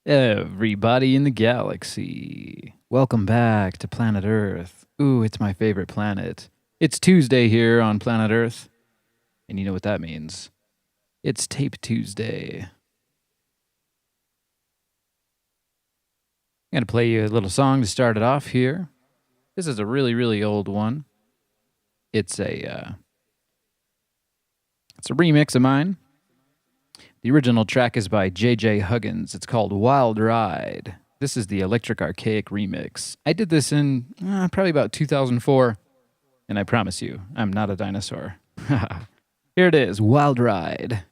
Everybody in the galaxy. Welcome back to planet Earth. Ooh, it's my favorite planet. It's Tuesday here on planet Earth. And you know what that means. It's Tape Tuesday. I'm going to play you a little song to start it off here. This is a really, really old one. It's a remix of mine. The original track is by J.J. Huggins. It's called Wild Ride. This is the Electric Archaic remix. I did this in probably about 2004, and I promise you, I'm not a dinosaur. Here it is, Wild Ride.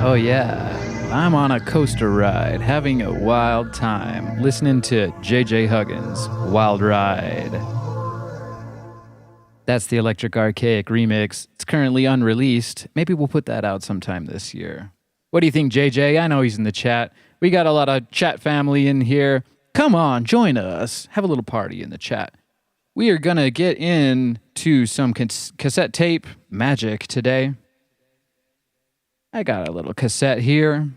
Oh yeah, I'm on a coaster ride, having a wild time, listening to J.J. Huggins' Wild Ride. That's the Electric Archaic remix. It's currently unreleased. Maybe we'll put that out sometime this year. What do you think, JJ? I know he's in the chat. We got a lot of chat family in here. Come on, join us. Have a little party in the chat. We are going to get into some cassette tape magic today. I got a little cassette here.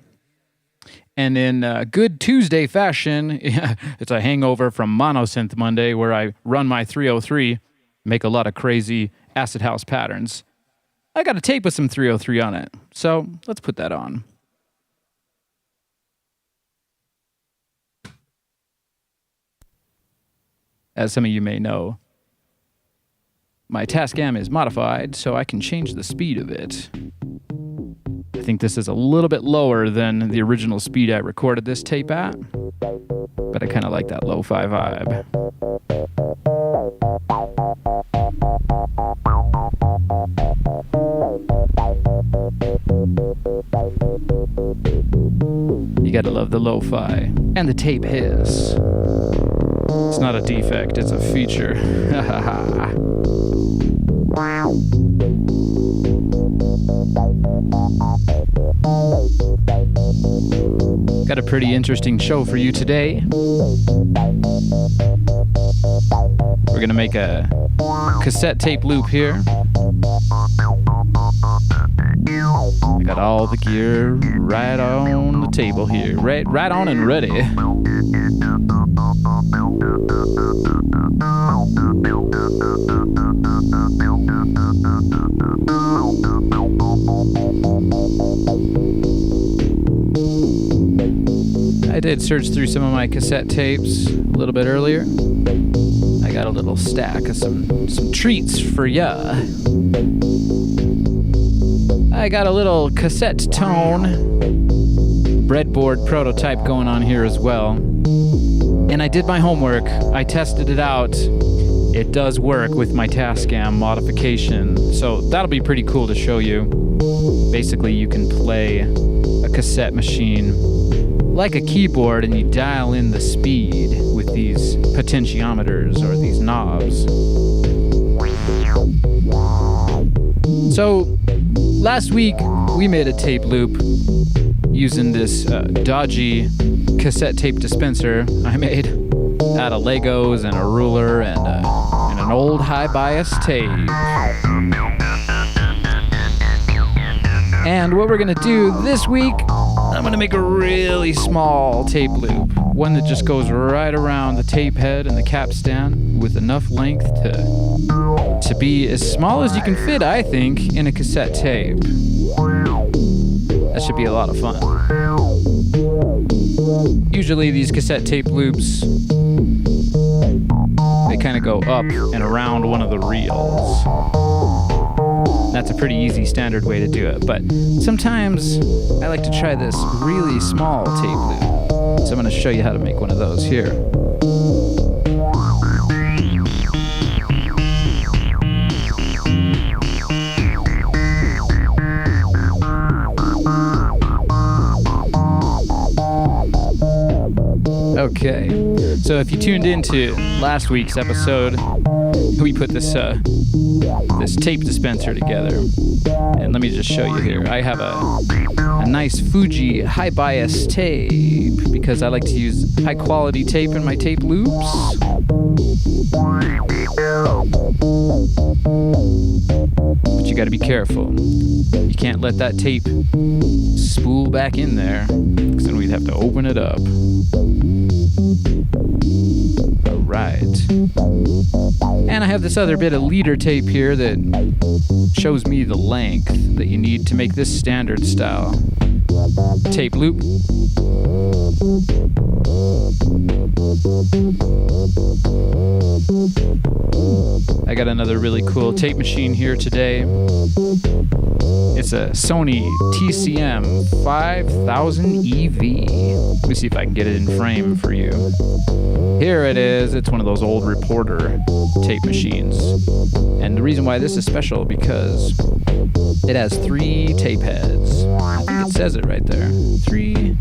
And in good Tuesday fashion, it's a hangover from Monosynth Monday where I run my 303, make a lot of crazy acid house patterns. I got a tape with some 303 on it, so let's put that on. As some of you may know, my Tascam is modified so I can change the speed of it. I think this is a little bit lower than the original speed I recorded this tape at, but I kind of like that lo-fi vibe. You gotta love the lo-fi and the tape hiss. It's not a defect, it's a feature. Got a pretty interesting show for you today. We're gonna make a cassette tape loop here. I got all the gear right on the table here, right on and ready. I did search through some of my cassette tapes a little bit earlier. I got a little stack of some treats for ya. I got a little Cassettone breadboard prototype going on here as well. And I did my homework. I tested it out. It does work with my Tascam modification. So that'll be pretty cool to show you. Basically, you can play a cassette machine like a keyboard and you dial in the speed with these potentiometers or these knobs. So last week we made a tape loop using this dodgy cassette tape dispenser I made out of Legos and a ruler and an old high bias tape. And what we're gonna do this week, I'm gonna make a really small tape loop, one that just goes right around the tape head and the capstan with enough length to be as small as you can fit, I think, in a cassette tape. That should be a lot of fun. Usually these cassette tape loops, they kind of go up and around one of the reels. That's a pretty easy standard way to do it, but sometimes I like to try this really small tape loop. So I'm going to show you how to make one of those here. Okay, so if you tuned into last week's episode, we put this tape dispenser together, and let me just show you here. I have a nice Fuji high bias tape because I like to use high quality tape in my tape loops. But you got to be careful. You can't let that tape spool back in there, because then we'd have to open it up. Alright. And I have this other bit of leader tape here that shows me the length that you need to make this standard style tape loop. I got another really cool tape machine here today. It's a Sony TCM 5000 EV. Let me see if I can get it in frame for you. Here it is. It's one of those old reporter tape machines. And the reason why this is special because it has 3 tape heads. I think it says it right there. 3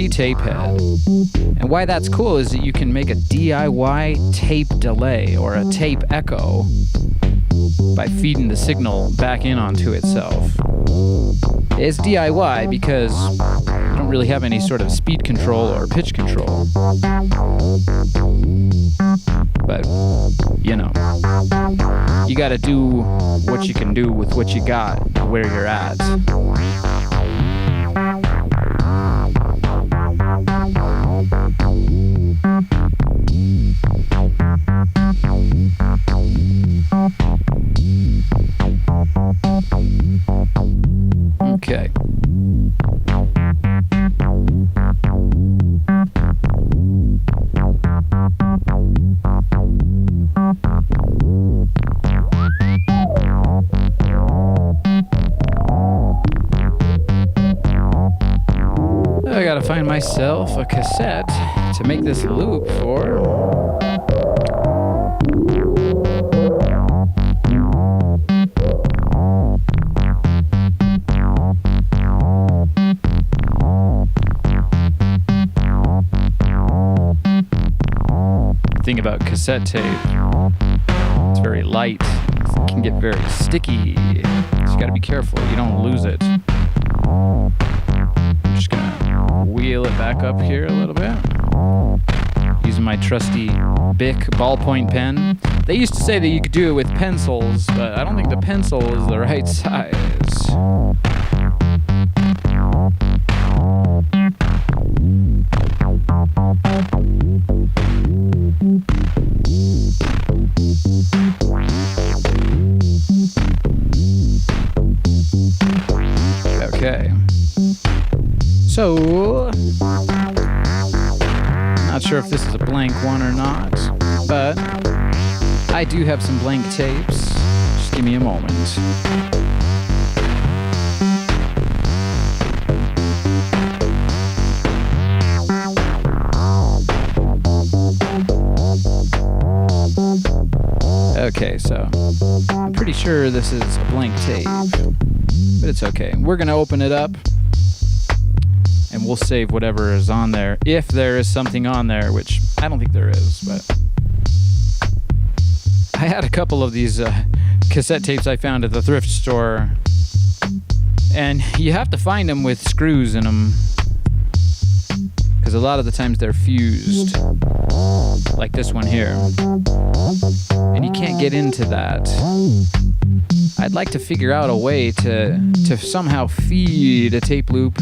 tape head. And why that's cool is that you can make a DIY tape delay or a tape echo by feeding the signal back in onto itself. It's DIY because you don't really have any sort of speed control or pitch control. But, you know, you gotta do what you can do with what you got, where you're at. find myself a cassette to make this loop for. Thing about cassette tape, it's very light. It can get very sticky. So you gotta be careful you don't lose it. I'm just gonna wheel it back up here a little bit. Using my trusty Bic ballpoint pen. They used to say that you could do it with pencils, but I don't think the pencil is the right size. Okay. So, not sure if this is a blank one or not, but I do have some blank tapes. Just give me a moment. Okay, so I'm pretty sure this is a blank tape, but it's okay. We're gonna open it up and we'll save whatever is on there, if there is something on there, which I don't think there is, but I had a couple of these cassette tapes I found at the thrift store, and you have to find them with screws in them, because a lot of the times they're fused, like this one here, and you can't get into that. I'd like to figure out a way to somehow feed a tape loop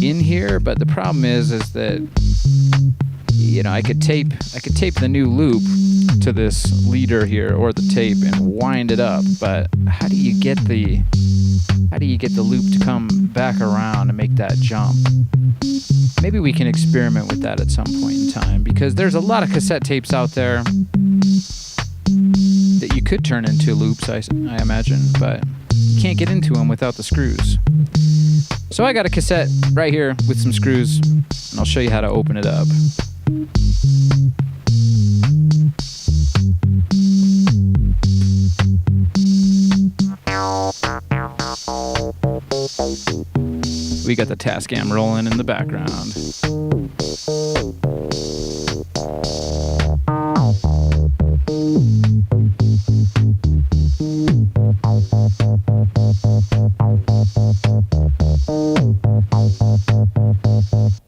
in here, but the problem is that, you know, I could tape the new loop to this leader here or the tape and wind it up, but how do you get the loop to come back around and make that jump? Maybe we can experiment with that at some point in time, because there's a lot of cassette tapes out there that you could turn into loops, I imagine, but you can't get into them without the screws. So I got a cassette right here with some screws, and I'll show you how to open it up. We got the Tascam rolling in the background.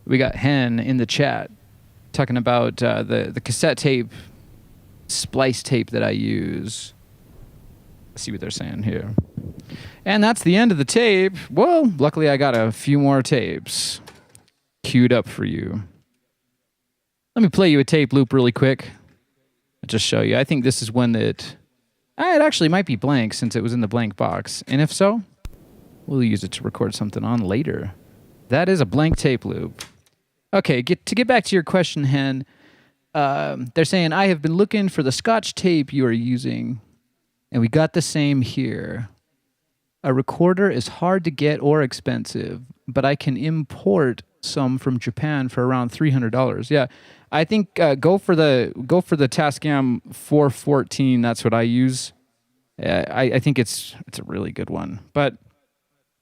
We got Hen in the chat talking about the cassette tape, splice tape that I use. Let's see what they're saying here. And that's the end of the tape. Well, luckily I got a few more tapes queued up for you. Let me play you a tape loop really quick. I'll just show you. I think this is one that it actually might be blank since it was in the blank box. And if so, we'll use it to record something on later. That is a blank tape loop. Okay, to get back to your question, Hen, they're saying, I have been looking for the Scotch tape you are using, and we got the same here. A recorder is hard to get or expensive, but I can import some from Japan for around $300. Yeah, I think go for the Tascam 414. That's what I use. I think it's a really good one. But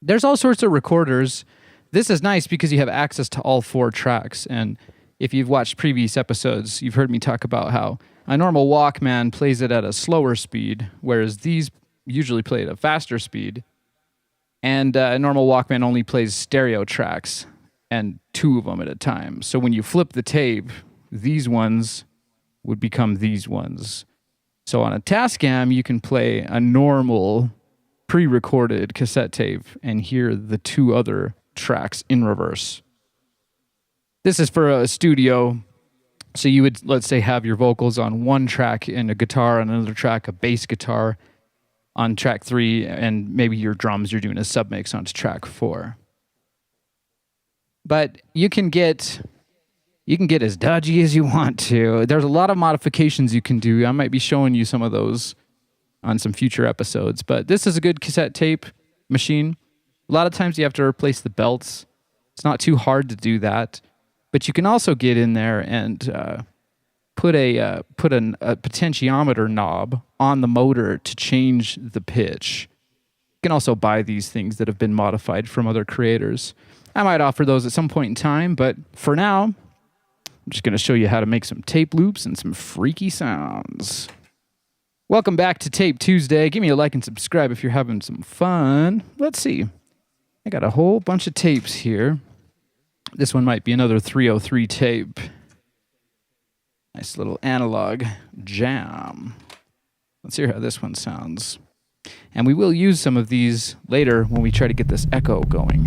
there's all sorts of recorders. This is nice because you have access to all 4 tracks. And if you've watched previous episodes, you've heard me talk about how a normal Walkman plays it at a slower speed, whereas these usually play at a faster speed. And a normal Walkman only plays stereo tracks, and 2 of them at a time. So when you flip the tape, these ones would become these ones. So on a Tascam, you can play a normal pre-recorded cassette tape and hear the 2 other tracks in reverse. This is for a studio. So you would, let's say, have your vocals on one track and a guitar on another track, a bass guitar on track 3, and maybe your drums, you're doing a submix onto track 4. But you can get as dodgy as you want to. There's a lot of modifications you can do. I might be showing you some of those on some future episodes, but this is a good cassette tape machine. A lot of times you have to replace the belts It's not too hard to do that, but you can also get in there and put a potentiometer knob on the motor to change the pitch. You can also buy these things that have been modified from other creators. I might offer those at some point in time, but for now, I'm just going to show you how to make some tape loops and some freaky sounds. Welcome back to Tape Tuesday. Give me a like and subscribe if you're having some fun. Let's see. I got a whole bunch of tapes here. This one might be another 303 tape. Nice little analog jam. Let's hear how this one sounds. And we will use some of these later when we try to get this echo going.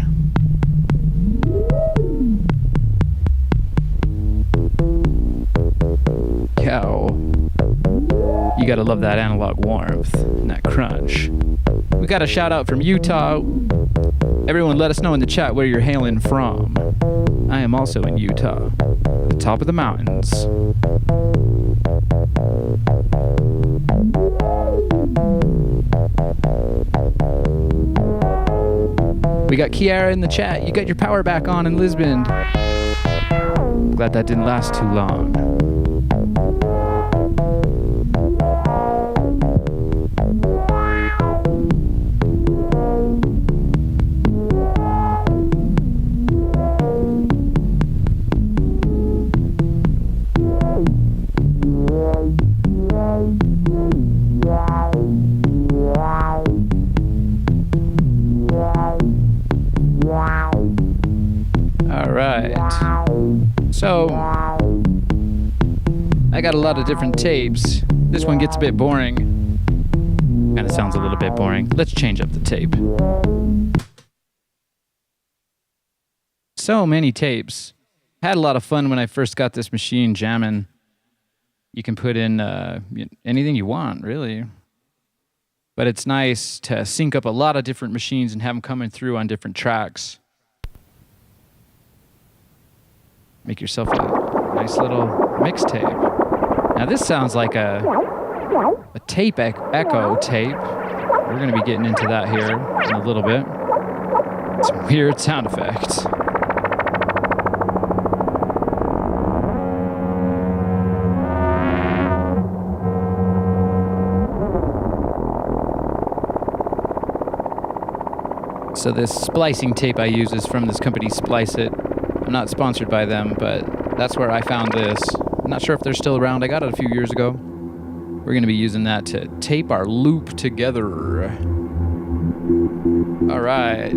Cow. You gotta love that analog warmth and that crunch. We got a shout out from Utah. Everyone let us know in the chat where you're hailing from. I am also in Utah, the top of the mountains. We got Kiara in the chat. You got your power back on in Lisbon. Glad that didn't last too long. So, I got a lot of different tapes. This one gets a bit boring. Kind of sounds a little bit boring. Let's change up the tape. So many tapes. Had a lot of fun when I first got this machine jamming. You can put in anything you want, really. But it's nice to sync up a lot of different machines and have them coming through on different tracks. Make yourself a nice little mixtape. Now this sounds like a tape echo tape. We're going to be getting into that here in a little bit. Some weird sound effects. So this splicing tape I use is from this company Splice It. I'm not sponsored by them, but that's where I found this. I'm not sure if they're still around. I got it a few years ago. We're going to be using that to tape our loop together. All right.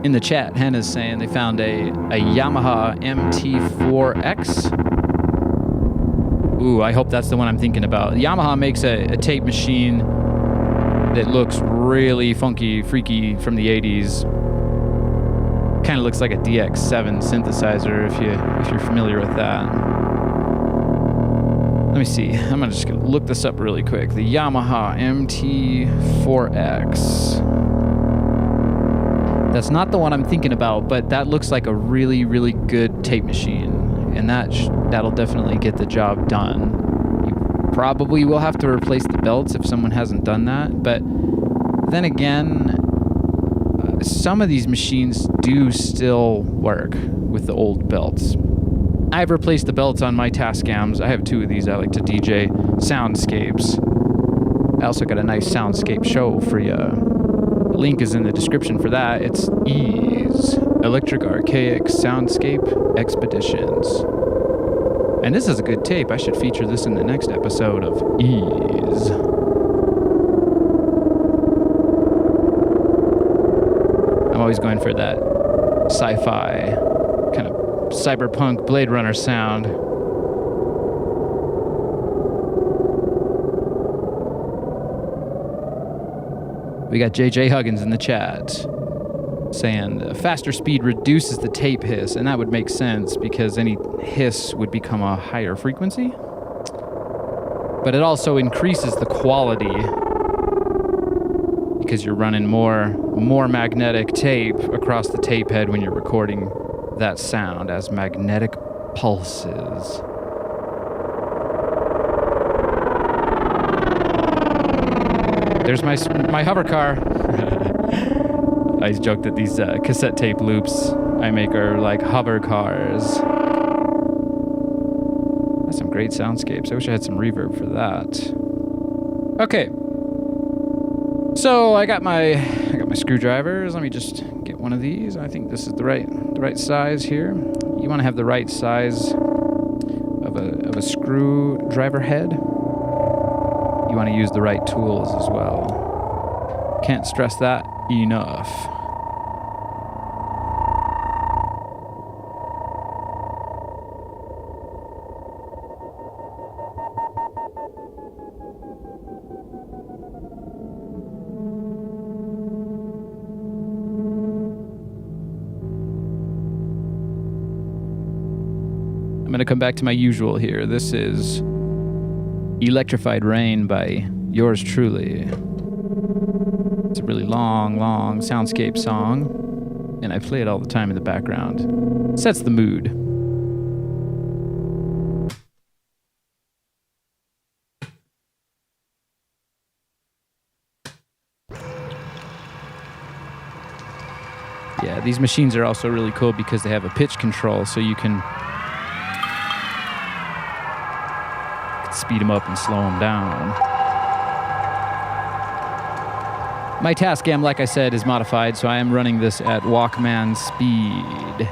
In the chat, Hannah's saying they found a Yamaha MT4X. Ooh, I hope that's the one I'm thinking about. Yamaha makes a tape machine that looks really funky, freaky from the 80s. Kind of looks like a DX7 synthesizer if you're familiar with that. Let me see. I'm just gonna look this up really quick. The Yamaha MT4X. That's not the one I'm thinking about, but that looks like a really, really good tape machine. And that'll definitely get the job done. You probably will have to replace the belts if someone hasn't done that. But then again, some of these machines do still work with the old belts. I've replaced the belts on my Tascams. I have two of these. I like to DJ SOUNDSCAPEs. I also got a nice SOUNDSCAPE show for you. The link is in the description for that. It's Ease, Electric Archaic Soundscape Expeditions. And this is a good tape. I should feature this in the next episode of Ease. I'm always going for that sci-fi, kind of cyberpunk Blade Runner sound. We got JJ Huggins in the chat saying faster speed reduces the tape hiss, and that would make sense because any hiss would become a higher frequency. But it also increases the quality because you're running more magnetic tape across the tape head when you're recording that sound as magnetic pulses. There's my hover car. I always joke that these cassette tape loops I make are like hover cars. That's some great soundscapes. I wish I had some reverb for that. Okay. So I got my screwdrivers. Let me just get one of these. I think this is the right size here. You want to have the right size of a screwdriver head. You want to use the right tools as well. Can't stress that enough. I'm going to come back to my usual here. This is Electrified Rain by yours truly. It's a really long soundscape song, and I play it all the time in the background. Sets the mood. Yeah, these machines are also really cool because they have a pitch control, so you can speed them up and slow them down. My Tascam, like I said, is modified, so I am running this at Walkman speed.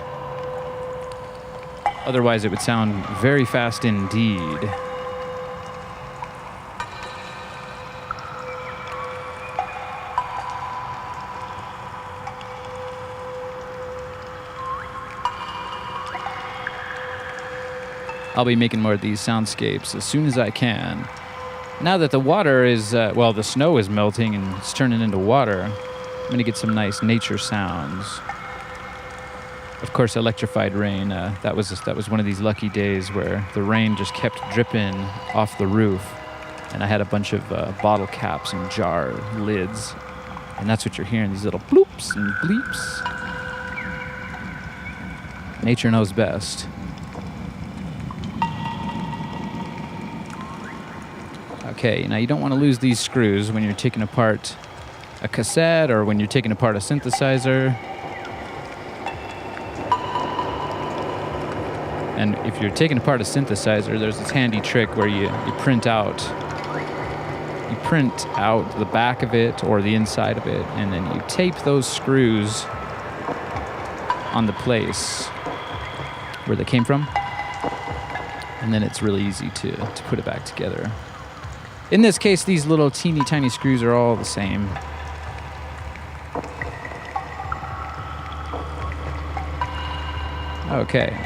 Otherwise, it would sound very fast indeed. I'll be making more of these soundscapes as soon as I can. Now that the water is, the snow is melting and it's turning into water, I'm gonna get some nice nature sounds. Of course, Electrified Rain, that was one of these lucky days where the rain just kept dripping off the roof, and I had a bunch of bottle caps and jar lids, and that's what you're hearing, these little bloops and bleeps. Nature knows best. Okay, now you don't want to lose these screws when you're taking apart a cassette or when you're taking apart a synthesizer. And if you're taking apart a synthesizer, there's this handy trick where you print out the back of it or the inside of it, and then you tape those screws on the place where they came from, and then it's really easy to put it back together. In this case, these little teeny tiny screws are all the same. Okay,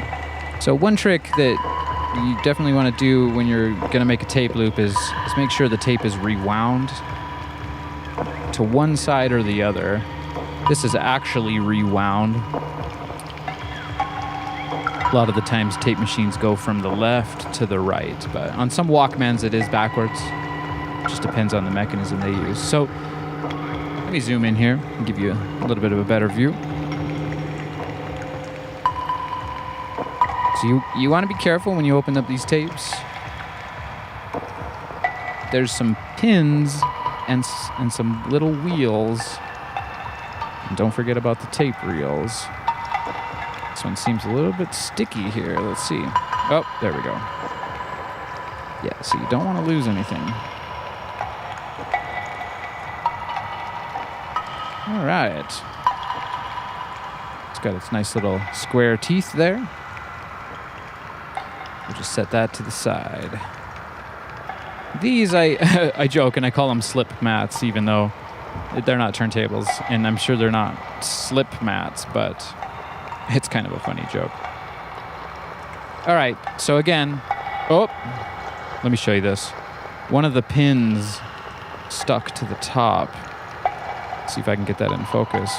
so one trick that you definitely want to do when you're going to make a tape loop is make sure the tape is rewound to one side or the other. This is actually rewound. A lot of the times tape machines go from the left to the right, but on some Walkmans it is backwards. It just depends on the mechanism they use. So let me zoom in here and give you a little bit of a better view. So you want to be careful when you open up these tapes. There's some pins and some little wheels. And don't forget about the tape reels. This one seems a little bit sticky here. Let's see. Oh, there we go. Yeah, so you don't want to lose anything. All right. It's got its nice little square teeth there. We'll just set that to the side. These, I joke and I call them slip mats, even though they're not turntables, and I'm sure they're not slip mats, but it's kind of a funny joke. All right, so again, let me show you this. One of the pins stuck to the top. See if I can get that in focus.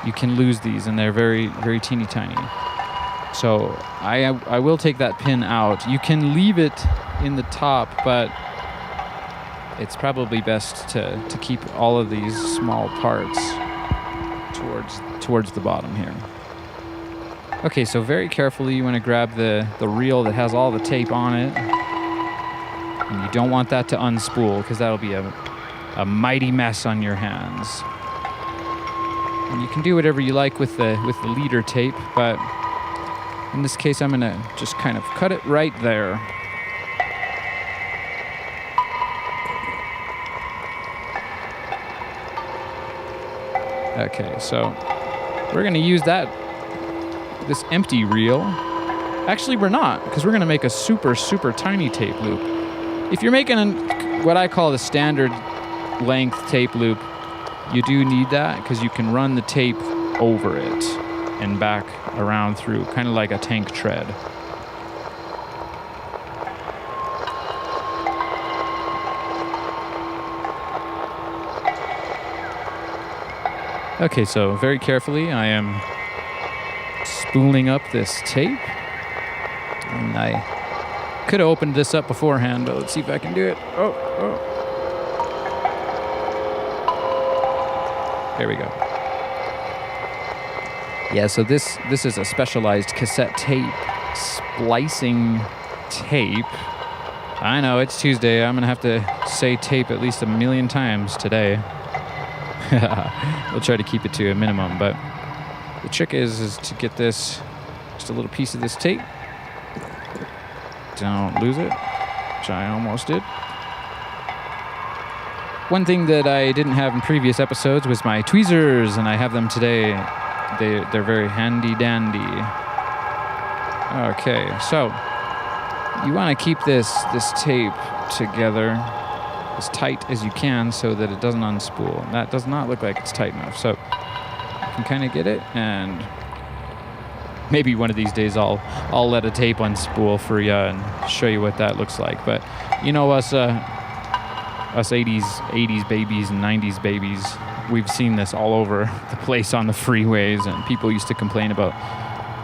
You can lose these, and they're very, very teeny tiny. So I will take that pin out. You can leave it in the top, but it's probably best to keep all of these small parts towards the bottom here. Okay, so very carefully you want to grab the reel that has all the tape on it. And you don't want that to unspool because that'll be a mighty mess on your hands. And you can do whatever you like with the leader tape, but in this case I'm gonna just kind of cut it right there. Okay, so we're gonna use this empty reel. Actually, we're not, because we're gonna make a super, super tiny tape loop. If you're making what I call the standard length tape loop, you do need that because you can run the tape over it and back around through, kind of like a tank tread. Okay, so very carefully I am spooling up this tape. And I could have opened this up beforehand, but let's see if I can do it. Oh. There we go. Yeah, so this is a specialized cassette tape splicing tape. I know, it's Tuesday. I'm going to have to say tape at least 1,000,000 times today. We'll try to keep it to a minimum, but the trick is to get this, just a little piece of this tape. Don't lose it, which I almost did. One thing that I didn't have in previous episodes was my tweezers, and I have them today. They're very handy dandy. Okay, so you want to keep this tape together as tight as you can so that it doesn't unspool. That does not look like it's tight enough, so you can kind of get it, and maybe one of these days I'll let a tape unspool for you and show you what that looks like. But you know, us 80s babies and 90s babies, we've seen this all over the place on the freeways, and people used to complain about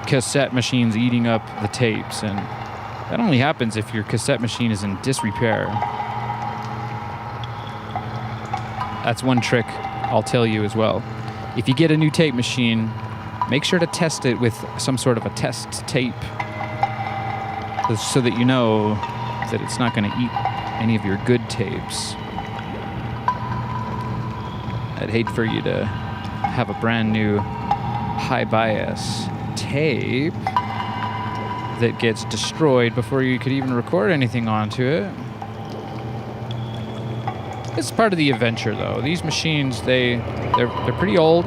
cassette machines eating up the tapes, and that only happens if your cassette machine is in disrepair. That's one trick I'll tell you as well. If you get a new tape machine, make sure to test it with some sort of a test tape so that you know that it's not going to eat any of your good tapes. I'd hate for you to have a brand new high bias tape that gets destroyed before you could even record anything onto it. It's part of the adventure, though. These machines, they're pretty old.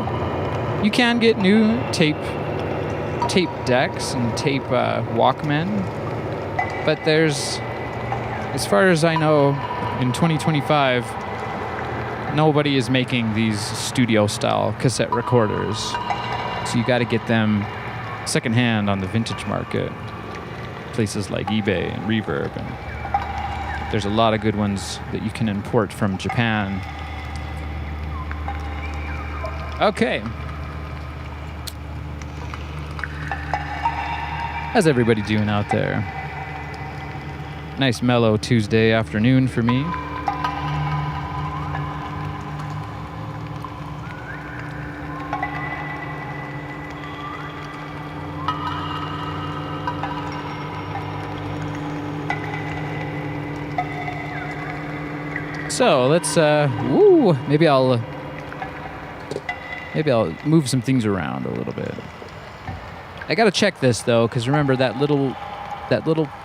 You can get new tape decks and tape Walkmen, but there's, as far as I know, in 2025, nobody is making these studio-style cassette recorders. So you got to get them secondhand on the vintage market, places like eBay and Reverb, and there's a lot of good ones that you can import from Japan. Okay. How's everybody doing out there? Nice mellow Tuesday afternoon for me. So let's maybe I'll move some things around a little bit. I gotta check this though, because remember that little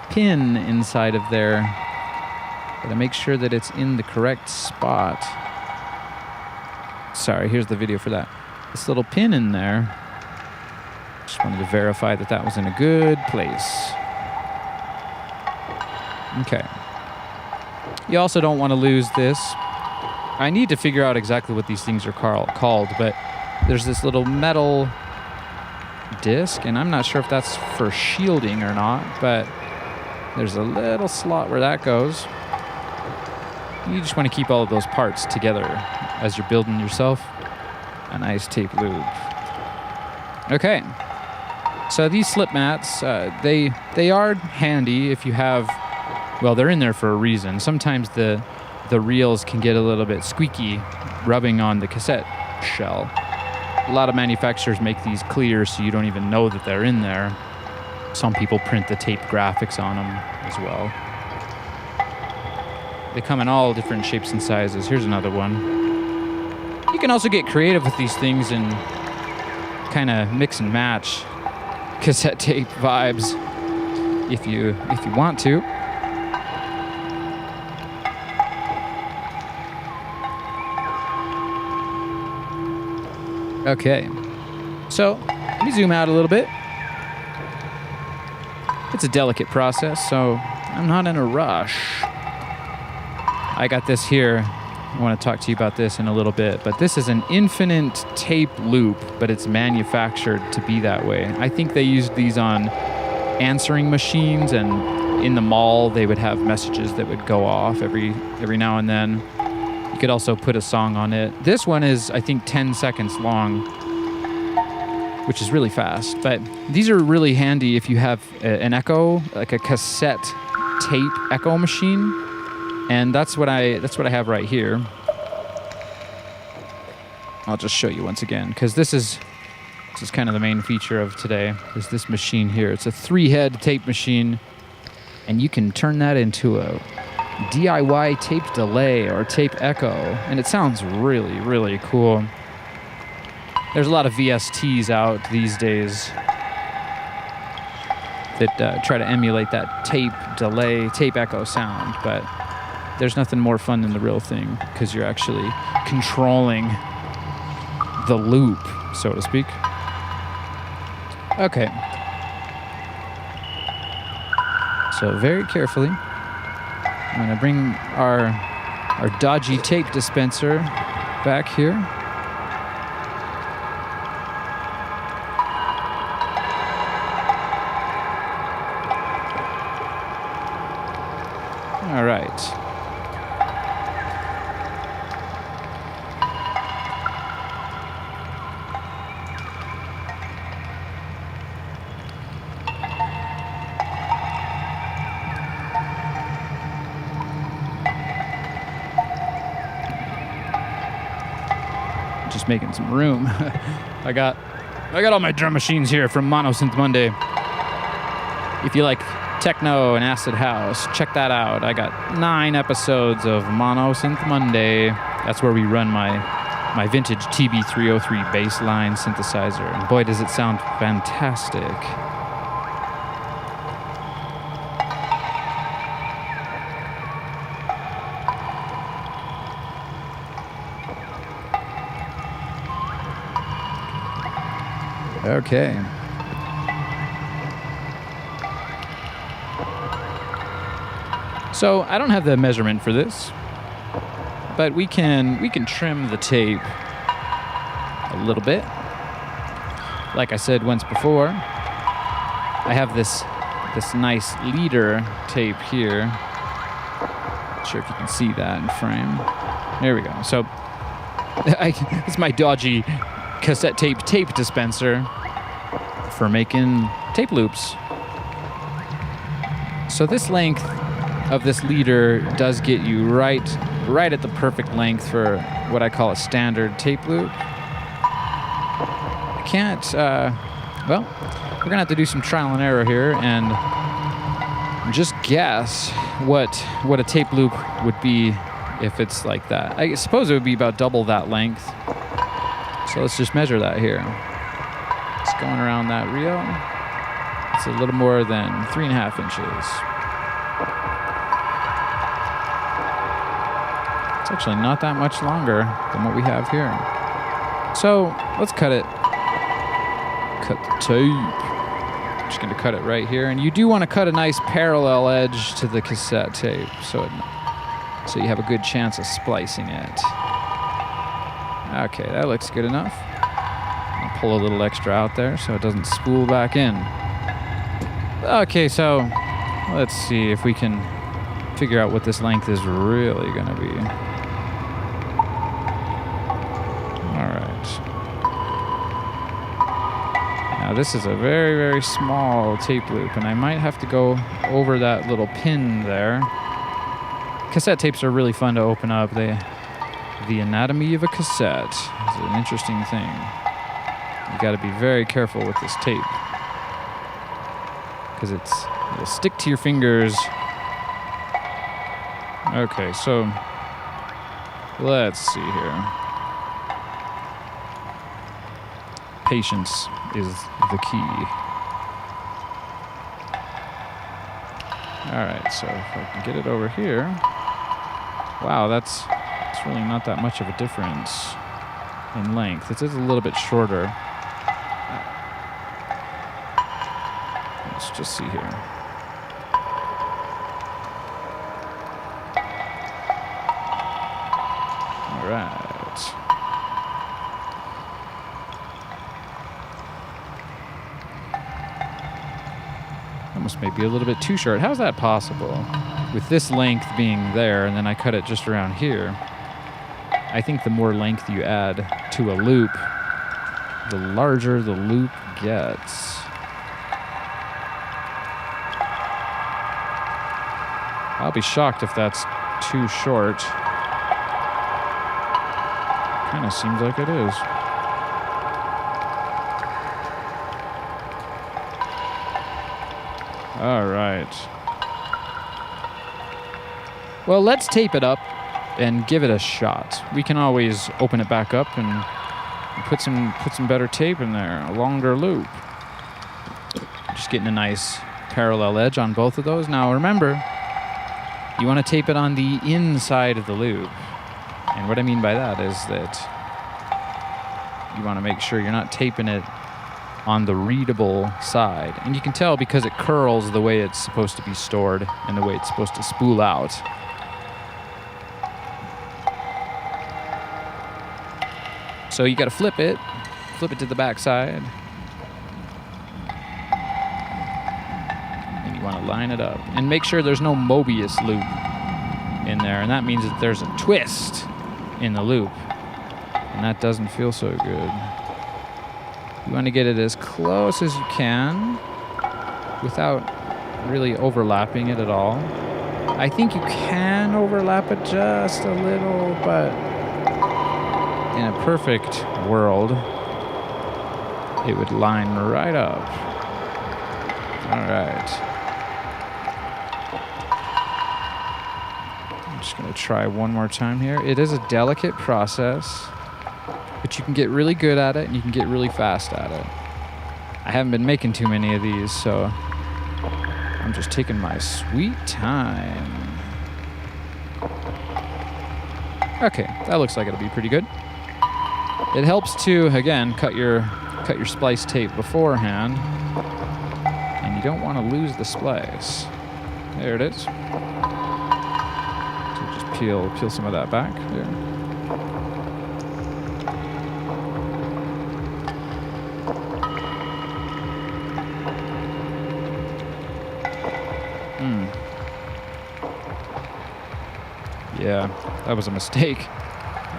pin inside of there. Gotta make sure that it's in the correct spot. Sorry, here's the video for that. This little pin in there. Just wanted to verify that that was in a good place. Okay. You also don't want to lose this. I need to figure out exactly what these things are called, but there's this little metal disc, and I'm not sure if that's for shielding or not, but there's a little slot where that goes. You just want to keep all of those parts together as you're building yourself a nice tape loop. Okay, so these slip mats, they are handy if you have, well, they're in there for a reason. Sometimes the reels can get a little bit squeaky rubbing on the cassette shell. A lot of manufacturers make these clear so you don't even know that they're in there. Some people print the tape graphics on them as well. They come in all different shapes and sizes. Here's another one. You can also get creative with these things and kind of mix and match cassette tape vibes if you want to. Okay, so let me zoom out a little bit. It's a delicate process, so I'm not in a rush. I got this here. I want to talk to you about this in a little bit, but this is an infinite tape loop, but it's manufactured to be that way. I think they used these on answering machines, and in the mall they would have messages that would go off every now and then. You could also put a song on it. This one is, I think, 10 seconds long, which is really fast. But these are really handy if you have an echo, like a cassette tape echo machine. And that's what I have right here. I'll just show you once again, because this is kind of the main feature of today, is this machine here. It's a 3-head tape machine, and you can turn that into a DIY tape delay or tape echo, and it sounds really, really cool. There's a lot of VSTs out these days that try to emulate that tape delay, tape echo sound, but there's nothing more fun than the real thing, because you're actually controlling the loop, so to speak. Okay. So very carefully, I'm going to bring our dodgy tape dispenser back here. All right. Just making some room. I got all my drum machines here from Monosynth Monday. If you like techno and acid house, check that out. I got 9 episodes of Monosynth Monday. That's where we run my vintage TB303 bassline synthesizer, and boy does it sound fantastic. Okay. So I don't have the measurement for this, but we can trim the tape a little bit. Like I said once before, I have this nice leader tape here. Not sure if you can see that in frame. There we go. So it's my dodgy cassette tape dispenser for making tape loops. So this length of this leader does get you right at the perfect length for what I call a standard tape loop. I can't, well, we're gonna have to do some trial and error here and just guess what a tape loop would be if it's like that. I suppose it would be about double that length. So let's just measure that here. It's going around that reel. It's a little more than 3.5 inches. It's actually not that much longer than what we have here. So let's cut it. Cut the tape. I'm just going to cut it right here. And you do want to cut a nice parallel edge to the cassette tape so you have a good chance of splicing it. Okay, that looks good enough. I'll pull a little extra out there so it doesn't spool back in. Okay, so let's see if we can figure out what this length is really going to be. All right. Now this is a very, very small tape loop, and I might have to go over that little pin there. Cassette tapes are really fun to open up. The anatomy of a cassette is an interesting thing. You got to be very careful with this tape because it'll stick to your fingers. Okay, so let's see here. Patience is the key. All right, so if I can get it over here. Wow, that's really not that much of a difference in length. It is a little bit shorter. Let's just see here. All right. Almost maybe a little bit too short. How's that possible? With this length being there, and then I cut it just around here. I think the more length you add to a loop, the larger the loop gets. I'll be shocked if that's too short. Kind of seems like it is. All right. Well, let's tape it up and give it a shot. We can always open it back up and put some better tape in there, a longer loop. Just getting a nice parallel edge on both of those. Now remember, you want to tape it on the inside of the loop. And what I mean by that is that you want to make sure you're not taping it on the readable side. And you can tell because it curls the way it's supposed to be stored and the way it's supposed to spool out. So you got to flip it to the back side. And you want to line it up and make sure there's no Mobius loop in there. And that means that there's a twist in the loop. And that doesn't feel so good. You want to get it as close as you can without really overlapping it at all. I think you can overlap it just a little, but in a perfect world, it would line right up. All right. I'm just going to try one more time here. It is a delicate process, but you can get really good at it and you can get really fast at it. I haven't been making too many of these, so I'm just taking my sweet time. Okay, that looks like it'll be pretty good. It helps to, again, cut your splice tape beforehand, and you don't want to lose the splice. There it is. So just peel some of that back there. Yeah, that was a mistake.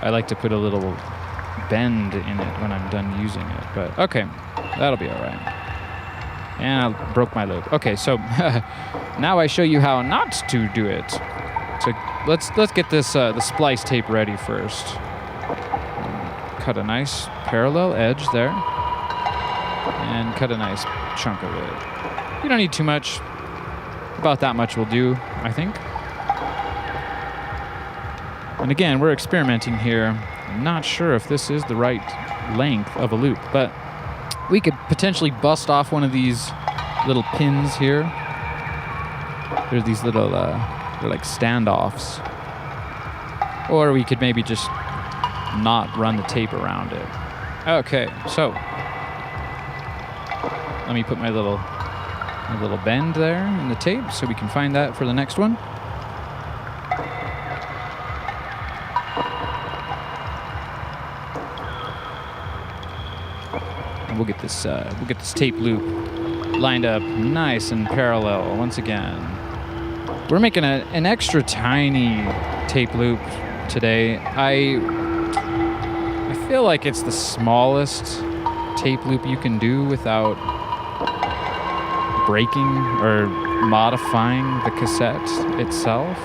I like to put a little bend in it when I'm done using it, but okay, that'll be all right. And I broke my loop. Okay, so now I show you how not to do it. So let's get this the splice tape ready first. Cut a nice parallel edge there, and cut a nice chunk of it. You don't need too much. About that much will do, I think. And again, we're experimenting here. I'm not sure if this is the right length of a loop, but we could potentially bust off one of these little pins here. There's these little, they're like standoffs. Or we could maybe just not run the tape around it. Okay, so let me put my little bend there in the tape so we can find that for the next one. We'll get this tape loop lined up nice and parallel once again. We're making an extra tiny tape loop today. I feel like it's the smallest tape loop you can do without breaking or modifying the cassette itself.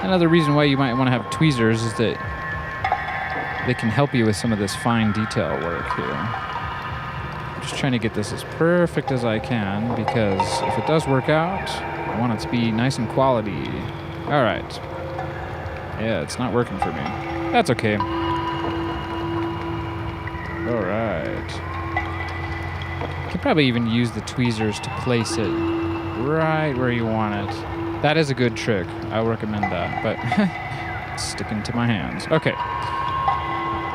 Another reason why you might want to have tweezers is that they can help you with some of this fine detail work here. I'm just trying to get this as perfect as I can, because if it does work out, I want it to be nice and quality. All right. Yeah, it's not working for me. That's okay. All right. You can probably even use the tweezers to place it right where you want it. That is a good trick. I recommend that, but it's sticking to my hands. Okay.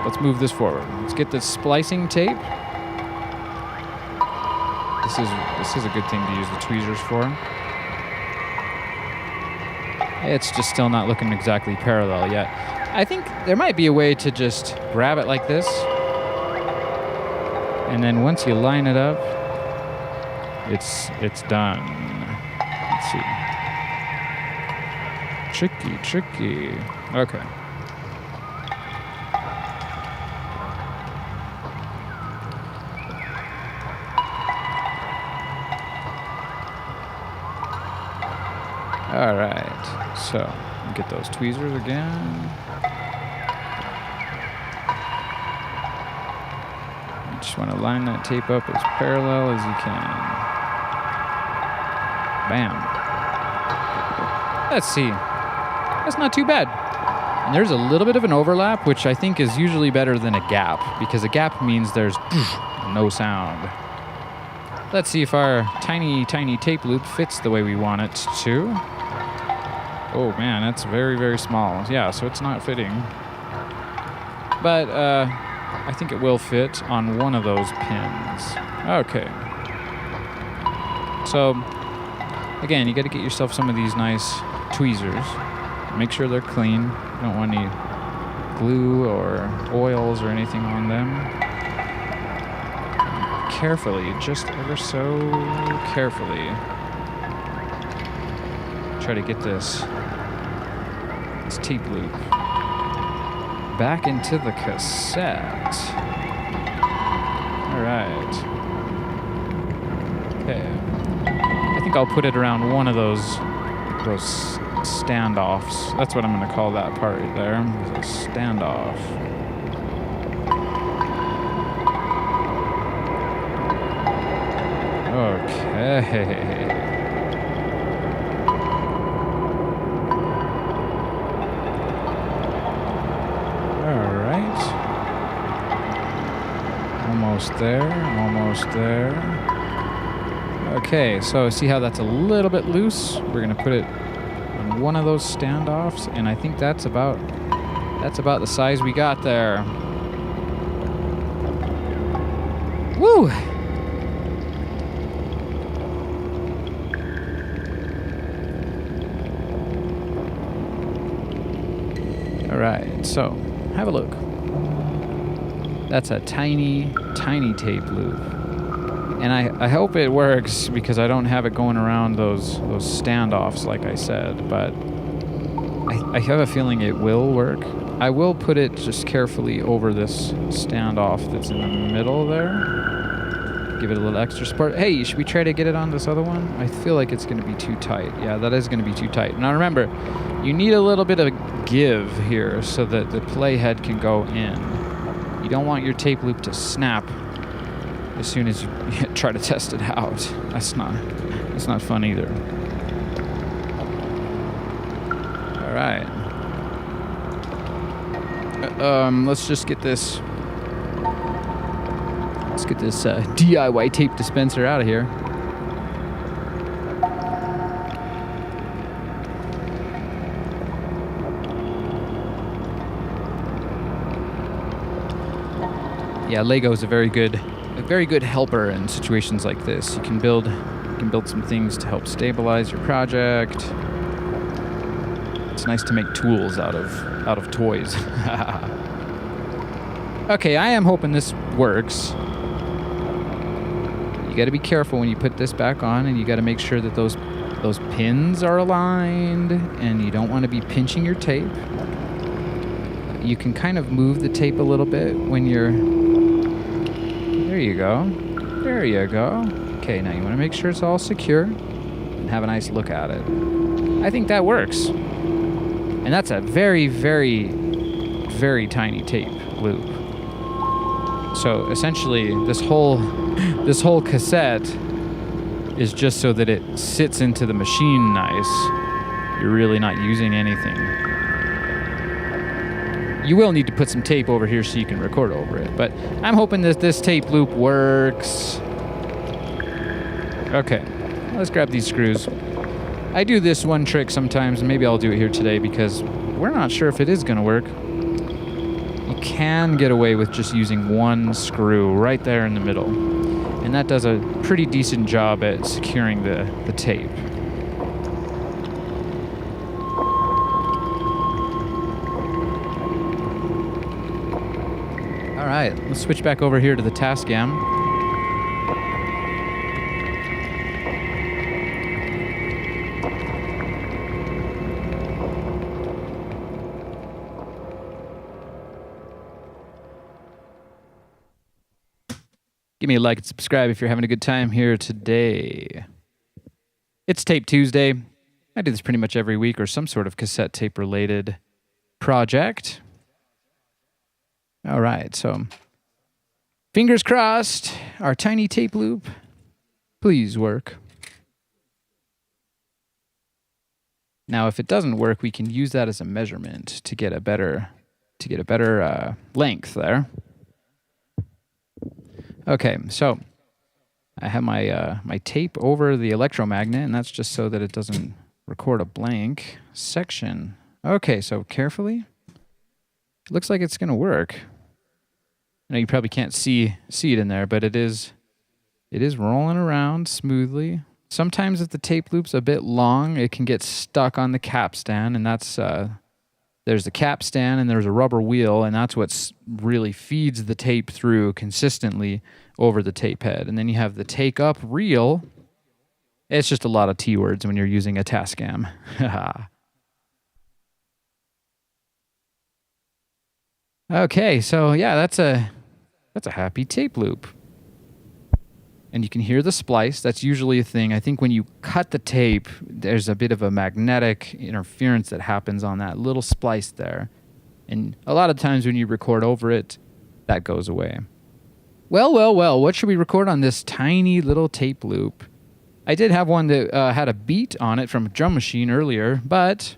Let's move this forward. Let's get this splicing tape. This is a good thing to use the tweezers for. It's just still not looking exactly parallel yet. I think there might be a way to just grab it like this. And then once you line it up, it's done. Let's see. Tricky. Okay. All right, so get those tweezers again. You just want to line that tape up as parallel as you can. Bam. Let's see. That's not too bad. And there's a little bit of an overlap, which I think is usually better than a gap, because a gap means there's no sound. Let's see if our tiny tape loop fits the way we want it to. Oh man, that's very, very small. Yeah, so it's not fitting. But I think it will fit on one of those pins. Okay. So, again, you got to get yourself some of these nice tweezers. Make sure they're clean. You don't want any glue or oils or anything on them. Carefully, just ever so carefully. Try to get this tape loop back into the cassette. All right. Okay. I think I'll put it around one of those standoffs. That's what I'm going to call that part right there. A standoff. Okay. Almost there. Okay, so see how that's a little bit loose? We're gonna put it on one of those standoffs, and I think that's about the size we got there. Woo! All right, so have a look. That's a tiny tape loop. And I hope it works, because I don't have it going around those standoffs like I said, but I have a feeling it will work. I will put it just carefully over this standoff that's in the middle there. Give it a little extra support. Hey, should we try to get it on this other one? I feel like it's going to be too tight. Yeah, that is going to be too tight. Now remember, you need a little bit of give here so that the playhead can go in. You don't want your tape loop to snap as soon as you try to test it out. That's not fun either. All right. Let's just get this. Let's get this DIY tape dispenser out of here. Yeah, Lego is a very good helper in situations like this. You can build some things to help stabilize your project. It's nice to make tools out of toys. Okay, I am hoping this works. You got to be careful when you put this back on, and you got to make sure that those pins are aligned, and you don't want to be pinching your tape. You can kind of move the tape a little bit when you're... There you go. There you go. Okay, now you want to make sure it's all secure and have a nice look at it. I think that works. And that's a very, very, very tiny tape. loop. So essentially, this whole cassette is just so that it sits into the machine nice. You're really not using anything. You will need to put some tape over here so you can record over it, but I'm hoping that this tape loop works. Okay, let's grab these screws. I do this one trick sometimes, and maybe I'll do it here today because we're not sure if it is going to work. You can get away with just using one screw right there in the middle, and that does a pretty decent job at securing the tape. All right, let's switch back over here to the Tascam. Give me a like and subscribe if you're having a good time here today. It's Tape Tuesday. I do this pretty much every week, or some sort of cassette tape related project. All right, so fingers crossed, our tiny tape loop, please work. Now, if it doesn't work, we can use that as a measurement to get a better length there. Okay, so I have my tape over the electromagnet, and that's just so that it doesn't record a blank section. Okay, so carefully. It looks like it's going to work. I know you probably can't see it in there, but it is rolling around smoothly. Sometimes if the tape loop's a bit long, it can get stuck on the capstan, and that's there's the capstan and there's a rubber wheel, and that's what really feeds the tape through consistently over the tape head. And then you have the take up reel. It's just a lot of T words when you're using a Tascam. Okay, so yeah, that's a happy tape loop. And you can hear the splice. That's usually a thing. I think when you cut the tape, there's a bit of a magnetic interference that happens on that little splice there. And a lot of times when you record over it, that goes away. Well, what should we record on this tiny little tape loop? I did have one that had a beat on it from a drum machine earlier, but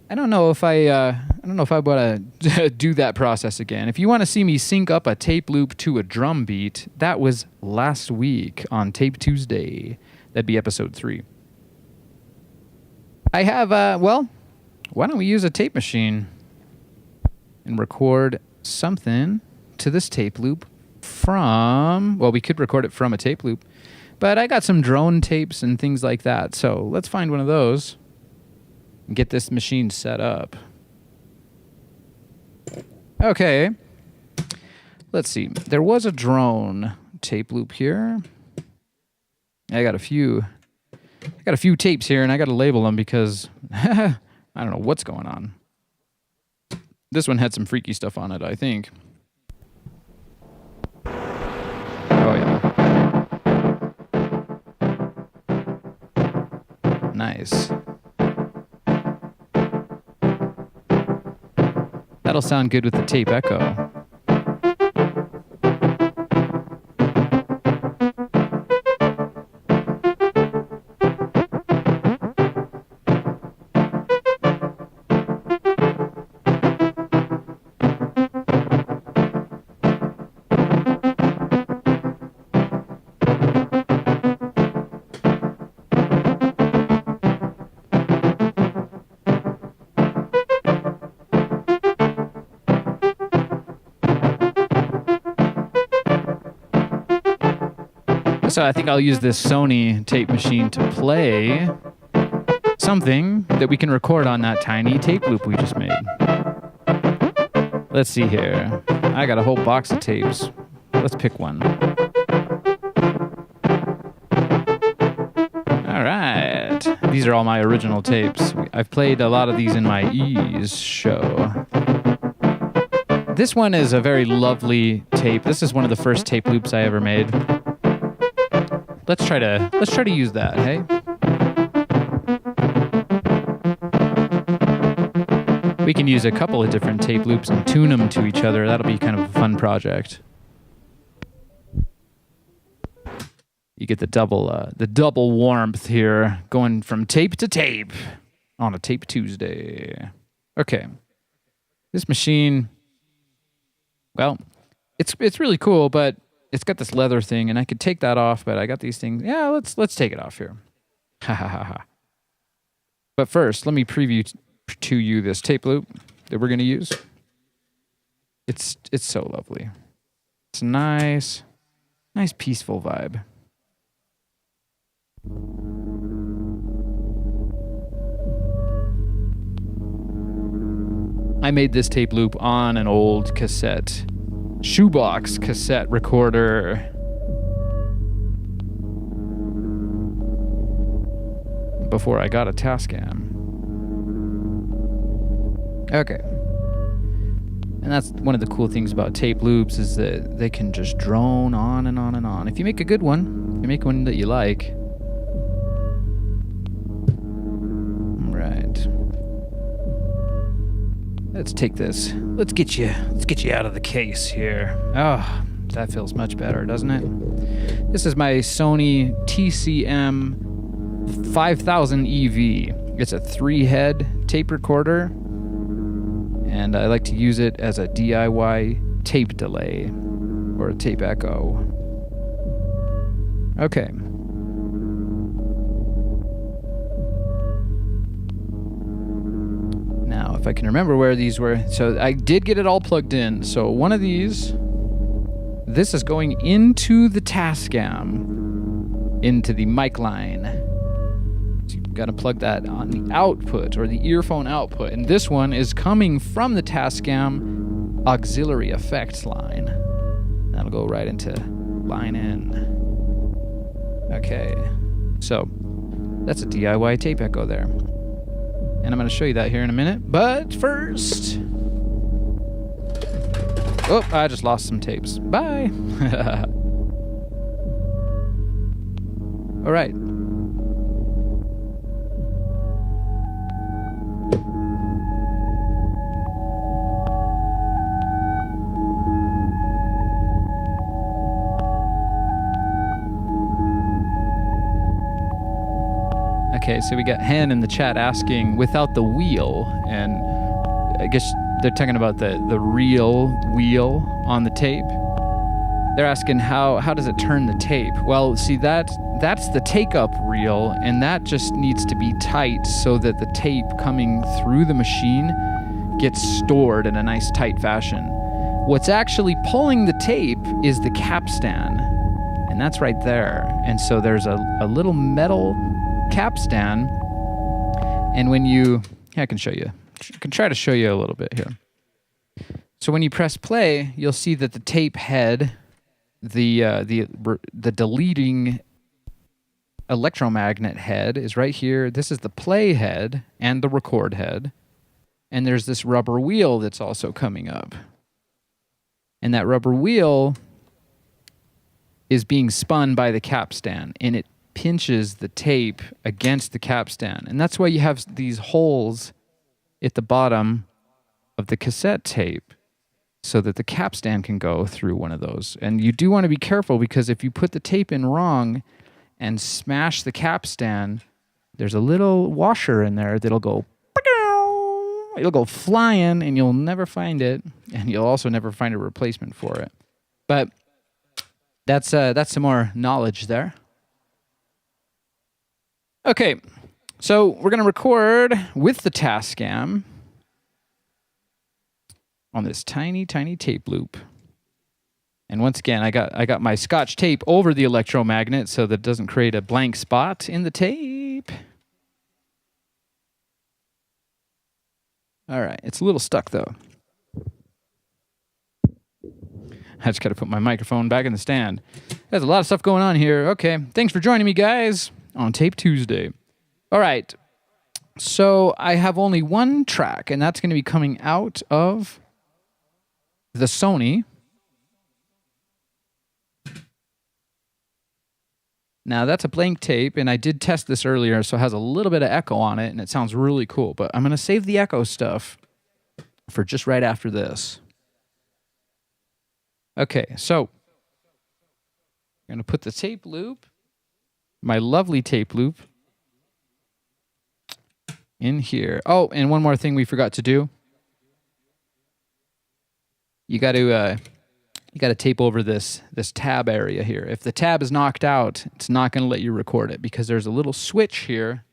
I don't know if I want to do that process again. If you want to see me sync up a tape loop to a drum beat, that was last week on Tape Tuesday. That'd be episode 3. I have, why don't we use a tape machine and record something to this tape loop we could record it from a tape loop, but I got some drone tapes and things like that, so let's find one of those and get this machine set up. Okay, let's see. There was a drone tape loop here. I got a few tapes here, and I got to label them because I don't know what's going on. This one had some freaky stuff on it, I think. Oh yeah. Nice. That'll sound good with the tape echo. So I think I'll use this Sony tape machine to play something that we can record on that tiny tape loop we just made. Let's see here. I got a whole box of tapes. Let's pick one. All right. These are all my original tapes. I've played a lot of these in my Ease show. This one is a very lovely tape. This is one of the first tape loops I ever made. Let's try to use that, hey? We can use a couple of different tape loops and tune them to each other. That'll be kind of a fun project. You get the double warmth here, going from tape to tape on a Tape Tuesday. Okay. This machine, well, it's really cool, but it's got this leather thing, and I could take that off, but I got these things. Yeah, let's take it off here. Ha ha ha ha. But first, let me preview to you this tape loop that we're going to use. It's so lovely. It's nice peaceful vibe. I made this tape loop on an old cassette, shoebox cassette recorder. Before I got a Tascam. Okay. And that's one of the cool things about tape loops is that they can just drone on and on and on. If you make a good one, if you make one that you like. Right. Let's take this. Let's get you out of the case here. Oh, that feels much better, doesn't it? This is my Sony TCM 5000 EV. It's a 3-head tape recorder, and I like to use it as a DIY tape delay or a tape echo. Okay. Now, if I can remember where these were. So I did get it all plugged in. So one of these, this is going into the Tascam, into the mic line. So you've got to plug that on the output or the earphone output. And this one is coming from the Tascam auxiliary effects line. That'll go right into line in. Okay. So that's a DIY tape echo there. And I'm going to show you that here in a minute. But first... Oh, I just lost some tapes. Bye! All right. Okay, so we got Hen in the chat asking, without the wheel, and I guess they're talking about the real wheel on the tape. They're asking how does it turn the tape? Well, see, that's the take-up reel, and that just needs to be tight so that the tape coming through the machine gets stored in a nice tight fashion. What's actually pulling the tape is the capstan, and that's right there. And so there's a little metal capstan, and when you, I can show you. I can try to show you a little bit here. So when you press play, you'll see that the tape head, the deleting electromagnet head is right here. This is the play head and the record head, and there's this rubber wheel that's also coming up. And that rubber wheel is being spun by the capstan, and it pinches the tape against the capstan. And that's why you have these holes at the bottom of the cassette tape so that the capstan can go through one of those. And you do want to be careful, because if you put the tape in wrong and smash the capstan, there's a little washer in there that'll go, it'll go flying, and you'll never find it, and you'll also never find a replacement for it. But that's some more knowledge there. Okay, so we're going to record with the Tascam on this tiny, tiny tape loop. And once again, I got my Scotch tape over the electromagnet so that it doesn't create a blank spot in the tape. All right, it's a little stuck though. I just got to put my microphone back in the stand. There's a lot of stuff going on here. Okay, thanks for joining me, guys, on Tape Tuesday. All right, so I have only one track, and that's going to be coming out of the Sony. Now, that's a blank tape, and I did test this earlier, so it has a little bit of echo on it, and it sounds really cool, but I'm going to save the echo stuff for just right after this. Okay, so I'm going to put the tape loop, my lovely tape loop, in here. Oh, and one more thing we forgot to do. You got to tape over this tab area here. If the tab is knocked out, it's not going to let you record it because there's a little switch here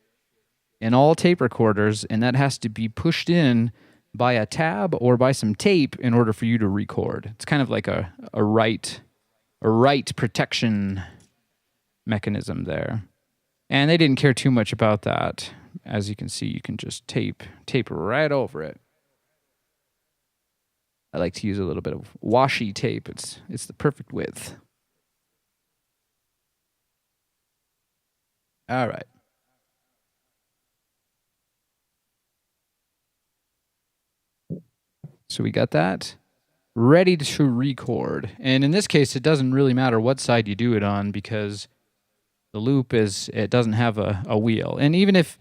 in all tape recorders, and that has to be pushed in by a tab or by some tape in order for you to record. It's kind of like a write protection mechanism there. And they didn't care too much about that. As you can see, you can just tape right over it. I like to use a little bit of washi tape. It's the perfect width. All right. So we got that ready to record. And in this case, it doesn't really matter what side you do it on because the loop it doesn't have a wheel. And even if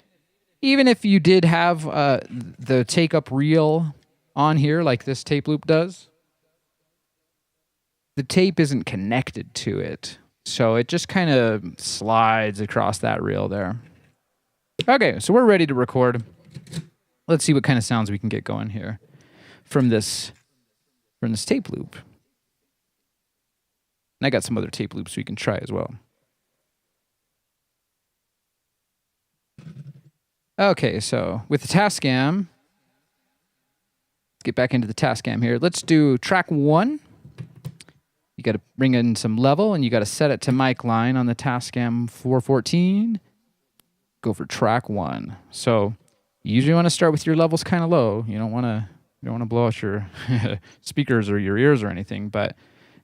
you did have the take-up reel on here like this tape loop does, the tape isn't connected to it. So it just kind of slides across that reel there. Okay, so we're ready to record. Let's see what kind of sounds we can get going here from this tape loop. And I got some other tape loops we can try as well. Okay, so with the Tascam, let's get back into the Tascam here. Let's do track 1. You got to bring in some level, and you got to set it to mic line on the Tascam 414. Go for track 1. So you usually want to start with your levels kind of low. You don't want to blow out your speakers or your ears or anything. But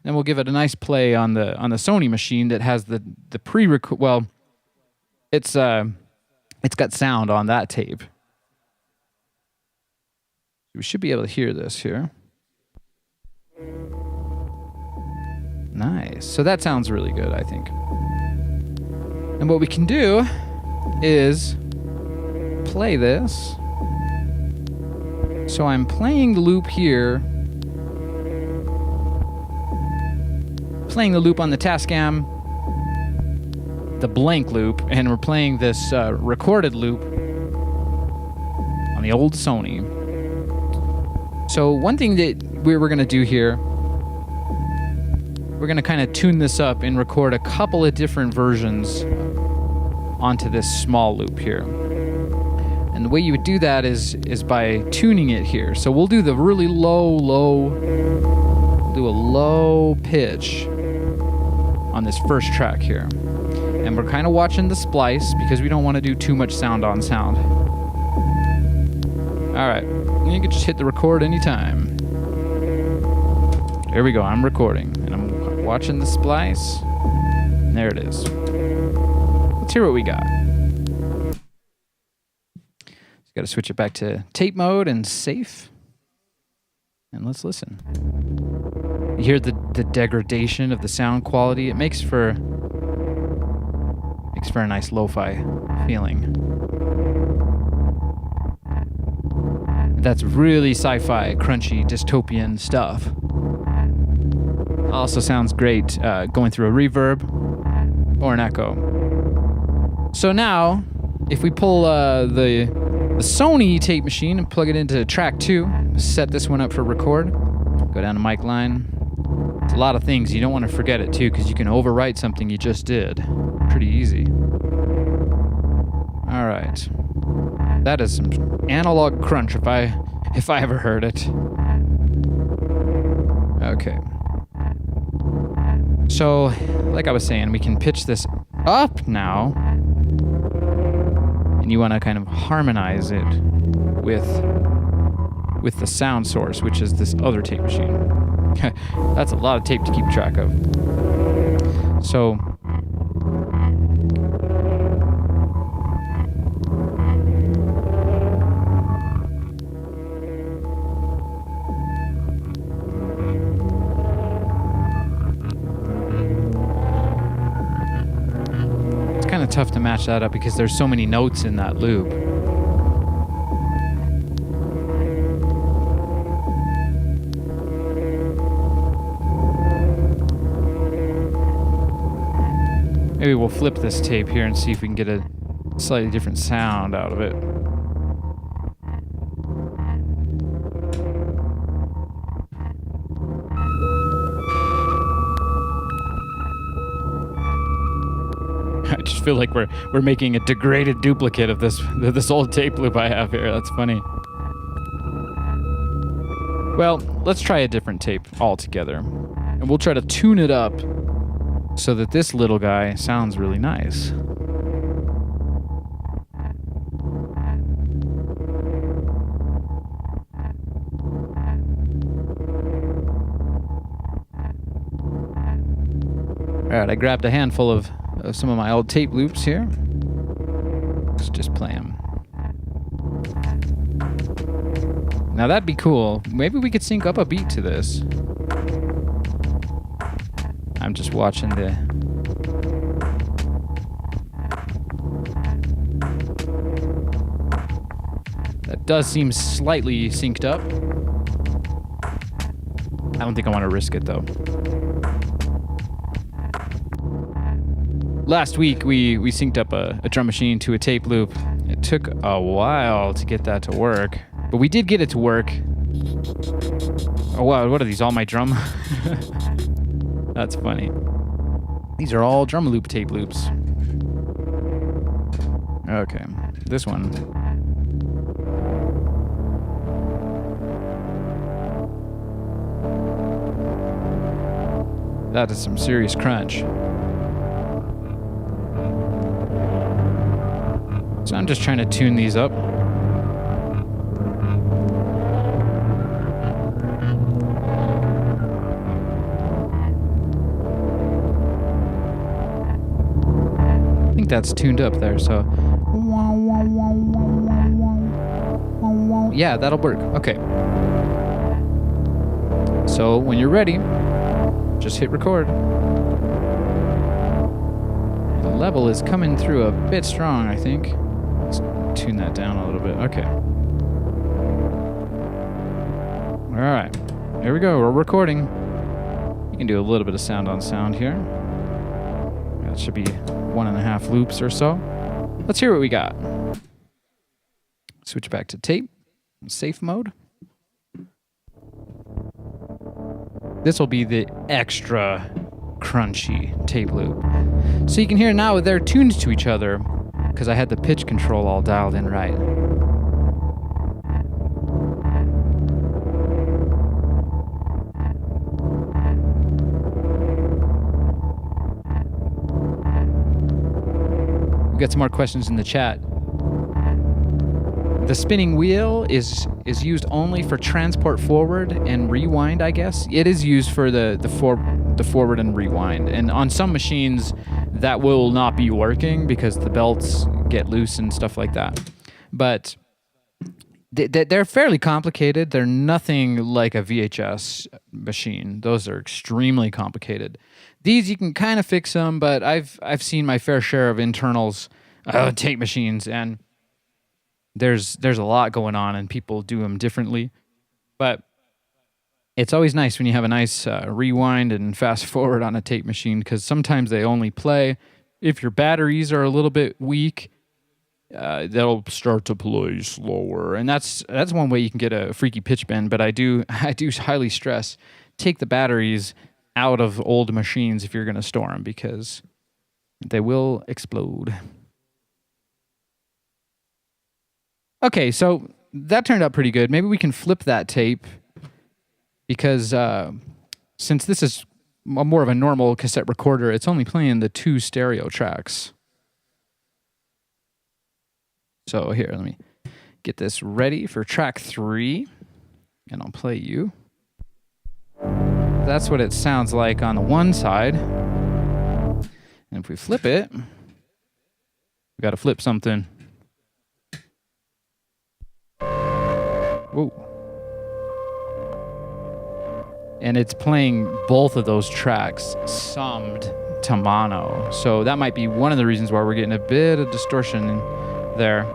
then we'll give it a nice play on the Sony machine that has the pre-record. Well, it's got sound on that tape. We should be able to hear this here. Nice. So that sounds really good, I think. And what we can do is play this. So I'm playing the loop here. Playing the loop on the Tascam, the blank loop, and we're playing this recorded loop on the old Sony. So one thing that we're going to do here, we're going to kind of tune this up and record a couple of different versions onto this small loop here. And the way you would do that is by tuning it here. So we'll do the really low, do a low pitch on this first track here. And we're kind of watching the splice because we don't want to do too much sound on sound. All right, you can just hit the record anytime. There we go, I'm recording and I'm watching the splice. And there it is. Let's hear what we got. Just got to switch it back to tape mode and safe. And let's listen. You hear the degradation of the sound quality. It makes for a nice lo-fi feeling. That's really sci-fi, crunchy, dystopian stuff. Also sounds great going through a reverb or an echo. So now, if we pull the Sony tape machine and plug it into track 2, set this one up for record, go down to mic line. It's a lot of things. You don't want to forget it too, because you can overwrite something you just did. Pretty easy. All right. That is some analog crunch if I ever heard it. Okay. So, like I was saying, we can pitch this up now. And you want to kind of harmonize it with the sound source, which is this other tape machine. That's a lot of tape to keep track of. So it's kind of tough to match that up because there's so many notes in that loop. Maybe we'll flip this tape here and see if we can get a slightly different sound out of it. I just feel like we're making a degraded duplicate of this old tape loop I have here. That's funny. Well, let's try a different tape altogether. And we'll try to tune it up so that this little guy sounds really nice. Alright, I grabbed a handful of some of my old tape loops here. Let's just play them. Now that'd be cool. Maybe we could sync up a beat to this. I'm just watching the... That does seem slightly synced up. I don't think I want to risk it though. Last week, we synced up a drum machine to a tape loop. It took a while to get that to work, but we did get it to work. Oh wow, what are these, all my drum? That's funny. These are all drum loop tape loops. Okay, this one. That is some serious crunch. So I'm just trying to tune these up. I think that's tuned up there, so... Yeah, that'll work. Okay. So when you're ready, just hit record. The level is coming through a bit strong, I think. Tune that down a little bit. Okay. All right. Here we go. We're recording. You can do a little bit of sound on sound here. That should be 1.5 loops or so. Let's hear what we got. Switch back to tape. Safe mode. This will be the extra crunchy tape loop. So you can hear now they're tuned to each other, because I had the pitch control all dialed in right. We got some more questions in the chat. The spinning wheel is used only for transport forward and rewind, I guess. It is used for the forward and rewind. And on some machines, that will not be working because the belts get loose and stuff like that. But they're fairly complicated. They're nothing like a VHS machine. Those are extremely complicated. These, you can kind of fix them, but I've seen my fair share of internals tape machines, and there's a lot going on, and people do them differently. But it's always nice when you have a nice rewind and fast forward on a tape machine, because sometimes they only play. If your batteries are a little bit weak, they'll start to play slower. And that's one way you can get a freaky pitch bend, but I do highly stress, take the batteries out of old machines if you're going to store them, because they will explode. Okay, so that turned out pretty good. Maybe we can flip that tape, because since this is more of a normal cassette recorder, it's only playing the 2 stereo tracks. So here, let me get this ready for track 3, and I'll play you. That's what it sounds like on the one side. And if we flip it, we got to flip something. Whoa. And it's playing both of those tracks summed to mono. So that might be one of the reasons why we're getting a bit of distortion there.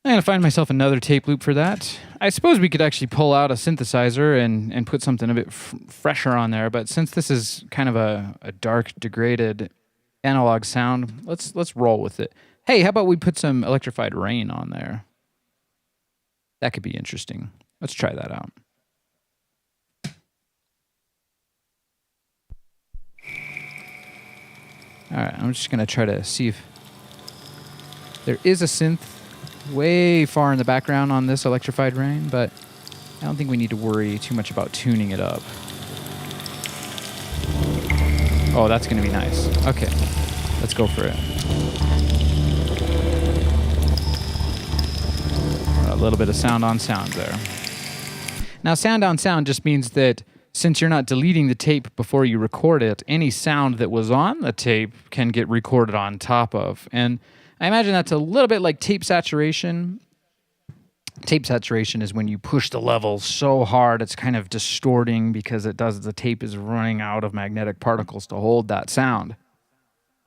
I'm going to find myself another tape loop for that. I suppose we could actually pull out a synthesizer and put something a bit fresher on there, but since this is kind of a dark, degraded analog sound, let's roll with it. Hey, how about we put some electrified rain on there? That could be interesting. Let's try that out. All right, I'm just going to try to see if there is a synth way far in the background on this electrified rain, but I don't think we need to worry too much about tuning it up. Oh, that's going to be nice. Okay, let's go for it. A little bit of sound on sound there. Now, sound on sound just means that since you're not deleting the tape before you record it, any sound that was on the tape can get recorded on top of. And I imagine that's a little bit like tape saturation. Tape saturation is when you push the level so hard it's kind of distorting because the tape is running out of magnetic particles to hold that sound.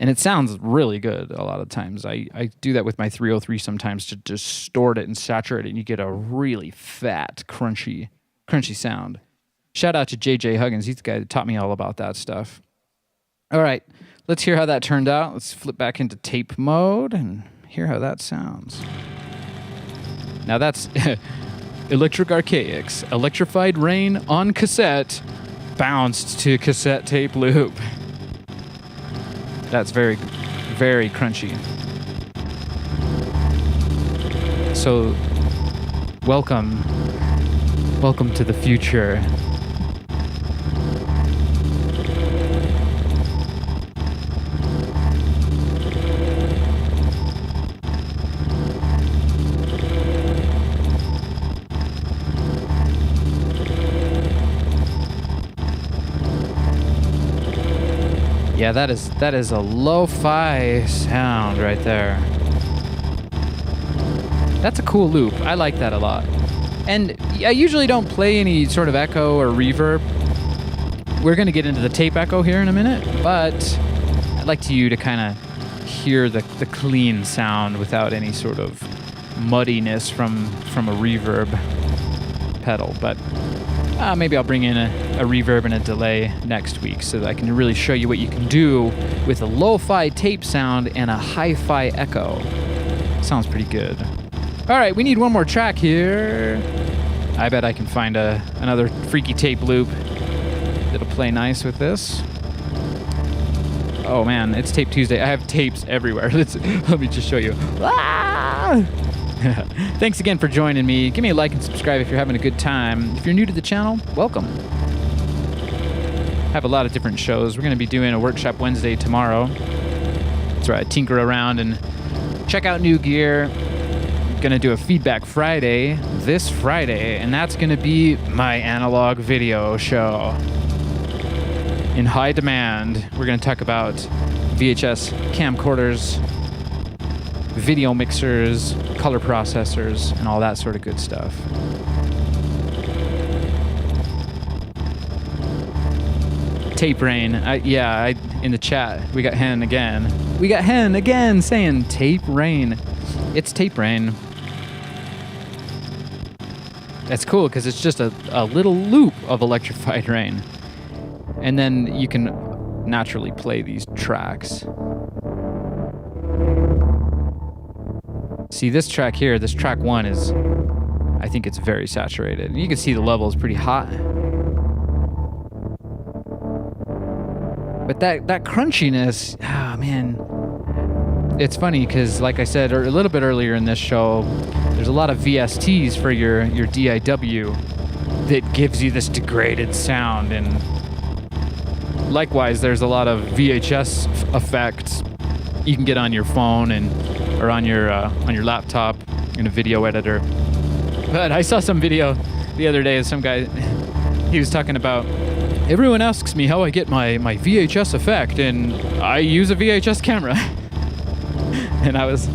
And it sounds really good a lot of times. I do that with my 303 sometimes to distort it and saturate it, and you get a really fat, crunchy sound. Shout out to JJ Huggins. He's the guy that taught me all about that stuff. All right, let's hear how that turned out. Let's flip back into tape mode and hear how that sounds. Now that's Electric Archaics, Electrified Rain on cassette, bounced to cassette tape loop. That's very, very crunchy. So, welcome to the future. Yeah, that is a lo-fi sound right there. That's a cool loop. I like that a lot. And I usually don't play any sort of echo or reverb. We're going to get into the tape echo here in a minute, but I'd like you to kind of hear the clean sound without any sort of muddiness from a reverb pedal. But maybe I'll bring in a reverb and a delay next week so that I can really show you what you can do with a lo-fi tape sound and a hi-fi echo. Sounds pretty good. All right, we need one more track here. I bet I can find another freaky tape loop that'll play nice with this. Oh man, it's Tape Tuesday. I have tapes everywhere. Let me just show you. Ah! Thanks again for joining me. Give me a like and subscribe if you're having a good time. If you're new to the channel, welcome. I have a lot of different shows. We're going to be doing a workshop Wednesday tomorrow. That's where I tinker around and check out new gear. I'm going to do a feedback Friday this Friday, and that's going to be my analog video show. In high demand, we're going to talk about VHS camcorders, video mixers, color processors, and all that sort of good stuff. Tape Rain. In the chat, we got Hen again. We got Hen again saying Tape Rain. It's Tape Rain. That's cool because it's just a little loop of electrified rain. And then you can naturally play these tracks. See, this track here, this track 1 is, I think it's very saturated. You can see the level is pretty hot. But that crunchiness, man. It's funny because, like I said a little bit earlier in this show, there's a lot of VSTs for your DIW that gives you this degraded sound. And likewise, there's a lot of VHS effects you can get on your phone or on your laptop in a video editor. But I saw some video the other day of some guy. He was talking about, everyone asks me how I get my VHS effect, and I use a VHS camera. And I was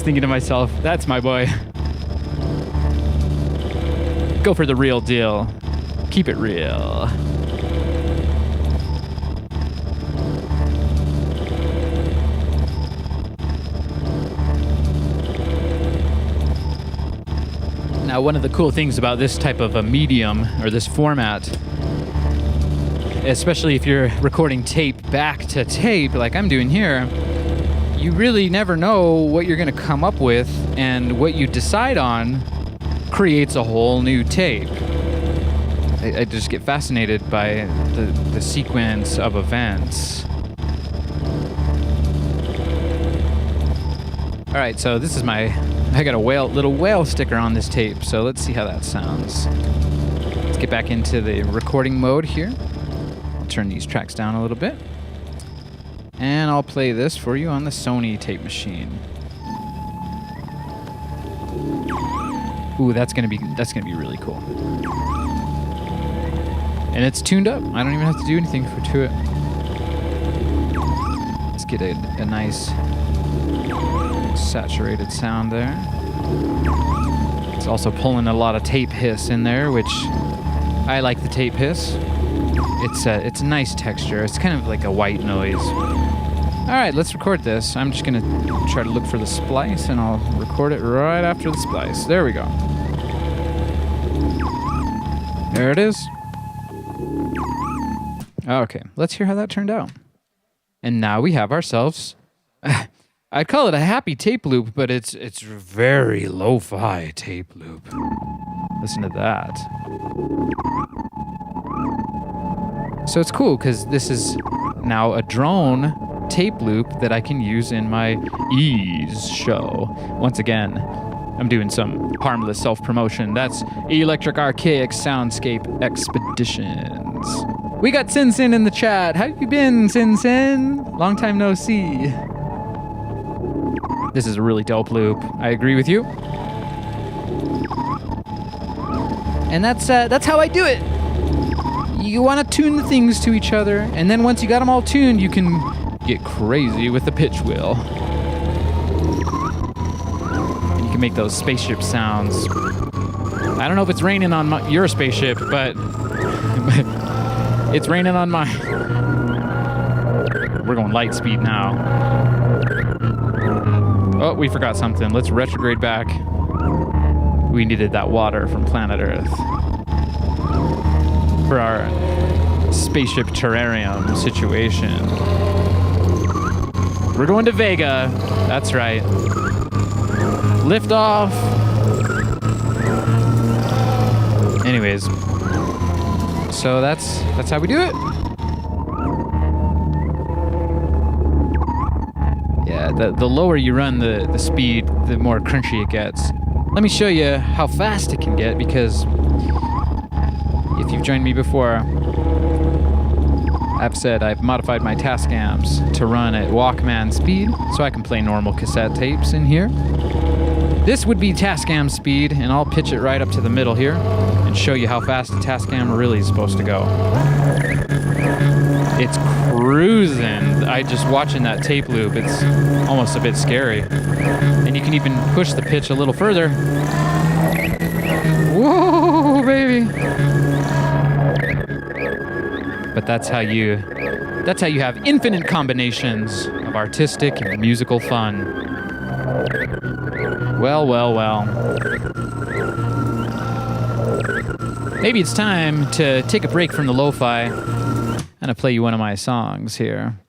thinking to myself, that's my boy. Go for the real deal. Keep it real. Now, one of the cool things about this type of a medium or this format, especially if you're recording tape back to tape like I'm doing here, you really never know what you're going to come up with, and what you decide on creates a whole new tape. I just get fascinated by the sequence of events. All right, so this is I got a little whale sticker on this tape, so let's see how that sounds. Let's get back into the recording mode here. I'll turn these tracks down a little bit. And I'll play this for you on the Sony tape machine. Ooh, that's gonna be really cool. And it's tuned up. I don't even have to do anything to it. Let's get a nice saturated sound there. It's also pulling a lot of tape hiss in there, which I like the tape hiss. It's a nice texture. It's kind of like a white noise. All right, let's record this. I'm just gonna try to look for the splice, and I'll record it right after the splice. There we go. There it is. Okay, let's hear how that turned out. And now we have ourselves, I'd call it a happy tape loop, but it's very lo-fi tape loop. Listen to that. So it's cool because this is now a drone tape loop that I can use in my Ease show. Once again, I'm doing some harmless self-promotion. That's Electric Archaic Soundscape Expeditions. We got Sin Sin in the chat. How you been, Sin Sin? Long time no see. This is a really dope loop. I agree with you. And that's how I do it. You want to tune the things to each other, and then once you got them all tuned, you can get crazy with the pitch wheel. And you can make those spaceship sounds. I don't know if it's raining on your spaceship, but it's raining on mine. We're going light speed now. Oh, we forgot something. Let's retrograde back. We needed that water from planet Earth for our spaceship terrarium situation. We're going to Vega. That's right. Lift off. Anyways, so that's how we do it. Yeah, the lower you run the speed, the more crunchy it gets. Let me show you how fast it can get, because if you've joined me before, I've said I've modified my Tascams to run at Walkman speed, so I can play normal cassette tapes in here. This would be Tascam speed, and I'll pitch it right up to the middle here and show you how fast a Tascam really is supposed to go. It's cruising. I just watching that tape loop, it's almost a bit scary. And you can even push the pitch a little further. Whoa, baby. But that's how you have infinite combinations of artistic and musical fun. Well, well, well. Maybe it's time to take a break from the lo-fi and I'll play you one of my songs here.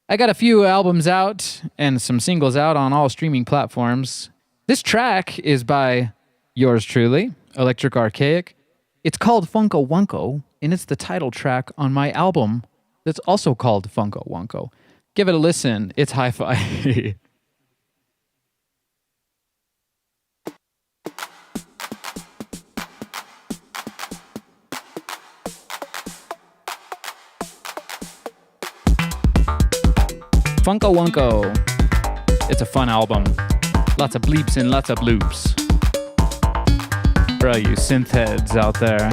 I got a few albums out and some singles out on all streaming platforms. This track is by yours truly, Electric Archaic. It's called Funko Wunko, and it's the title track on my album that's also called Funko Wunko. Give it a listen. It's hi-fi. Funko Wunko. It's a fun album. Lots of bleeps and lots of bloops. For all you synth heads out there.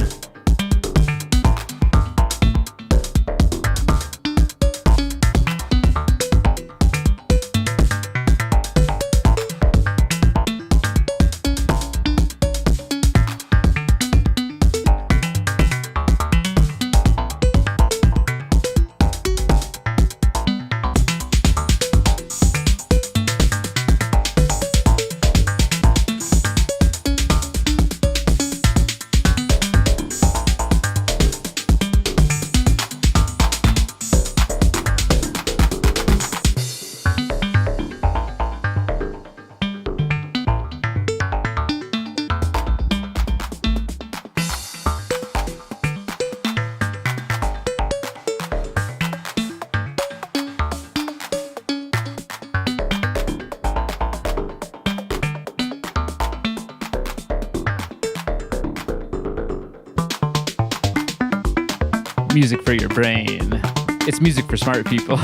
Music for your brain. It's music for smart people.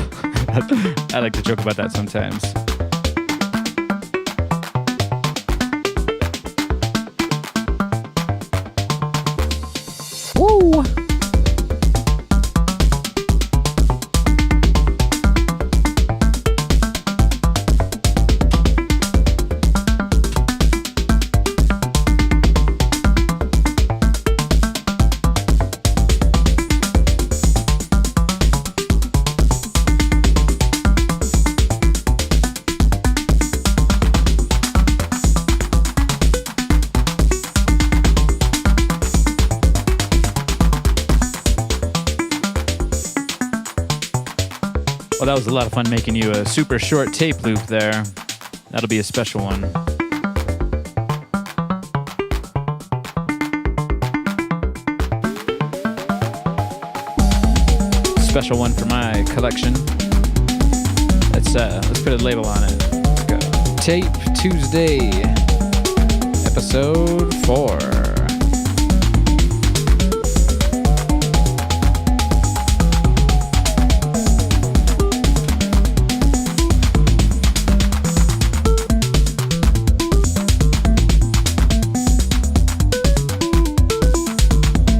I like to joke about that sometimes. Woo! Well, that was a lot of fun making you a super short tape loop there. That'll be a special one. Special one for my collection. Let's put a label on it. Let's go. Tape Tuesday, episode 4.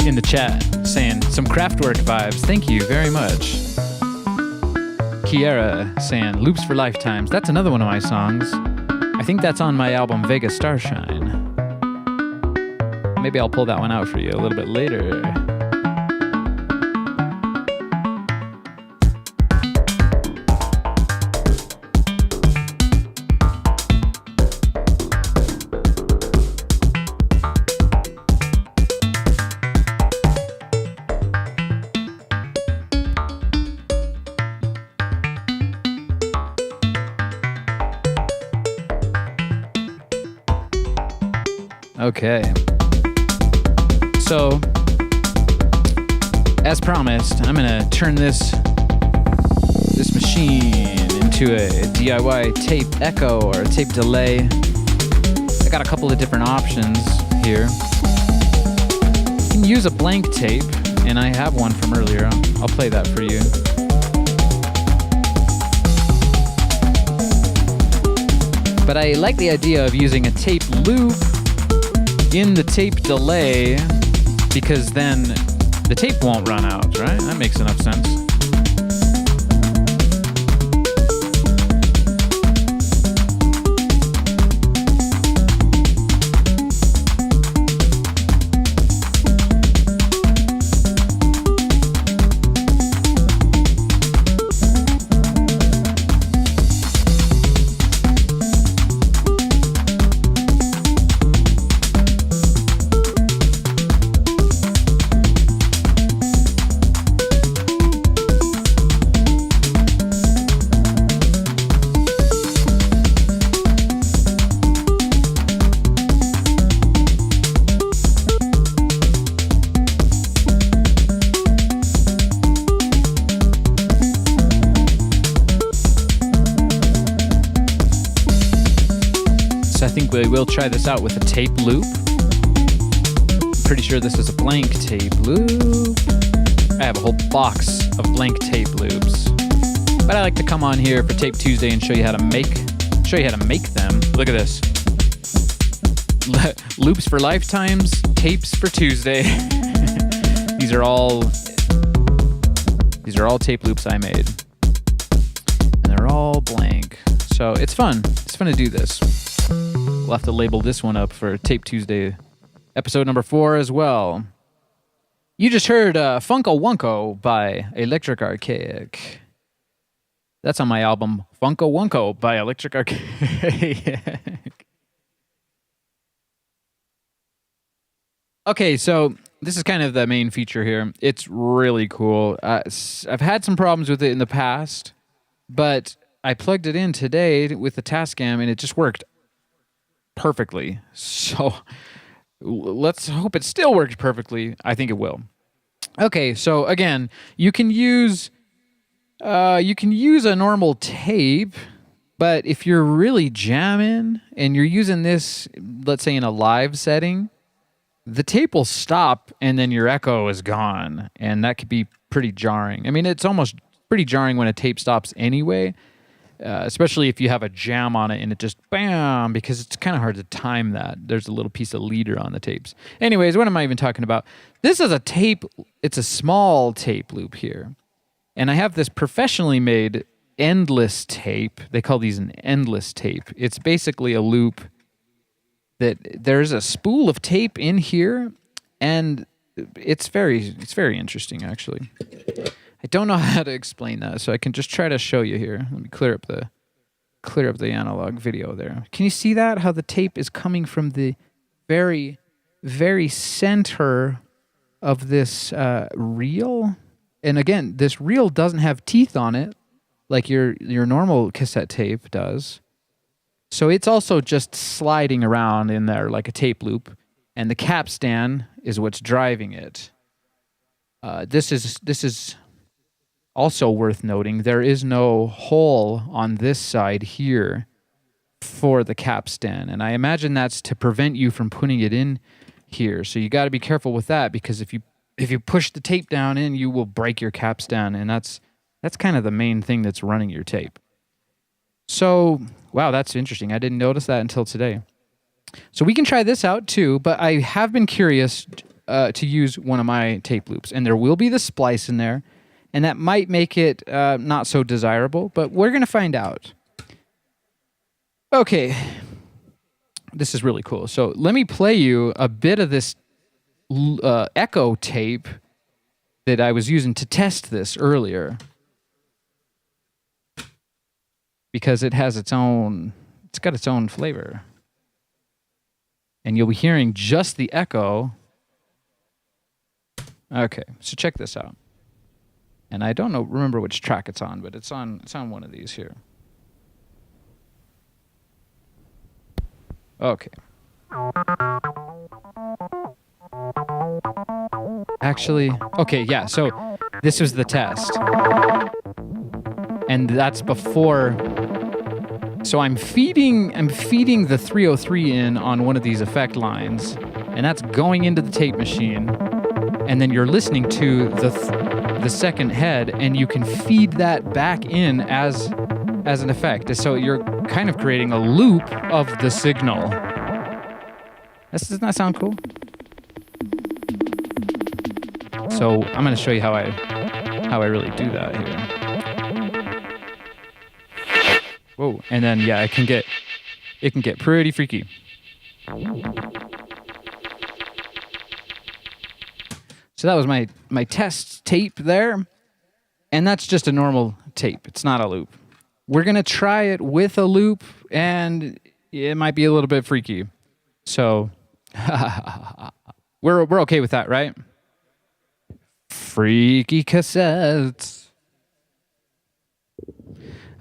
In the chat saying some Kraftwerk vibes. Thank you very much. Kiera saying loops for lifetimes. That's another one of my songs. I think that's on my album Vega Starshine. Maybe I'll pull that one out for you a little bit later. Okay. So, as promised, I'm gonna turn this machine into a DIY tape echo or a tape delay. I got a couple of different options here. You can use a blank tape, and I have one from earlier. I'll play that for you. But I like the idea of using a tape loop in the tape delay, because then the tape won't run out, right? That makes enough sense. We will try this out with a tape loop. Pretty sure this is a blank tape loop. I have a whole box of blank tape loops. But I like to come on here for Tape Tuesday and show you how to make them. Look at this. Loops for lifetimes, tapes for Tuesday. These are all tape loops I made. And they're all blank. So it's fun. It's fun to do this. We'll have to label this one up for Tape Tuesday, episode number 4 as well. You just heard Funko Wunko by Electric Archaic. That's on my album Funko Wunko by Electric Archaic. Okay, so this is kind of the main feature here. It's really cool. I've had some problems with it in the past, but I plugged it in today with the Tascam and it just worked perfectly. So let's hope it still works perfectly. I think it will. Okay, so again, you can use a normal tape, but if you're really jamming and you're using this, let's say in a live setting, the tape will stop and then your echo is gone, and that could be pretty jarring. I mean, it's almost pretty jarring when a tape stops anyway, especially if you have a jam on it and it just bam, because it's kind of hard to time that. There's a little piece of leader on the tapes. Anyways, what am I even talking about? This is a tape. It's a small tape loop here. And I have this professionally made endless tape. They call these an endless tape. It's basically a loop that there's a spool of tape in here, and it's very interesting, actually. I don't know how to explain that, so I can just try to show you here. Let me clear up the analog video there. Can you see that? How the tape is coming from the very, very center of this reel? And again, this reel doesn't have teeth on it like your normal cassette tape does. So it's also just sliding around in there like a tape loop, and the capstan is what's driving it. This is also worth noting. There is no hole on this side here for the capstan, and I imagine that's to prevent you from putting it in here. So you got to be careful with that, because if you push the tape down in, you will break your capstan, and that's kind of the main thing that's running your tape. So, wow, that's interesting. I didn't notice that until today. So we can try this out too, but I have been curious to use one of my tape loops, and there will be the splice in there, and that might make it not so desirable, but we're going to find out. Okay, this is really cool. So let me play you a bit of this echo tape that I was using to test this earlier, because it has it's got its own flavor. And you'll be hearing just the echo. Okay, so check this out. And I don't remember which track it's on, but it's on one of these here. Okay. Actually, okay, yeah, so this was the test. And that's before. So I'm feeding the 303 in on one of these effect lines, and that's going into the tape machine. And then you're listening to the second head, and you can feed that back in as an effect. So you're kind of creating a loop of the signal. Doesn't that sound cool? So I'm going to show you how I really do that here. Whoa, and then yeah, it can get pretty freaky. So that was my test tape there, and that's just a normal tape. It's not a loop. We're gonna try it with a loop, and it might be a little bit freaky. So we're okay with that, right? Freaky cassettes.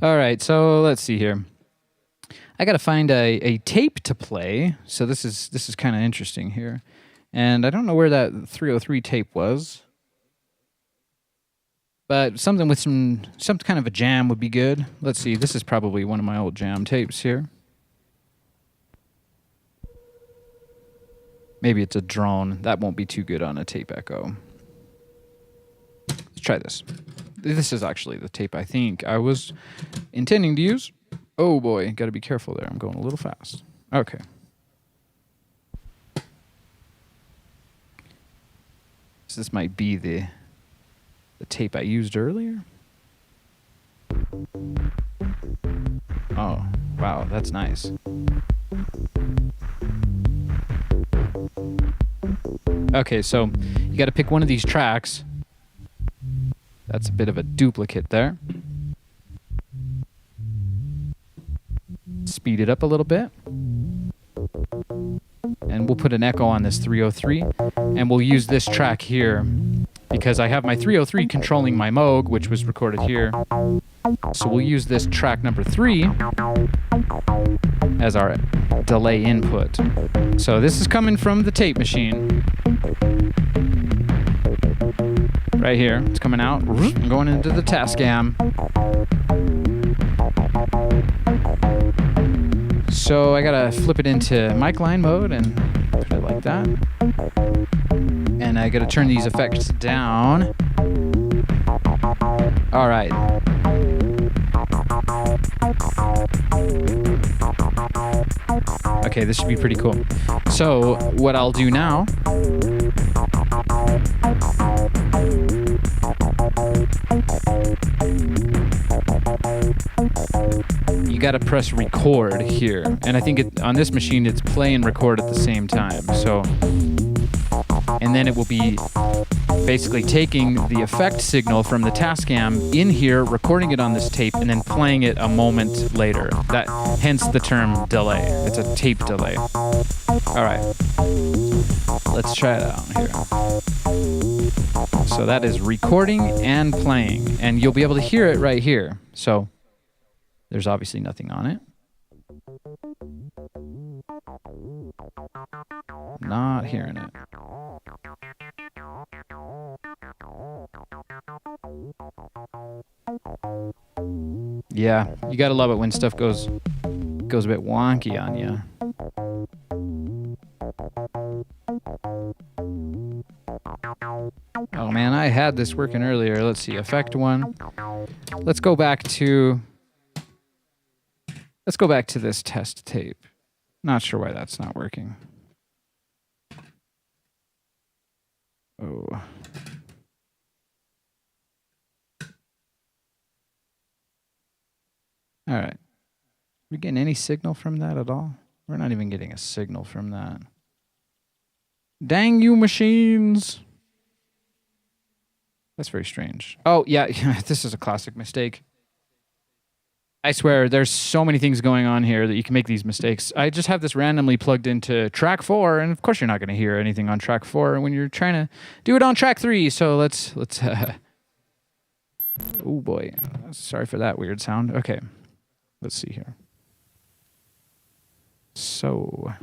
All right, so let's see here. I got to find a tape to play. So this is kind of interesting here. And I don't know where that 303 tape was. But something with some kind of a jam would be good. Let's see. This is probably one of my old jam tapes here. Maybe it's a drone. That won't be too good on a tape echo. Let's try this. This is actually the tape I think I was intending to use. Oh boy, got to be careful there. I'm going a little fast. Okay. So this might be the tape I used earlier. Oh, wow, that's nice. Okay, so you got to pick one of these tracks. That's a bit of a duplicate there. Speed it up a little bit. And we'll put an echo on this 303. And we'll use this track here because I have my 303 controlling my Moog, which was recorded here. So we'll use this track number 3 as our delay input. So this is coming from the tape machine. Right here, it's coming out, going into the Tascam. So I gotta flip it into mic line mode and put it like that. And I gotta turn these effects down. All right. Okay, this should be pretty cool. So what I'll do now, you gotta press record here. And I think on this machine, it's play and record at the same time. So, and then it will be basically taking the effect signal from the Tascam in here, recording it on this tape, and then playing it a moment later. Hence the term delay. It's a tape delay. All right, let's try it out here. So that is recording and playing, and you'll be able to hear it right here. So there's obviously nothing on it. Not hearing it. Yeah, you gotta love it when stuff goes a bit wonky on you. Oh man, I had this working earlier. Let's see, effect 1. Let's go back to this test tape. Not sure why that's not working. Oh. All right. We getting any signal from that at all? We're not even getting a signal from that. Dang you machines. That's very strange. Oh, yeah, this is a classic mistake. I swear, there's so many things going on here that you can make these mistakes. I just have this randomly plugged into track 4, and of course you're not going to hear anything on track 4 when you're trying to do it on track 3. So let's oh boy, sorry for that weird sound. Okay, let's see here. So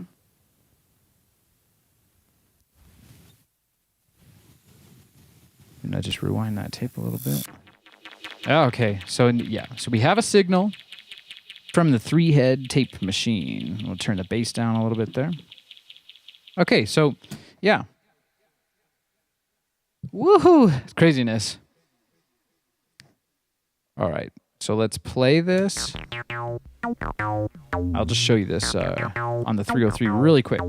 and I just rewind that tape a little bit. Okay, so yeah, so we have a signal from the 3-head tape machine. We'll turn the bass down a little bit there. Okay, so yeah. Woohoo! It's craziness. All right, so let's play this. I'll just show you this on the 303 really quick.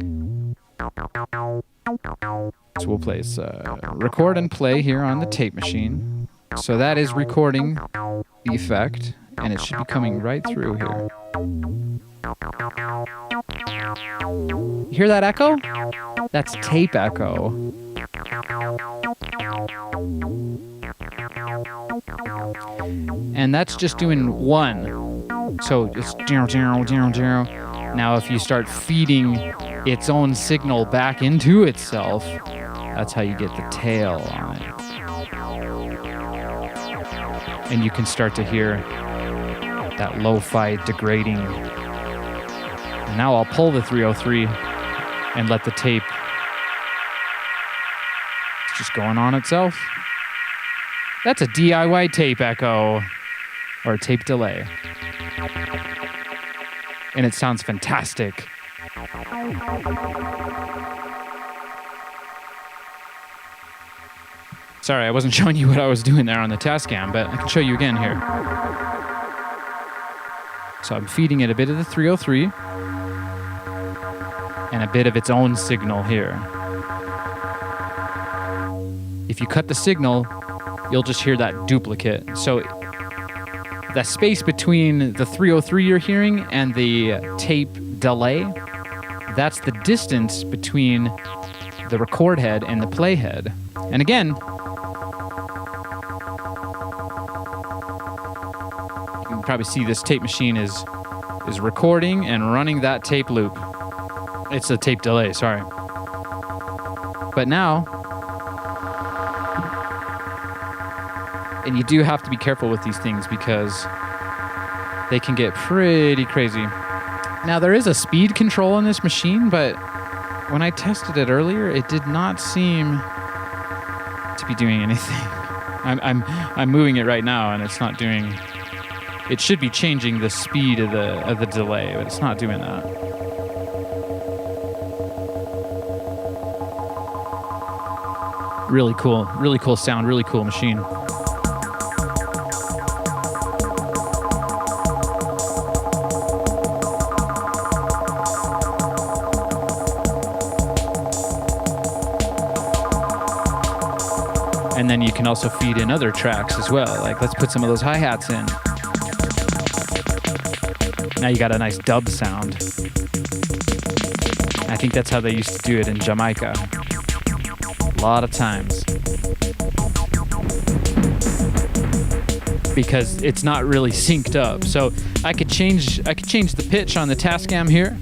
So we'll play record and play here on the tape machine. So that is recording the effect, and it should be coming right through here. You hear that echo? That's tape echo. And that's just doing 1. So it's 0, 0, 0, 0. Now if you start feeding its own signal back into itself, that's how you get the tail on it. And you can start to hear that lo-fi degrading. And now I'll pull the 303 and let the tape it's just going on itself. That's a DIY tape echo or a tape delay. And it sounds fantastic. Sorry, I wasn't showing you what I was doing there on the Tascam, but I can show you again here. So I'm feeding it a bit of the 303 and a bit of its own signal here. If you cut the signal, you'll just hear that duplicate. So the space between the 303 you're hearing and the tape delay, that's the distance between the record head and the play head. And again, you can probably see this tape machine is recording and running that tape loop. It's a tape delay, sorry. But now, and you do have to be careful with these things because they can get pretty crazy. Now, there is a speed control on this machine, but when I tested it earlier, it did not seem to be doing anything. I'm moving it right now, and it's not doing. It should be changing the speed of the delay, but it's not doing that. Really cool sound, really cool machine. then you can also feed in other tracks as well. Like, let's put some of those hi-hats in. Now you got a nice dub sound. I think that's how they used to do it in Jamaica. A lot of times. Because it's not really synced up. So I could change the pitch on the Tascam here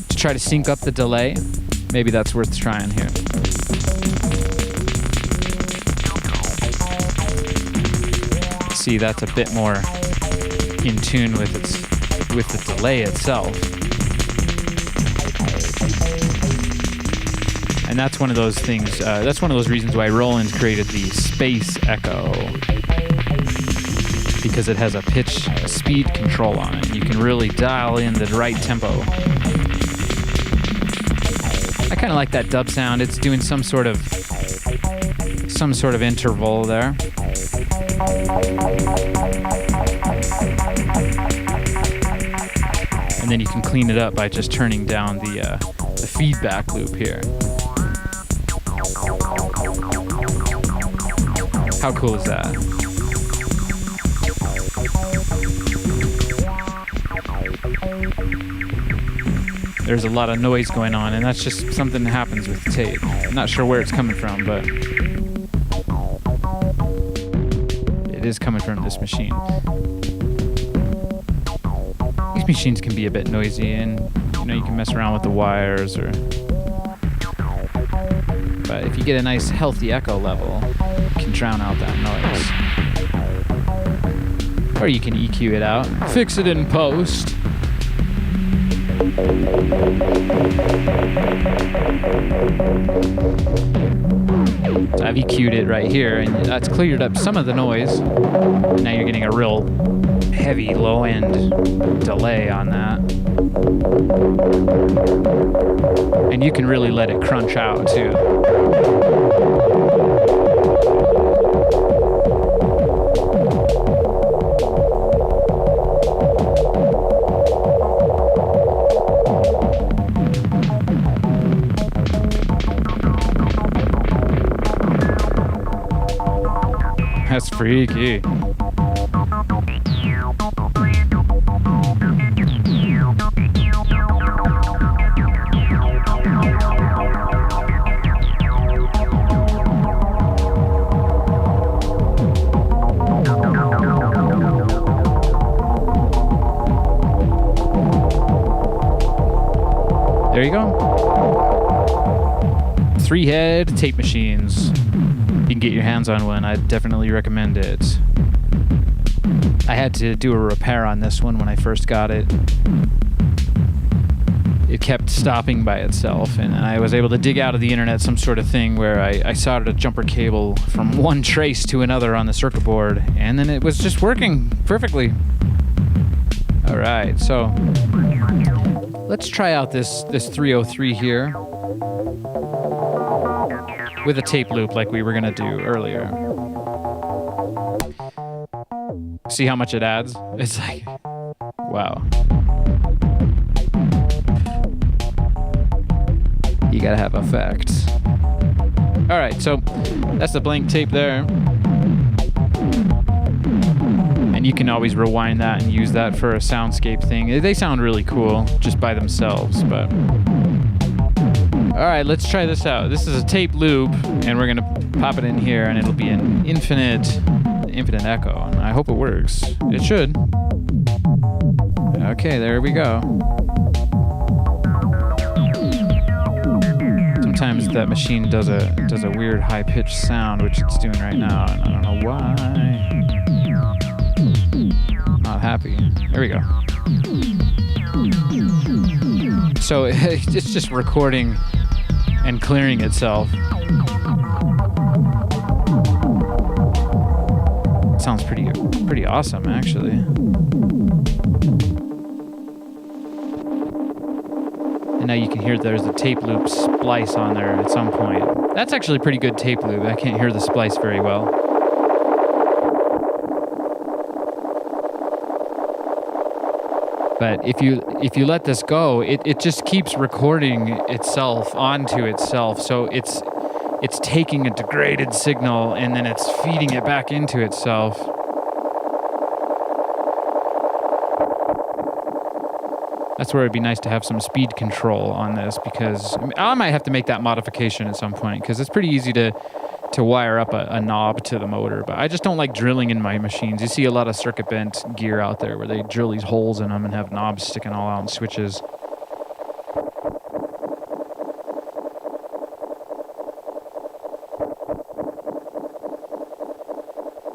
to try to sync up the delay. Maybe that's worth trying here. See, that's a bit more in tune with the delay itself. And that's one of those things, that's one of those reasons why Roland created the space echo. Because it has a pitch speed control on it. You can really dial in the right tempo. I kind of like that dub sound. It's doing some sort of interval there. And then you can clean it up by just turning down the feedback loop here. How cool is that? There's a lot of noise going on, and that's just something that happens with tape. I'm not sure where it's coming from, but it is coming from this machine. These machines can be a bit noisy, and you can mess around with the wires, but if you get a nice healthy echo level, you can drown out that noise. Or you can EQ it out, fix it in post. So I've EQ'd it right here, and that's cleared up some of the noise. And now you're getting a real heavy low-end delay on that. And you can really let it crunch out too. That's freaky. There you go. 3-head tape machines. You can get your hands on one. I definitely recommend it. I had to do a repair on this one when I first got it. It kept stopping by itself, and I was able to dig out of the internet some sort of thing where I soldered a jumper cable from one trace to another on the circuit board, and then it was just working perfectly. All right, so let's try out this 303 here with a tape loop like we were gonna do earlier. See how much it adds? It's like, wow. You gotta have effects. All right, so that's the blank tape there. And you can always rewind that and use that for a soundscape thing. They sound really cool just by themselves, but... All right, let's try this out. This is a tape loop, and we're gonna pop it in here, and it'll be an infinite echo. And I hope it works. It should. Okay, there we go. Sometimes that machine does a weird high-pitched sound, which it's doing right now, and I don't know why. Not happy. There we go. So it's just recording and clearing itself. Sounds pretty awesome, actually. And now you can hear there's a tape loop splice on there at some point. That's actually pretty good tape loop. I can't hear the splice very well. But if you let this go, it just keeps recording itself onto itself. So it's taking a degraded signal and then it's feeding it back into itself. That's where it'd be nice to have some speed control on this, because I might have to make that modification at some point, because it's pretty easy to wire up a knob to the motor, but I just don't like drilling in my machines. You see a lot of circuit bent gear out there where they drill these holes in them and have knobs sticking all out and switches.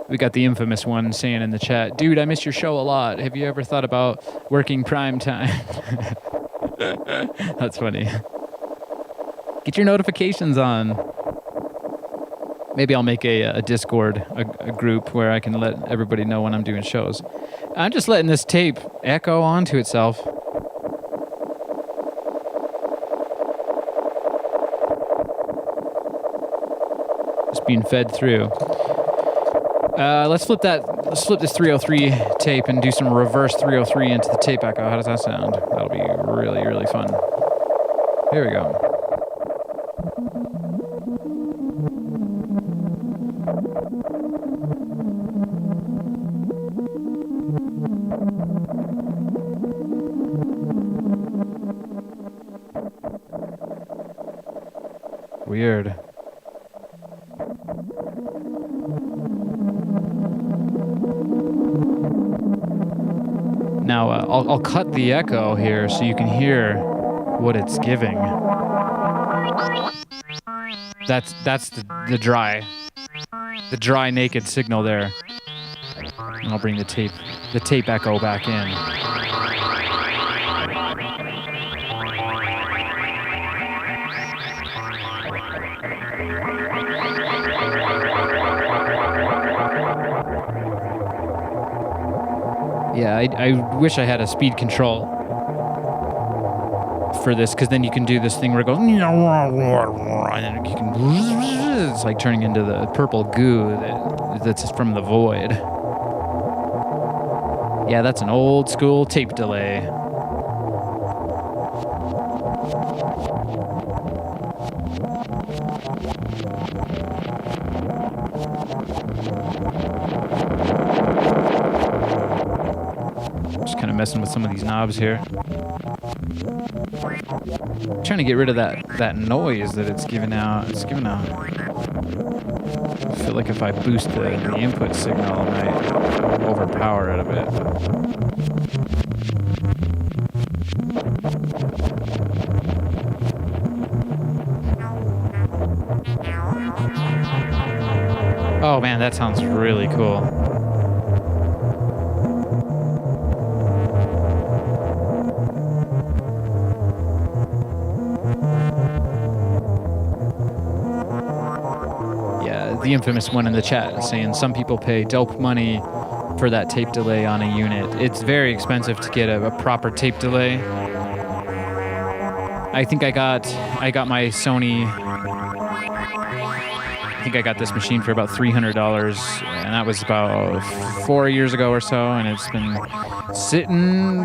We got the infamous one saying in the chat, dude, I miss your show a lot. Have you ever thought about working prime time? That's funny. Get your notifications on. Maybe I'll make a Discord, a group where I can let everybody know when I'm doing shows. I'm just letting this tape echo onto itself. Just being fed through. Let's flip this 303 tape and do some reverse 303 into the tape echo. How does that sound? That'll be really, really fun. Here we go. Weird. Now, I'll cut the echo here so you can hear what it's giving. That's the dry naked signal there. And I'll bring the tape echo back in. Yeah, I wish I had a speed control for this, because then you can do this thing where it goes, and then you can, it's like turning into the purple goo that's from the void. Yeah, that's an old school tape delay. Messing with some of these knobs here. Trying to get rid of that noise that it's giving out. It's giving out. I feel like if I boost the input signal, I might overpower it a bit. Oh man, that sounds really cool. The infamous one in the chat saying some people pay dope money for that tape delay on a unit. It's very expensive to get a proper tape delay. I think I got my Sony. I think I got this machine for about $300, and that was about 4 years ago or so, and it's been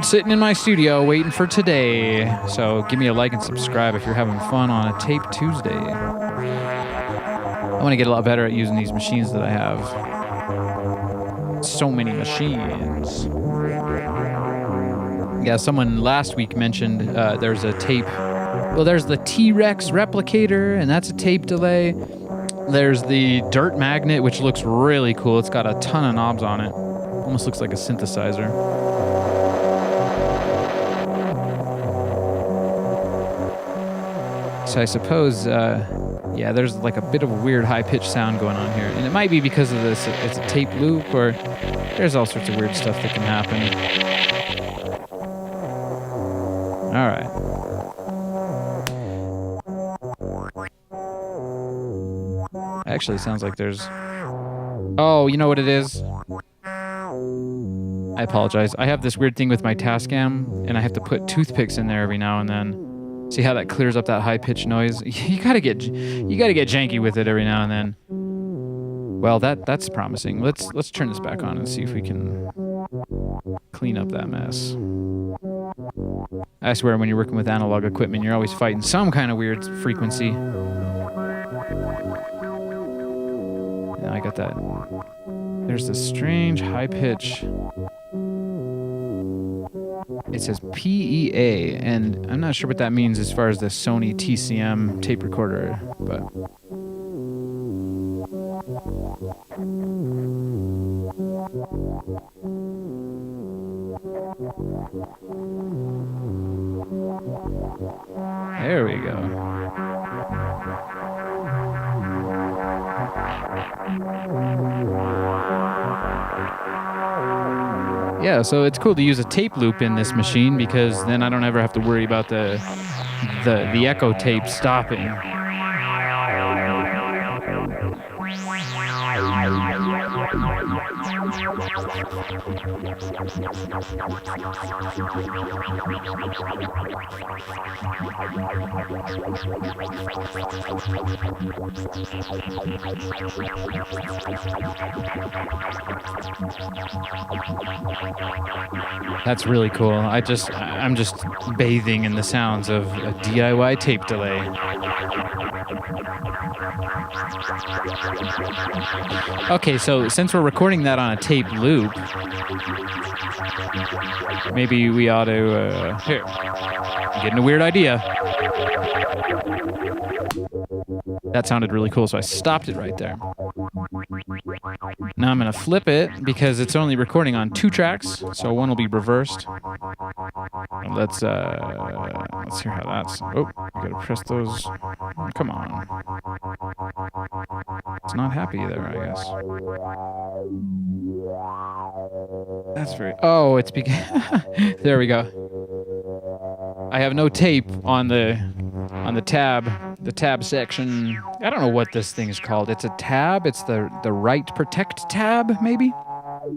sitting in my studio waiting for today. So give me a like and subscribe if you're having fun on a Tape Tuesday. I want to get a lot better at using these machines that I have. So many machines. Yeah, someone last week mentioned there's a tape. Well, there's the T-Rex replicator, and that's a tape delay. There's the Dirt Magnet, which looks really cool. It's got a ton of knobs on it. Almost looks like a synthesizer. So I suppose... yeah, there's like a bit of a weird high-pitched sound going on here. And it might be because of this, it's a tape loop, or there's all sorts of weird stuff that can happen. All right. Actually, it sounds like there's... Oh, you know what it is? I apologize. I have this weird thing with my Tascam, and I have to put toothpicks in there every now and then. See how that clears up that high-pitched noise? You gotta get janky with it every now and then. Well, that's promising. Let's turn this back on and see if we can clean up that mess. I swear, when you're working with analog equipment, you're always fighting some kind of weird frequency. that. There's this strange high pitch. It says PEA, and I'm not sure what that means as far as the Sony TCM tape recorder, but... There we go. Yeah, so it's cool to use a tape loop in this machine because then I don't ever have to worry about the echo tape stopping. That's really cool. I'm just bathing in the sounds of a DIY tape delay. Okay, so since we're recording that on a tape loop, maybe we ought to, here, I'm getting a weird idea. That sounded really cool, so I stopped it right there. Now I'm going to flip it because it's only recording on 2 tracks, so one will be reversed. Let's hear how that's... Oh, you got to press those... Come on. It's not happy there, I guess. That's very... Oh, it's because... There we go. I have no tape on the tab section. I don't know what this thing is called. It's a tab. It's the Write Protect tab, maybe?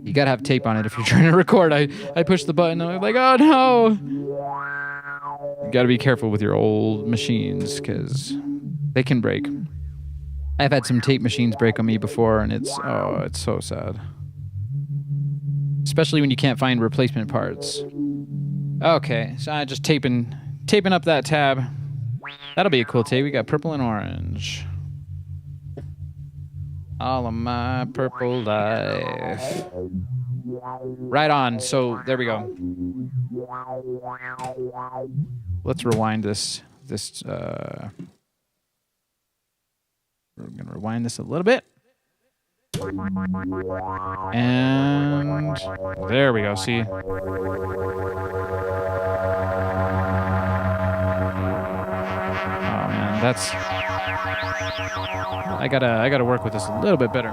You gotta have tape on it if you're trying to record. I pushed the button and I'm like, oh no! You gotta be careful with your old machines because they can break. I've had some tape machines break on me before and it's so sad. Especially when you can't find replacement parts. Okay, so I'm just taping up that tab. That'll be a cool tape. We got purple and orange. All of my purple life. Right on. So there we go. Let's rewind this. We're gonna rewind this a little bit. And there we go. See. That's... I gotta work with this a little bit better.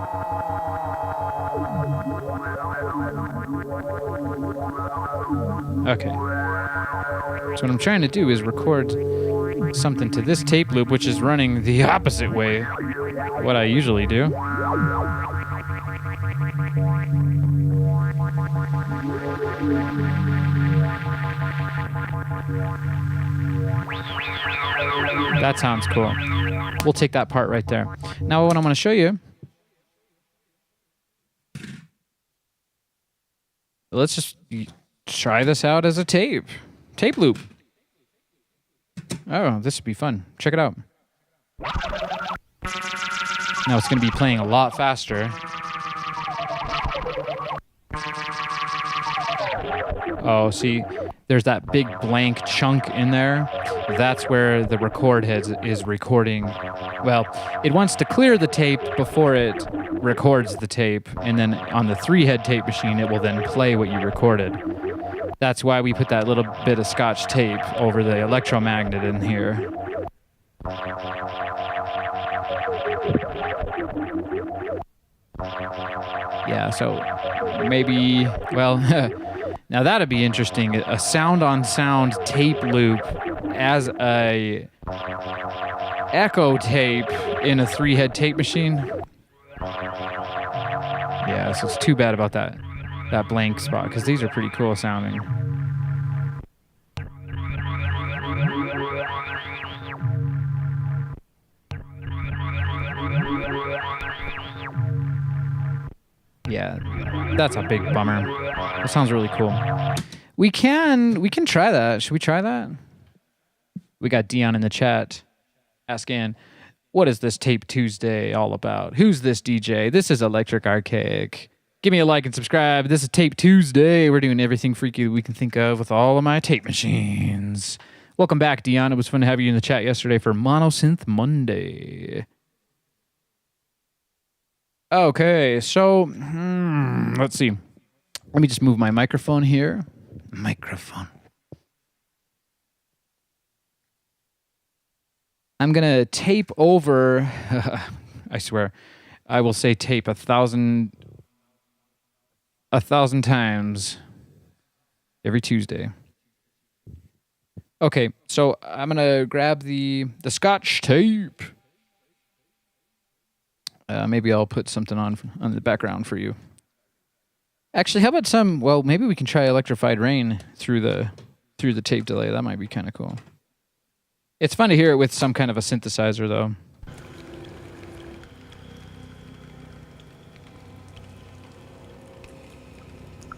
Okay. So what I'm trying to do is record something to this tape loop, which is running the opposite way what I usually do. That sounds cool. We'll take that part right there. Now what I'm going to show you... Let's just try this out as a tape loop. Oh, this would be fun. Check it out. Now it's going to be playing a lot faster. Oh, see, there's that big blank chunk in there. That's where the record head is recording. Well, it wants to clear the tape before it records the tape, and then on the 3-head tape machine, it will then play what you recorded. That's why we put that little bit of Scotch tape over the electromagnet in here. Yeah, so maybe, well, now that'd be interesting. A sound-on-sound tape loop as a echo tape in a 3-head tape machine. Yeah, so it's too bad about that blank spot, because these are pretty cool sounding. Yeah, that's a big bummer. That sounds really cool. We can try that. Should we try that? We got Dion in the chat asking, What is this Tape Tuesday all about? Who's this DJ? This is Electric Archaic. Give me a like and subscribe. This is Tape Tuesday. We're doing everything freaky that we can think of with all of my tape machines. Welcome back, Dion. It was fun to have you in the chat yesterday for Monosynth Monday. Okay, so let's see. Let me just move my microphone here. Microphone. I'm going to tape over, I swear, I will say tape 1,000 times every Tuesday. Okay, so I'm going to grab the Scotch tape. Maybe I'll put something on the background for you. Actually, how about maybe we can try Electrified Rain through the tape delay. That might be kind of cool. It's fun to hear it with some kind of a synthesizer, though.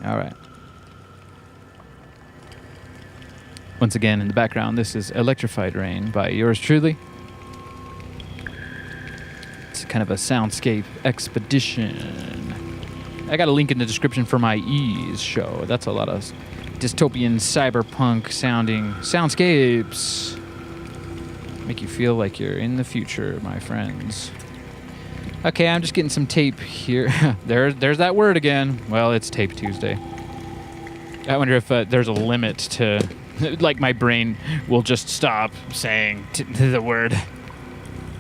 All right. Once again, in the background, this is Electrified Rain by yours truly. It's kind of a soundscape expedition. I got a link in the description for my Ease show. That's a lot of dystopian, cyberpunk sounding soundscapes. Make you feel like you're in the future, my friends. Okay, I'm just getting some tape here. There's that word again. Well, it's Tape Tuesday. I wonder if there's a limit to... like my brain will just stop saying the word.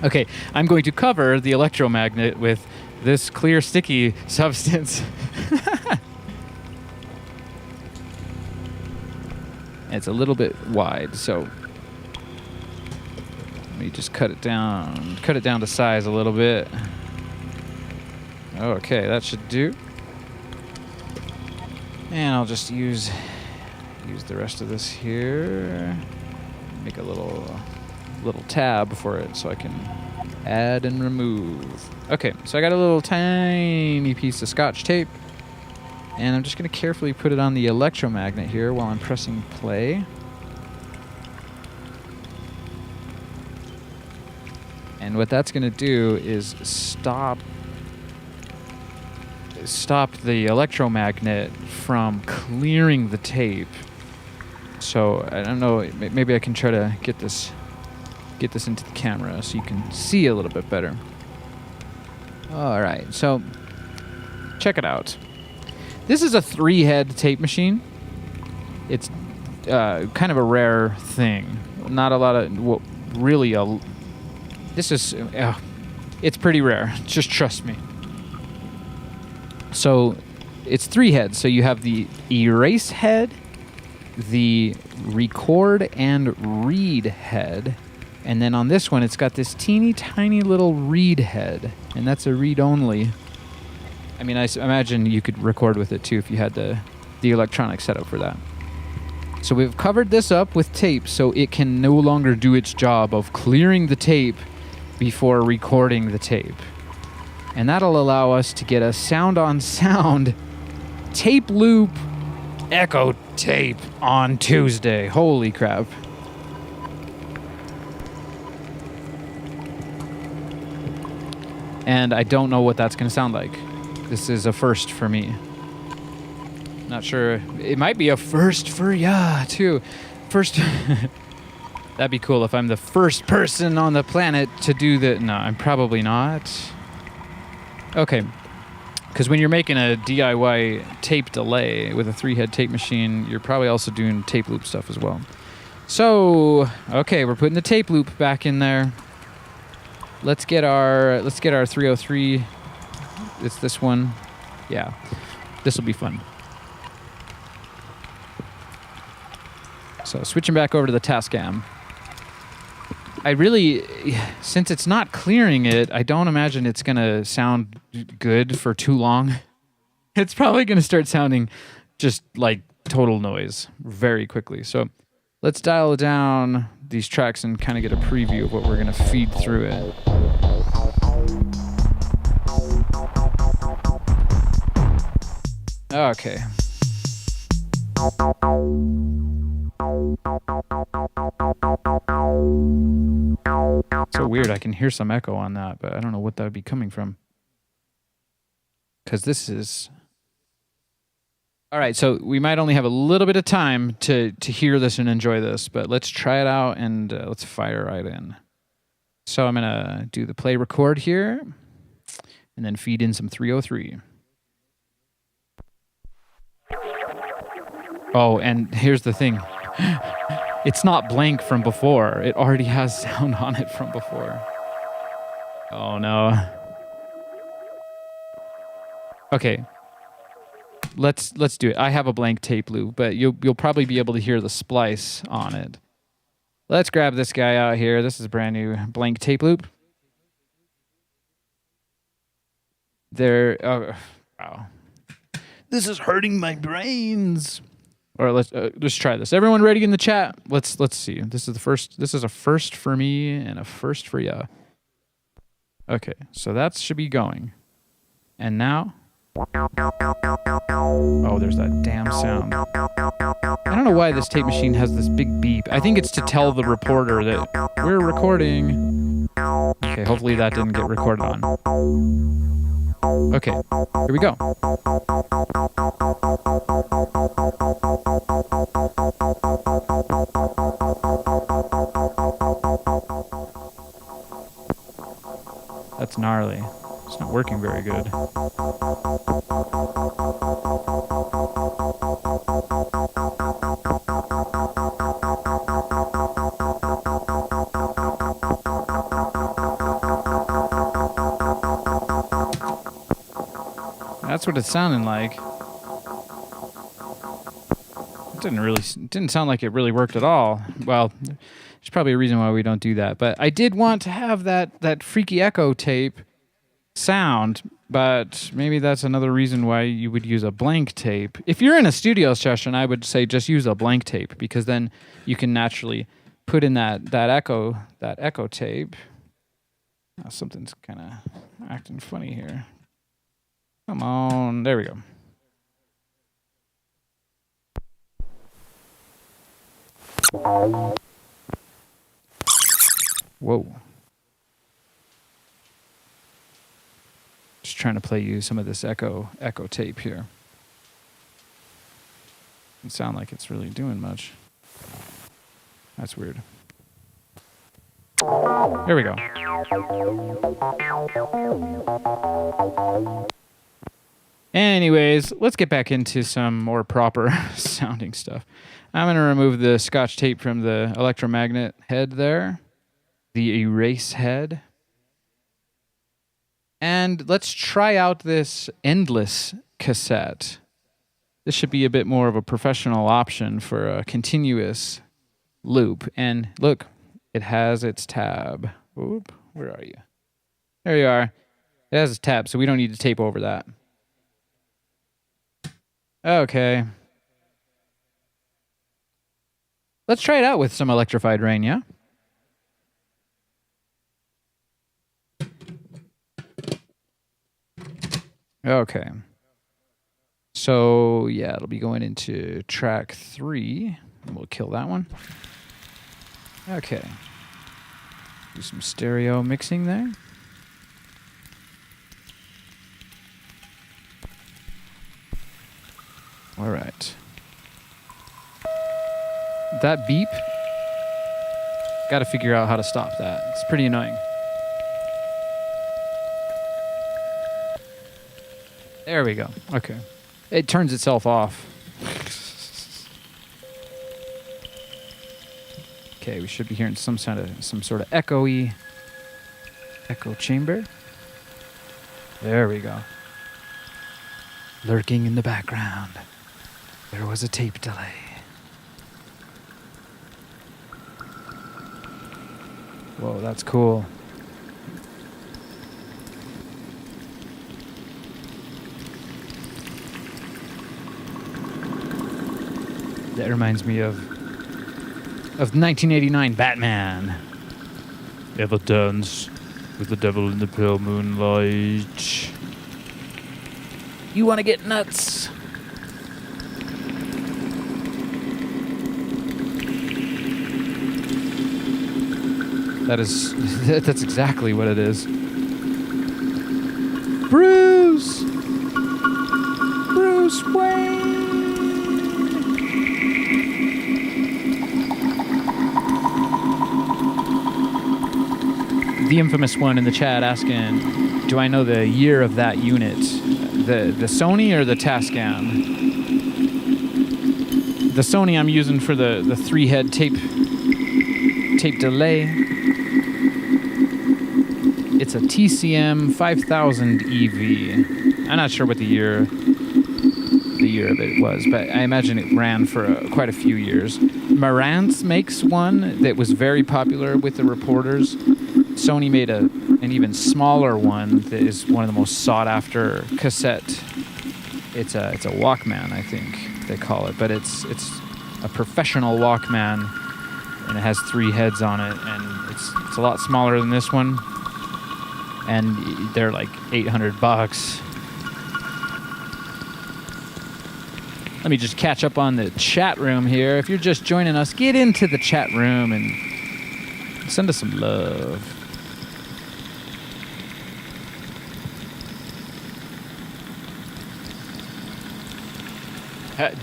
Okay, I'm going to cover the electromagnet with this clear, sticky substance. It's a little bit wide, so... let me just cut it down to size a little bit. Okay, that should do. And I'll just use the rest of this here. Make a little tab for it so I can add and remove. Okay, so I got a little tiny piece of Scotch tape, and I'm just going to carefully put it on the electromagnet here while I'm pressing play. And what that's going to do is stop the electromagnet from clearing the tape. So I don't know, maybe I can try to get this into the camera so you can see a little bit better. All right, so check it out. This is a 3-head tape machine. It's kind of a rare thing. Not a lot of this is, it's pretty rare. Just trust me. So it's 3 heads. So you have the erase head, the record and read head, and then on this one, it's got this teeny tiny little read head, and that's a read only. I mean, I imagine you could record with it too if you had the electronic setup for that. So we've covered this up with tape so it can no longer do its job of clearing the tape before recording the tape. And that'll allow us to get a sound-on-sound tape loop echo tape on Tuesday. Holy crap. And I don't know what that's going to sound like. This is a first for me. Not sure. It might be a first for ya, too. First... That'd be cool if I'm the first person on the planet to do that. No, I'm probably not. Okay. Because when you're making a DIY tape delay with a 3-head tape machine, you're probably also doing tape loop stuff as well. So, okay, we're putting the tape loop back in there. Let's get our 303. It's this one. Yeah. This will be fun. So, switching back over to the Tascam. Since it's not clearing it, I don't imagine it's going to sound good for too long. It's probably going to start sounding just like total noise very quickly. So let's dial down these tracks and kind of get a preview of what we're going to feed through it. Okay. So weird, I can hear some echo on that, but I don't know what that would be coming from. Because this is... All right, so we might only have a little bit of time to hear this and enjoy this, but let's try it out and let's fire right in. So I'm going to do the play record here and then feed in some 303. Oh, and here's the thing. It's not blank from before. It already has sound on it from before. Oh, no. Okay. Let's do it. I have a blank tape loop, but you'll probably be able to hear the splice on it. Let's grab this guy out here. This is a brand new blank tape loop. There. Oh, wow. This is hurting my brains. Or let's try this. Everyone ready in the chat? Let's see. This is the first. This is a first for me and a first for ya. Okay, so that should be going. And now. Oh, there's that damn sound. I don't know why this tape machine has this big beep. I think it's to tell the reporter that we're recording. Okay, hopefully that didn't get recorded on. Okay, here we go. That's gnarly. It's not working very good. That's what it sounded like. It didn't sound like it really worked at all. Well, there's probably a reason why we don't do that. But I did want to have that freaky echo tape sound, but maybe that's another reason why you would use a blank tape. If you're in a studio session, I would say just use a blank tape, because then you can naturally put in that echo tape. Oh, something's kind of acting funny here. Come on, there we go. Whoa. Just trying to play you some of this echo tape here. Doesn't sound like it's really doing much. That's weird. There we go. Anyways, let's get back into some more proper sounding stuff. I'm going to remove the Scotch tape from the electromagnet head there, the erase head. And let's try out this endless cassette. This should be a bit more of a professional option for a continuous loop. And look, it has its tab. Oop, where are you? There you are. It has its tab, so we don't need to tape over that. Okay. Let's try it out with some electrified rain, yeah? Okay. So, yeah, it'll be going into track 3. And we'll kill that one. Okay. Do some stereo mixing there. All right. That beep, got to figure out how to stop that. It's pretty annoying. There we go. Okay. It turns itself off. Okay, we should be hearing some sort of echoey echo chamber. There we go. Lurking in the background, there was a tape delay. Whoa, that's cool. That reminds me of 1989 Batman. Ever dance with the devil in the pale moonlight. You want to get nuts? That's exactly what it is. Bruce Wayne. The infamous one in the chat asking, do I know the year of that unit? The Sony or the Tascam? The Sony I'm using for the 3-head tape delay. It's a TCM 5000 EV. I'm not sure what the year of it was, but I imagine it ran for quite a few years. Marantz makes one that was very popular with the reporters. Sony made an even smaller one that is one of the most sought after cassette. It's a Walkman, I think they call it, but it's a professional Walkman, and it has 3 heads on it, and it's a lot smaller than this one, and they're like $800. Let me just catch up on the chat room here. If you're just joining us, get into the chat room and send us some love.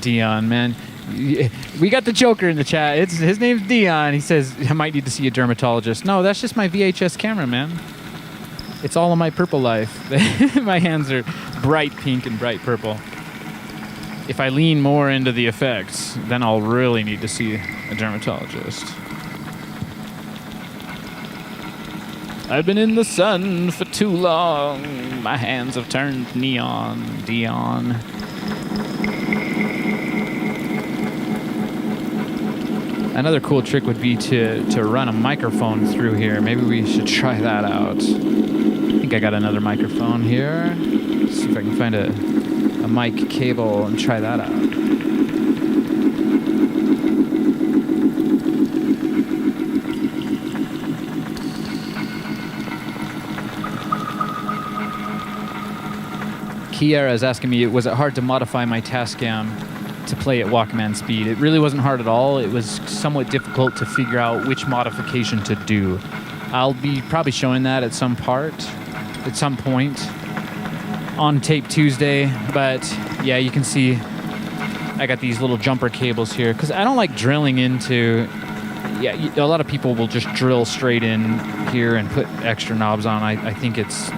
Dion, man. We got the Joker in the chat. His name's Dion. He says, I might need to see a dermatologist. No, that's just my VHS camera, man. It's all of my purple life. My hands are bright pink and bright purple. If I lean more into the effects, then I'll really need to see a dermatologist. I've been in the sun for too long. My hands have turned neon, Dion. Another cool trick would be to run a microphone through here. Maybe we should try that out. I think I got another microphone here. Let's see if I can find a mic cable and try that out. Kiara is asking me, was it hard to modify my Tascam to play at Walkman speed? It really wasn't hard at all. It was somewhat difficult to figure out which modification to do. I'll be probably showing that at some point on Tape Tuesday, but yeah, you can see I got these little jumper cables here because I don't like drilling into, a lot of people will just drill straight in here and put extra knobs on. I think it's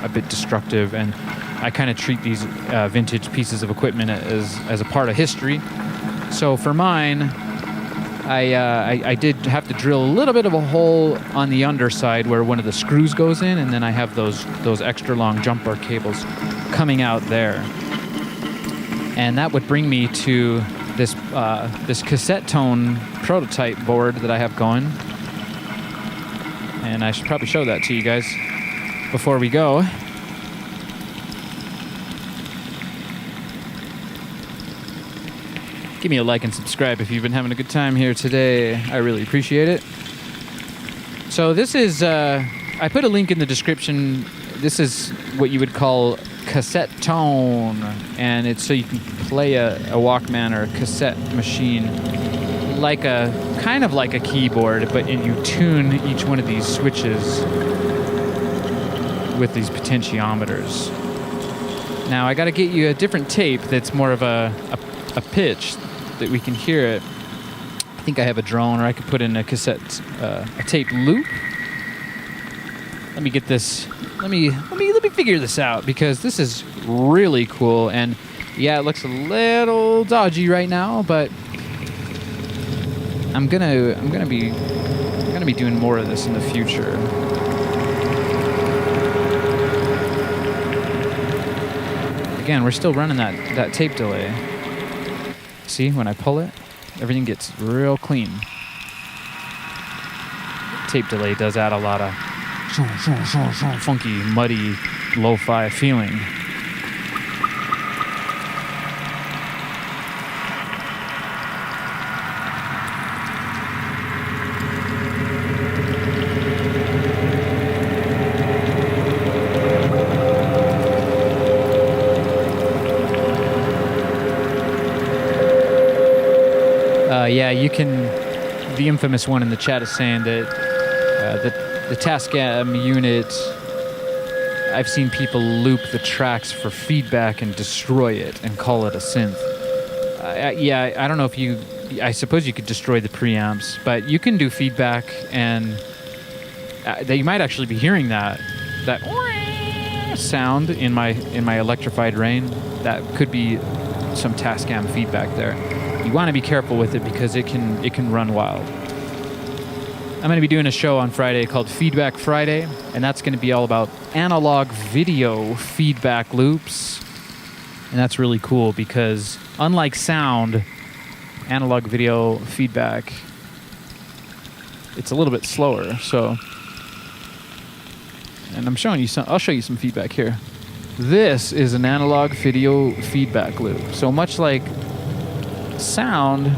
a bit destructive, and I kind of treat these vintage pieces of equipment as a part of history. So for mine, I did have to drill a little bit of a hole on the underside where one of the screws goes in, and then I have those extra long jumper cables coming out there. And that would bring me to this Cassettone prototype board that I have going. And I should probably show that to you guys before we go. Give me a like and subscribe if you've been having a good time here today. I really appreciate it. So this is, I put a link in the description. This is what you would call Cassettone, and it's so you can play a Walkman or a cassette machine like kind of like a keyboard, but you tune each one of these switches with these potentiometers. Now I got to get you a different tape that's more of a pitch that we can hear it. I think I have a drone, or I could put in a cassette, a tape loop. Let me get this. Let me figure this out, because this is really cool. And yeah, it looks a little dodgy right now, but I'm gonna be doing more of this in the future. Again, we're still running that tape delay. See, when I pull it, everything gets real clean. Tape delay does add a lot of funky, muddy, lo-fi feeling. Yeah, you can. The infamous one in the chat is saying that The Tascam unit, I've seen people loop the tracks for feedback and destroy it and call it a synth. I don't know if you... I suppose you could destroy the preamps, but you can do feedback, and you might actually be hearing that sound in my electrified rain. That could be some Tascam feedback there. You want to be careful with it because it can run wild. I'm going to be doing a show on Friday called Feedback Friday, and that's going to be all about analog video feedback loops. And that's really cool because unlike sound, analog video feedback, it's a little bit slower. So, and I'm showing you some. I'll show you some feedback here. This is an analog video feedback loop. So much like sound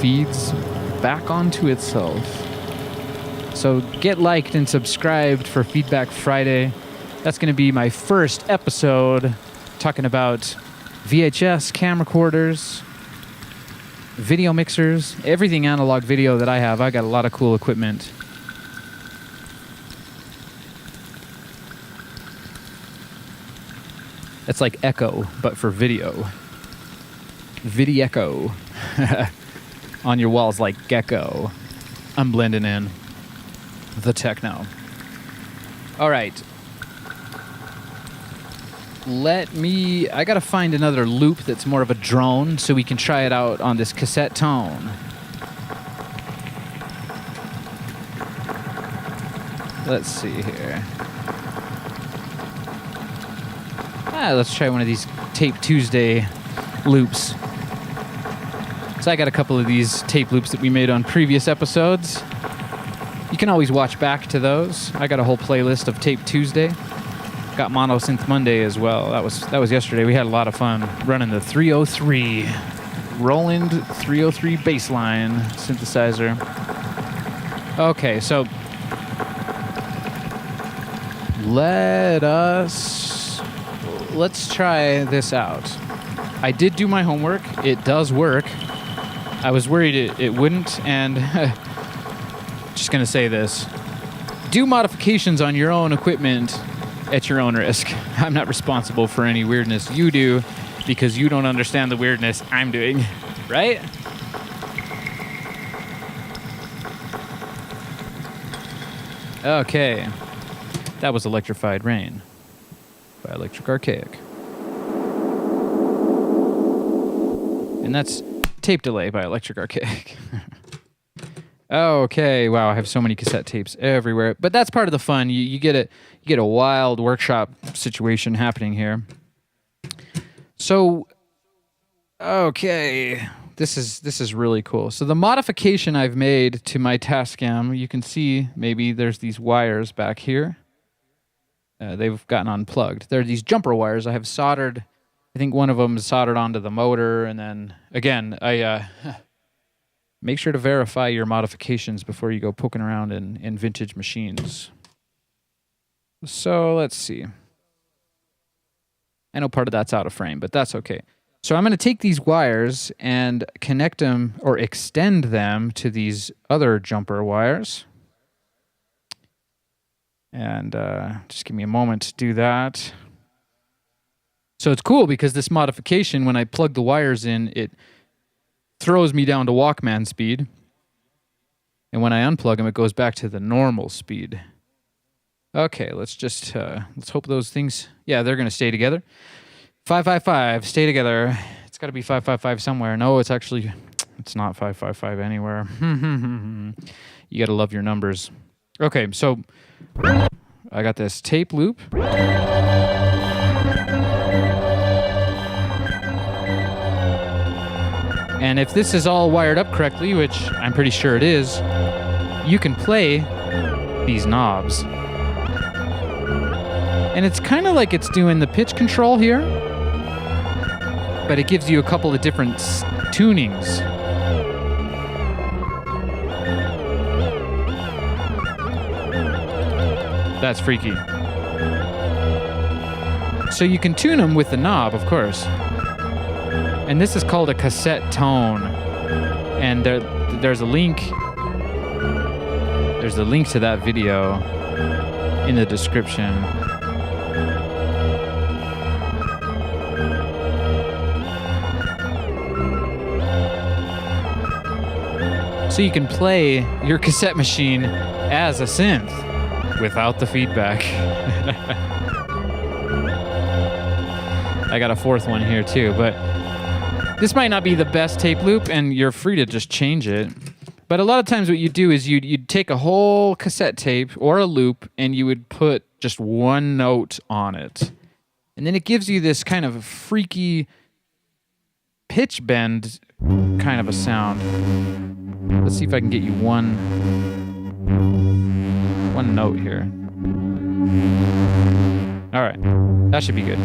feeds back onto itself. So get liked and subscribed for Feedback Friday. That's going to be my first episode talking about VHS cam recorders, video mixers, everything analog video that I have. I got a lot of cool equipment. It's like Echo, but for video. Video on your walls like gecko. I'm blending in the techno. All right. I gotta find another loop that's more of a drone so we can try it out on this Cassettone. Let's see here. Let's try one of these Tape Tuesday loops. So I got a couple of these tape loops that we made on previous episodes. You can always watch back to those. I got a whole playlist of Tape Tuesday. Got Mono Synth Monday as well. That was yesterday. We had a lot of fun running the 303 Roland 303 bassline synthesizer. Okay, so let's try this out. I did do my homework. It does work. I was worried it wouldn't, and just gonna say this. Do modifications on your own equipment at your own risk. I'm not responsible for any weirdness you do because you don't understand the weirdness I'm doing, right? Okay. That was Electrified Rain by Electric Archaic. And that's Tape Delay by Electric Archaic. Okay, wow, I have so many cassette tapes everywhere. But that's part of the fun. You get a wild workshop situation happening here. So, okay, this is really cool. So the modification I've made to my Tascam, you can see maybe there's these wires back here. They've gotten unplugged. There are these jumper wires I have soldered. I think one of them is soldered onto the motor, and then again, I make sure to verify your modifications before you go poking around in vintage machines. So let's see. I know part of that's out of frame, but that's okay. So I'm going to take these wires and connect them or extend them to these other jumper wires. And just give me a moment to do that. So it's cool because this modification, when I plug the wires in, it throws me down to Walkman speed. And when I unplug them, it goes back to the normal speed. Okay, let's just, let's hope those things, yeah, they're going to stay together. 555, stay together. It's got to be 555 somewhere. No, it's not 555 anywhere. You got to love your numbers. Okay, so I got this tape loop. And if this is all wired up correctly, which I'm pretty sure it is, you can play these knobs. And it's kind of like it's doing the pitch control here, but it gives you a couple of different tunings. That's freaky. So you can tune them with the knob, of course. And this is called a Cassettone. And there's a link There's a link to that video in the description. So you can play your cassette machine as a synth without the feedback. I got a fourth one here too, but this might not be the best tape loop, and you're free to just change it. But a lot of times what you do is you'd take a whole cassette tape or a loop and you would put just one note on it. And then it gives you this kind of freaky pitch bend kind of a sound. Let's see if I can get you one note here. All right, that should be good.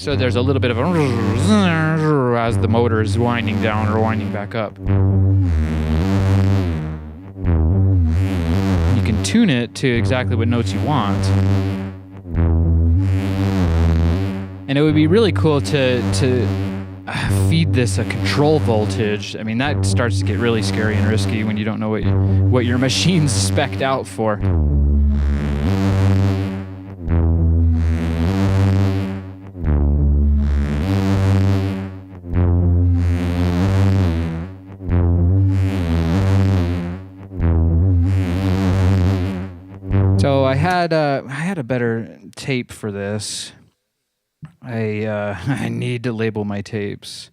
So there's a little bit of a as the motor is winding down or winding back up. You can tune it to exactly what notes you want. And it would be really cool to feed this a control voltage. I mean, that starts to get really scary and risky when you don't know what your machine's spec'd out for. So I had a better tape for this. I need to label my tapes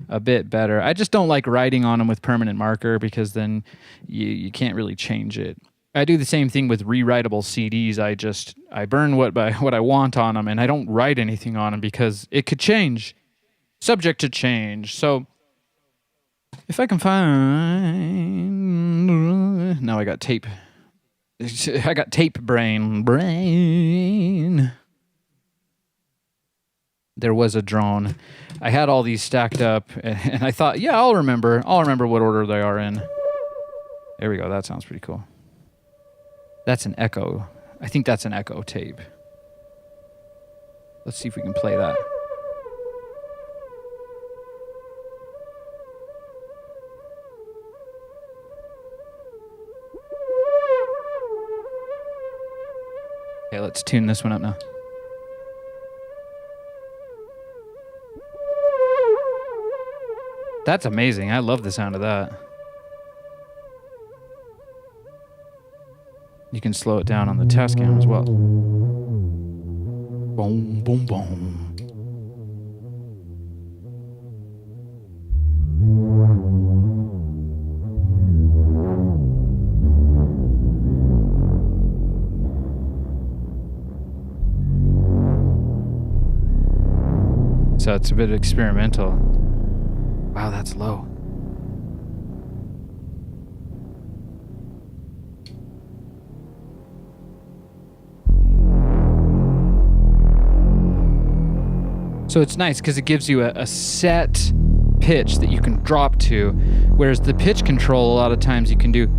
a bit better. I just don't like writing on them with permanent marker because then you can't really change it. I do the same thing with rewritable CDs. I burn what I want on them, and I don't write anything on them because it could change, subject to change. So if I can find, now I got tape. I got tape brain. There was a drone. I had all these stacked up, and I thought, yeah, I'll remember what order they are in. There we go. That sounds pretty cool. That's an echo. I think that's an echo tape. Let's see if we can play that. Okay, let's tune this one up now. That's amazing. I love the sound of that. You can slow it down on the Tascam as well. Boom, boom, boom. So it's a bit experimental. Wow, that's low. So it's nice because it gives you a set pitch that you can drop to, whereas the pitch control, a lot of times you can do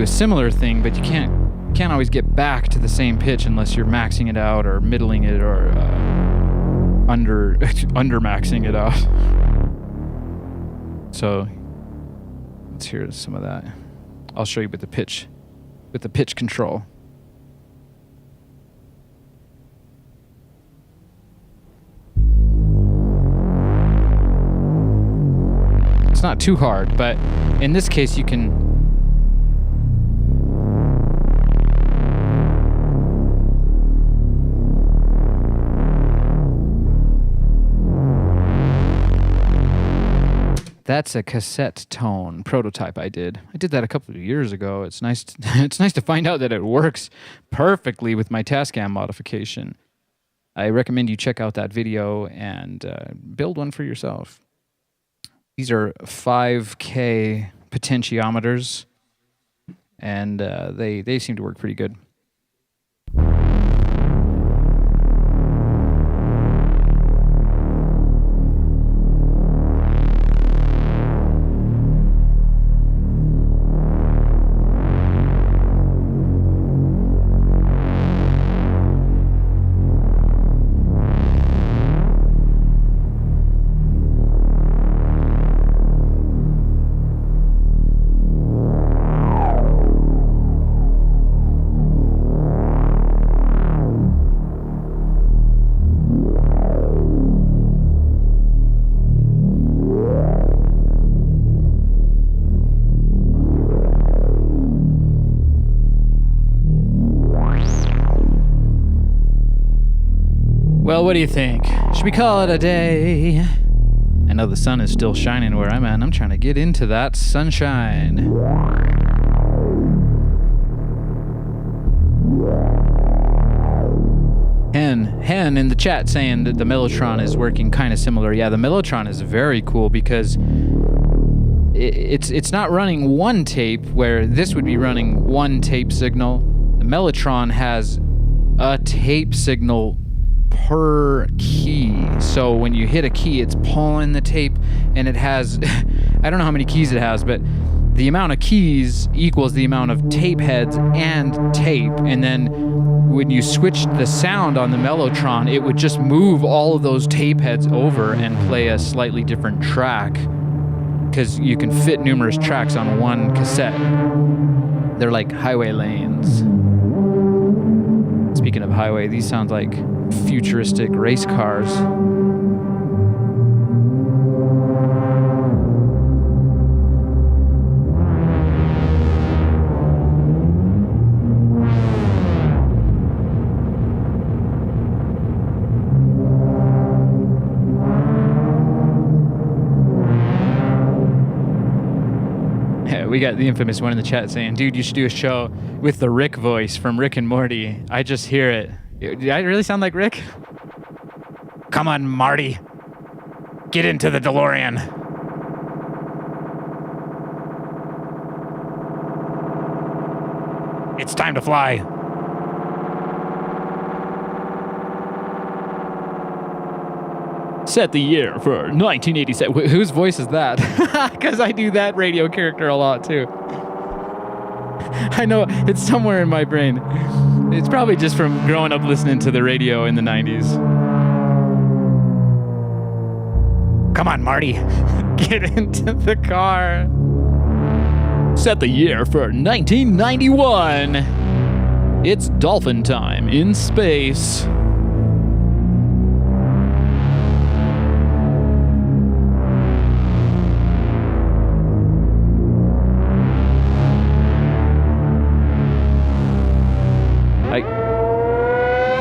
a similar thing, but you can't always get back to the same pitch unless you're maxing it out or middling it or under maxing it out. So let's hear some of that. I'll show you with the pitch control. It's not too hard, but in this case you can That's a Cassettone prototype I did. I did that a couple of years ago. It's nice to find out that it works perfectly with my Tascam modification. I recommend you check out that video and build one for yourself. These are 5K potentiometers, and they seem to work pretty good. Well, what do you think? Should we call it a day? I know the sun is still shining where I'm at, and I'm trying to get into that sunshine. Hen in the chat saying that the Mellotron is working kind of similar. Yeah, the Mellotron is very cool because it's not running one tape where this would be running one tape signal. The Mellotron has a tape signal per key. So when you hit a key, it's pulling the tape, and it has, I don't know how many keys it has, but the amount of keys equals the amount of tape heads and tape. And then when you switched the sound on the Mellotron, it would just move all of those tape heads over and play a slightly different track, because you can fit numerous tracks on one cassette. They're like highway lanes. Speaking of highway, these sound like futuristic race cars. We got the infamous one in the chat saying, dude, you should do a show with the Rick voice from Rick and Morty. I just hear it. Did I really sound like Rick? Come on, Marty. Get into the DeLorean. It's time to fly. Set the year for 1987. Whose voice is that? Because I do that radio character a lot too. I know it's somewhere in my brain. It's probably just from growing up listening to the radio in the 90s. Come on, Marty. Get into the car. Set the year for 1991. It's dolphin time in space.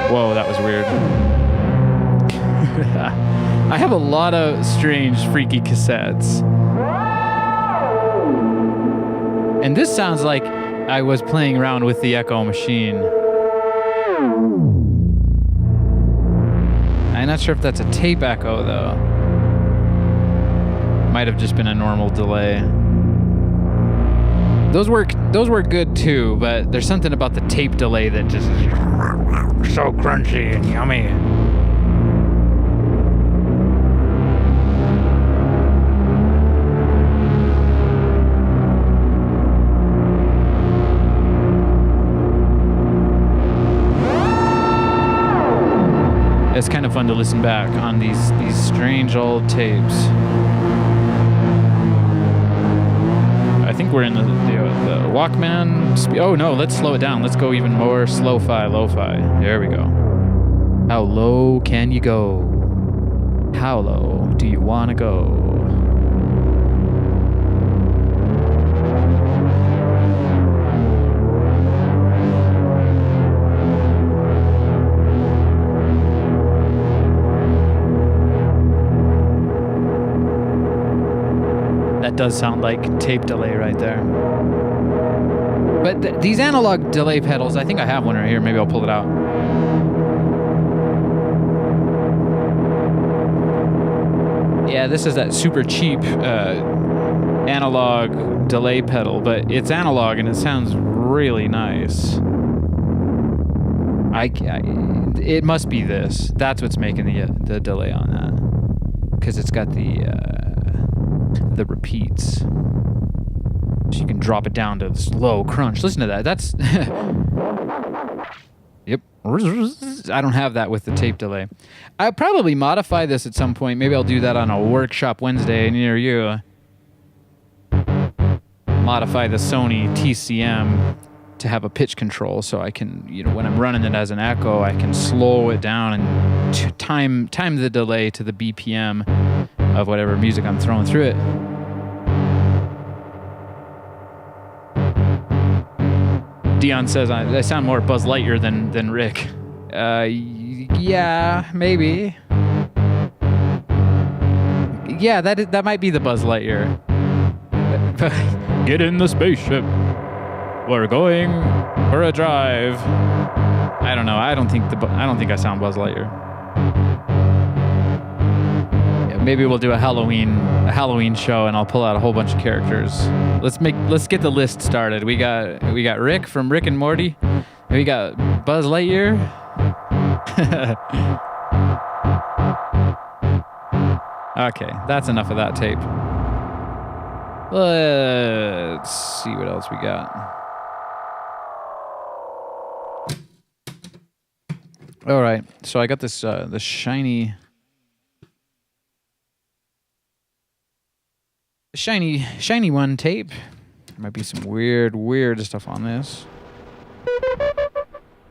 Whoa, that was weird. I have a lot of strange, freaky cassettes. And this sounds like I was playing around with the Echo machine. I'm not sure if that's a tape echo, though. Might have just been a normal delay. Those work good too, but there's something about the tape delay that just is so crunchy and yummy. It's kind of fun to listen back on these strange old tapes. I think we're in the Walkman. Oh no, let's slow it down. Let's go even more lo-fi. There we go. How low can you go? How low do you want to go? That does sound like tape delay right there. But these analog delay pedals, I think I have one right here. Maybe I'll pull it out. Yeah, this is that super cheap analog delay pedal, but it's analog and it sounds really nice. It must be this. That's what's making the delay on that, because it's got the repeats. So you can drop it down to this low crunch. Listen to that. That's yep. I don't have that with the tape delay. I'll probably modify this at some point. Maybe I'll do that on a workshop Wednesday near you. Modify the Sony TCM to have a pitch control, so I can, when I'm running it as an echo, I can slow it down and time the delay to the BPM of whatever music I'm throwing through it. Dion says I sound more Buzz Lightyear than Rick. Yeah, maybe. Yeah, that might be the Buzz Lightyear. Get in the spaceship. We're going for a drive. I don't know. I don't think I sound Buzz Lightyear. Yeah, maybe we'll do a Halloween show, and I'll pull out a whole bunch of characters. Let's get the list started. We got Rick from Rick and Morty. And we got Buzz Lightyear. Okay, that's enough of that tape. Let's see what else we got. All right, so I got this the shiny one tape. There might be some weird stuff on this.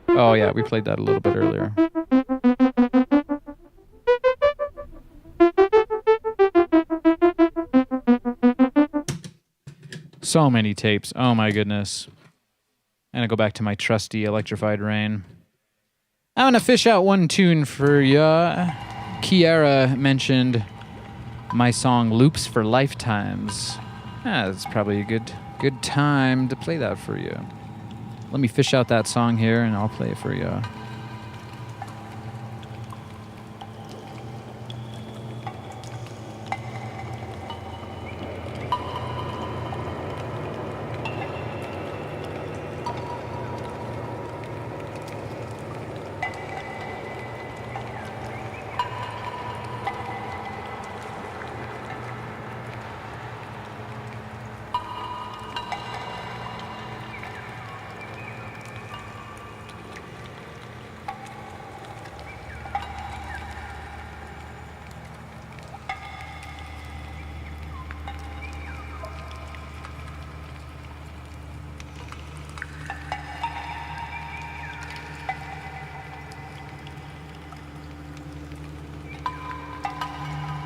Oh yeah, we played that a little bit earlier. So many tapes. Oh my goodness. And I go back to my trusty Electrified Rain. I'm gonna fish out one tune for ya. Kiara mentioned my song Loops for Lifetimes. That's probably a good time to play that for you. Let me fish out that song here and I'll play it for you.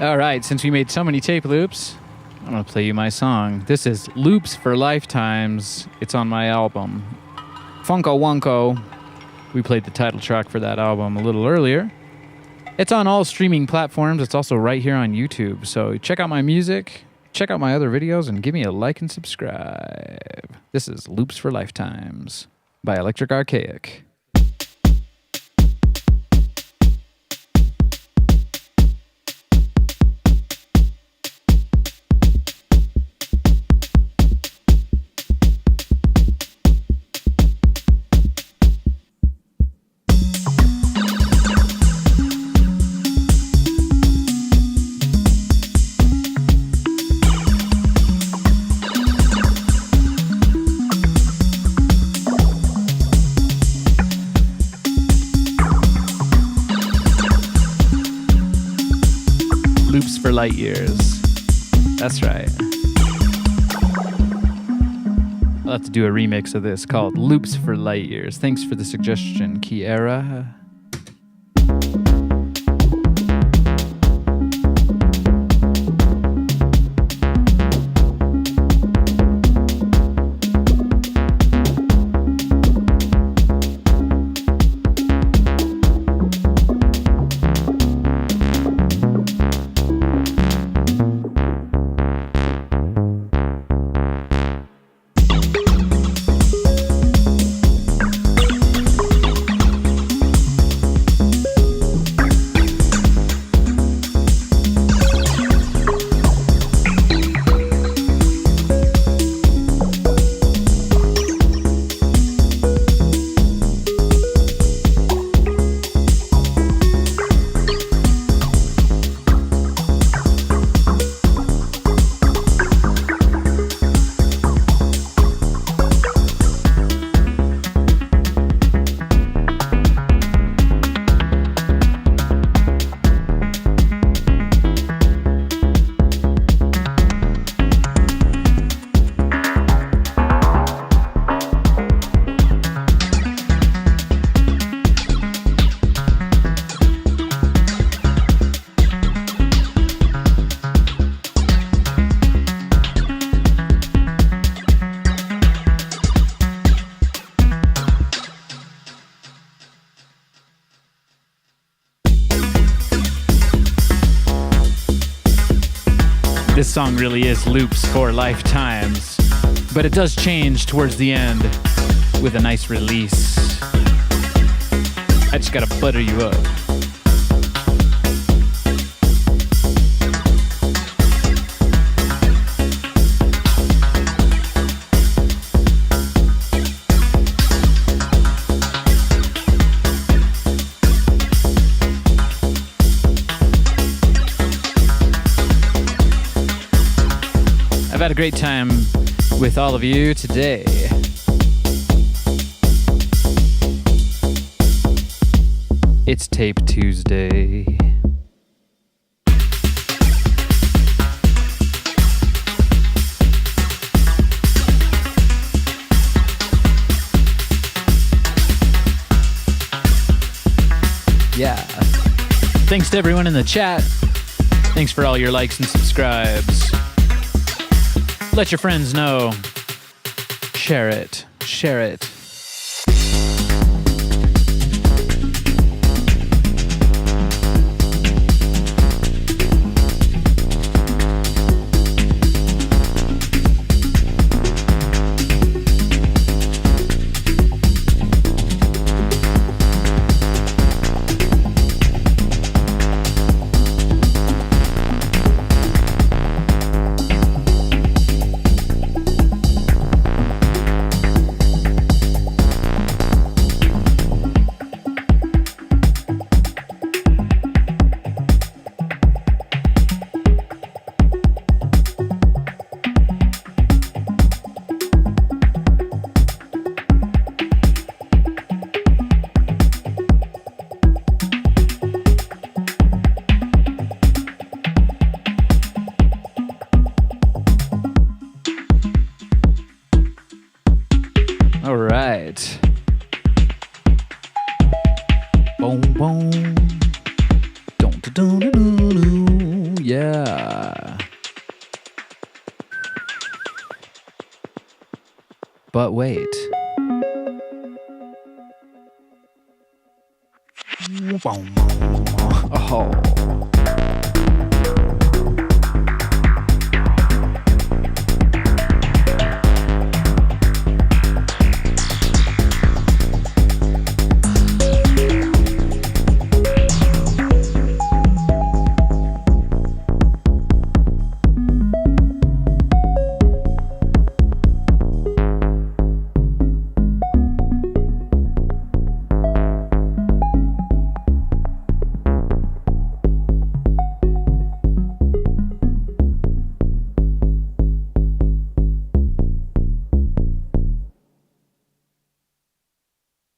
All right, since we made so many tape loops, I'm going to play you my song. This is Loops for Lifetimes. It's on my album, Funko Wonko. We played the title track for that album a little earlier. It's on all streaming platforms. It's also right here on YouTube. So check out my music, check out my other videos, and give me a like and subscribe. This is Loops for Lifetimes by Archaic. Loops for light years. That's right. I'll have to do a remix of this called Loops for Light Years. Thanks for the suggestion, Kiara. This song really is loops for lifetimes, but it does change towards the end with a nice release. I just gotta butter you up. I've had a great time with all of you today. It's Tape Tuesday. Yeah. Thanks to everyone in the chat. Thanks for all your likes and subscribes. Let your friends know. Share it. Share it. All right. Boom, boom. Dun, yeah. But wait. Oh.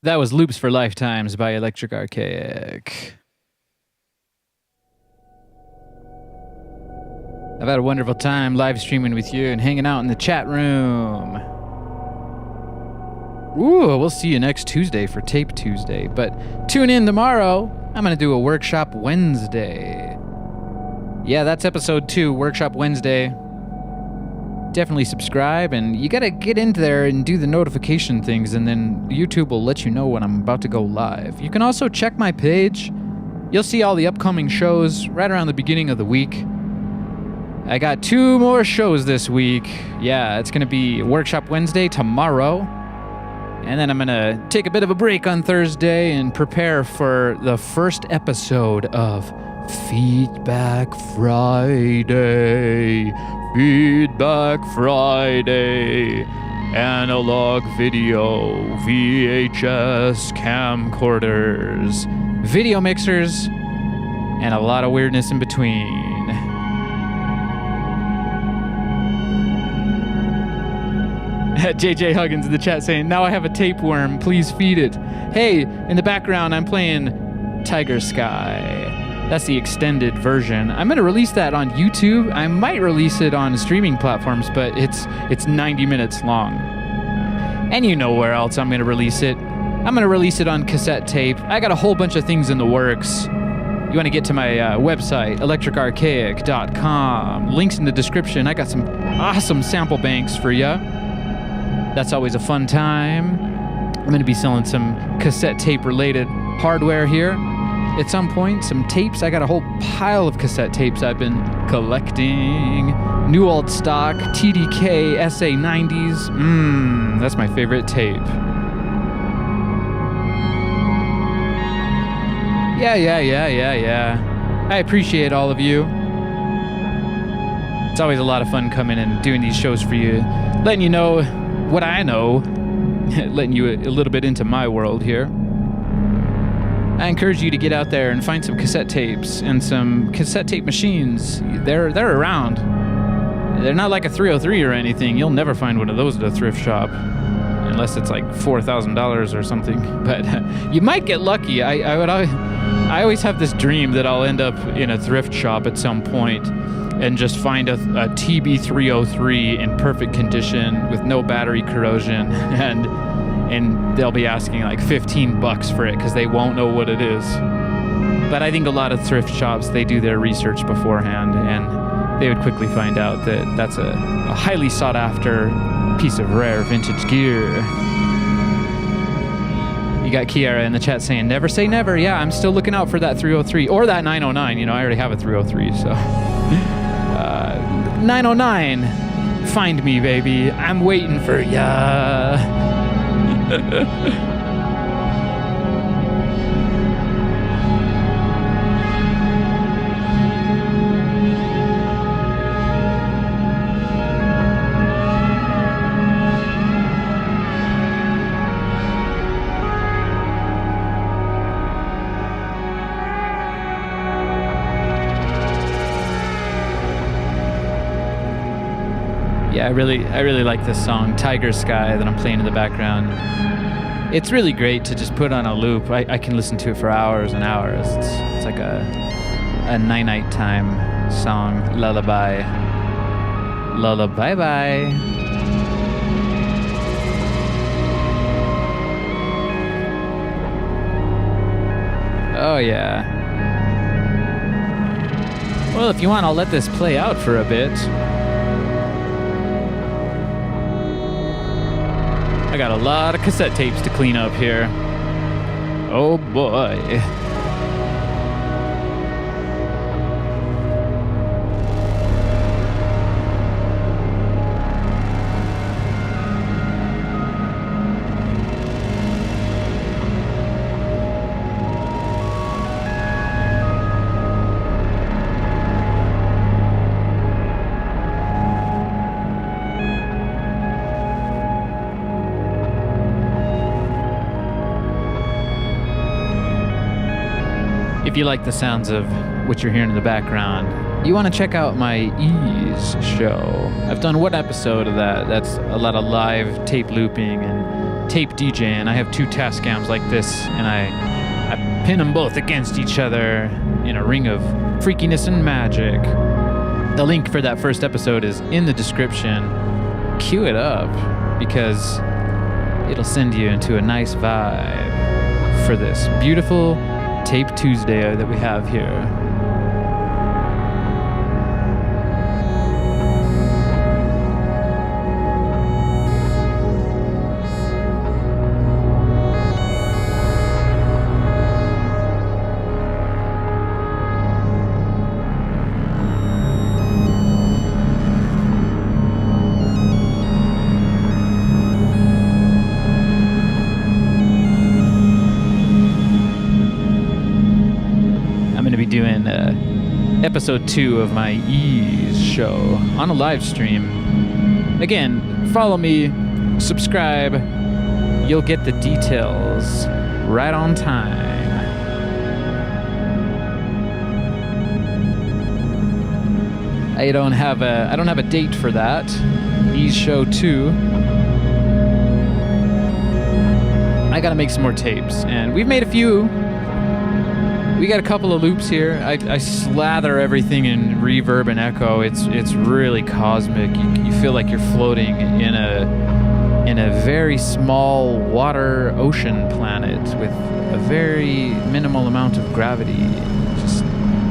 That was Loops for Lifetimes by Electric Archaic. I've had a wonderful time live streaming with you and hanging out in the chat room. Ooh, we'll see you next Tuesday for Tape Tuesday. But tune in tomorrow. I'm going to do a Workshop Wednesday. Yeah, that's episode 2, Workshop Wednesday. Definitely subscribe, and you gotta get into there and do the notification things, and then YouTube will let you know when I'm about to go live. You can also check my page. You'll see all the upcoming shows right around the beginning of the week. I got 2 more shows this week. Yeah, it's gonna be Workshop Wednesday tomorrow, and then I'm gonna take a bit of a break on Thursday and prepare for the first episode of Feedback Friday. Feedback Friday. Analog video, VHS camcorders, video mixers, and a lot of weirdness in between. JJ Huggins in the chat saying, now I have a tapeworm, please feed it. Hey, in the background I'm playing Tiger Sky. That's the extended version. I'm going to release that on YouTube. I might release it on streaming platforms, but it's 90 minutes long. And you know where else I'm going to release it. I'm going to release it on cassette tape. I got a whole bunch of things in the works. You want to get to my website, electricarchaic.com. Links in the description. I got some awesome sample banks for you. That's always a fun time. I'm going to be selling some cassette tape related hardware here. at some point, some tapes. I got a whole pile of cassette tapes I've been collecting. New old stock, TDK SA90s. That's my favorite tape. Yeah. I appreciate all of you. It's always a lot of fun coming and doing these shows for you, letting you know what I know, letting you a little bit into my world here. I encourage you to get out there and find some cassette tapes and some cassette tape machines. They're around. They're not like a 303 or anything. You'll never find one of those at a thrift shop, unless it's like $4,000 or something. But you might get lucky. I always have this dream that I'll end up in a thrift shop at some point and just find a TB303 in perfect condition with no battery corrosion, and they'll be asking like $15 for it because they won't know what it is. But I think a lot of thrift shops, they do their research beforehand, and they would quickly find out that that's a highly sought after piece of rare vintage gear. You got Kiara in the chat saying, never say never. Yeah, I'm still looking out for that 303 or that 909. You know, I already have a 303, so. 909, find me, baby. I'm waiting for ya. Yeah, I really like this song, Tiger Sky, that I'm playing in the background. It's really great to just put on a loop. I can listen to it for hours and hours. It's like a night time song, lullaby. Lullaby bye. Oh yeah. Well, if you want, I'll let this play out for a bit. I got a lot of cassette tapes to clean up here. Oh boy. If you like the sounds of what you're hearing in the background, you want to check out my Ease show. I've done one episode of that. That's a lot of live tape looping and tape DJing. I have two Tascams like this, and I pin them both against each other in a ring of freakiness and magic. The link for that first episode is in the description. Cue it up, because it'll send you into a nice vibe for this beautiful Tape Tuesday that we have here. Doing episode 2 of my Ease show on a live stream. Again, follow me, subscribe, you'll get the details right on time. I don't have a date for that. Ease show 2. I gotta make some more tapes, and we've made a few. We got a couple of loops here. I slather everything in reverb and echo. It's really cosmic. You feel like you're floating in a very small water ocean planet with a very minimal amount of gravity, just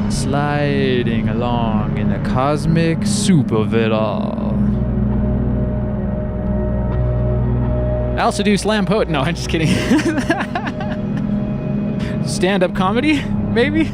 sliding along in the cosmic soup of it all. I also do slam poetry. No, I'm just kidding. Stand-up comedy? maybe?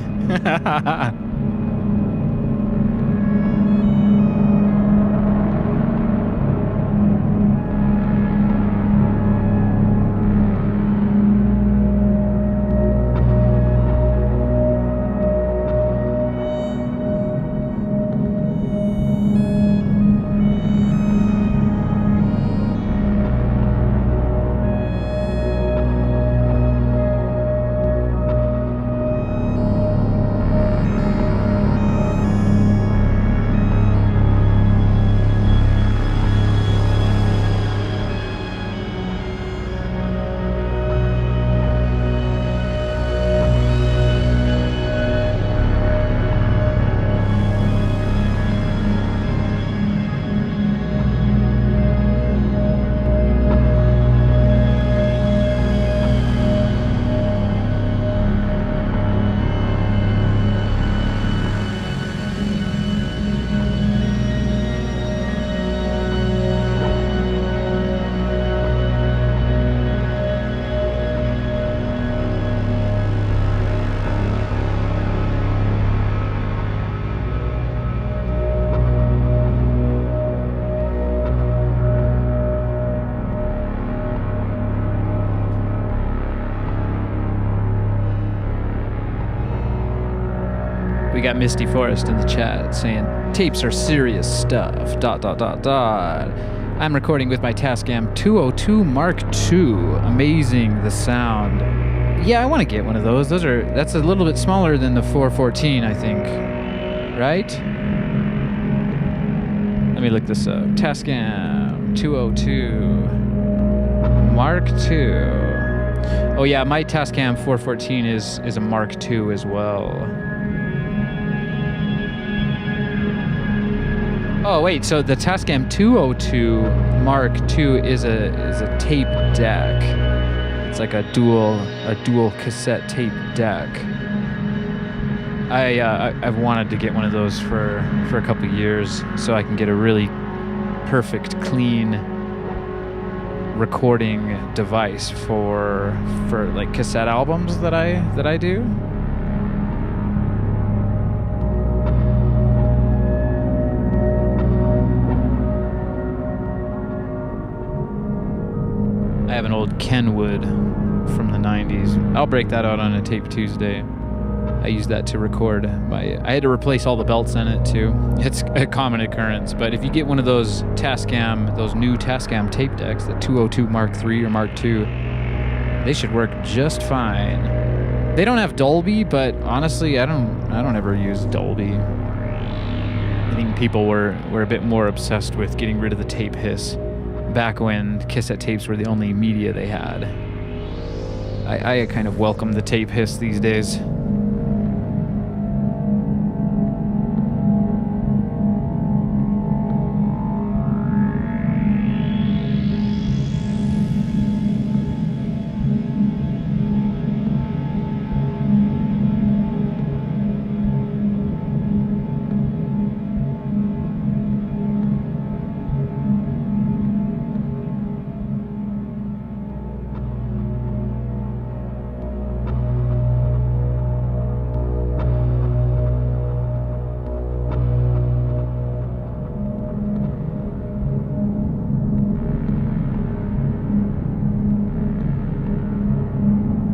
We got Misty Forest in the chat saying, tapes are serious stuff, ... I'm recording with my Tascam 202 Mark II. Amazing, the sound. Yeah, I want to get one of those. That's a little bit smaller than the 414, I think. Right? Let me look this up. Tascam 202 Mark II. Oh yeah, my Tascam 414 is a Mark II as well. Oh wait, so the Tascam 202 Mark II is a tape deck. It's like a dual cassette tape deck. I've wanted to get one of those for a couple of years so I can get a really perfect, clean recording device for like cassette albums that I do. I have an old Kenwood from the 90s. I'll break that out on a Tape Tuesday. I used that to record I had to replace all the belts in it too. It's a common occurrence, but if you get one of those new Tascam tape decks, the 202 Mark III or Mark II, they should work just fine. They don't have Dolby, but honestly, I don't ever use Dolby. I think people were a bit more obsessed with getting rid of the tape hiss back when cassette tapes were the only media they had. I kind of welcome the tape hiss these days.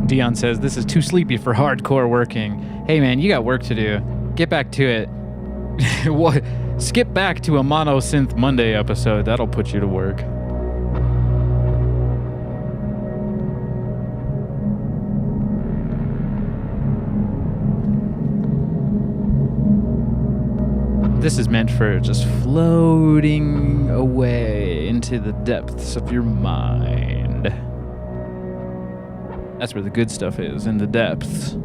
Dion says, this is too sleepy for hardcore working. Hey man, you got work to do. Get back to it. What? Skip back to a Mono Synth Monday episode. That'll put you to work. This is meant for just floating away into the depths of your mind. That's where the good stuff is, in the depths.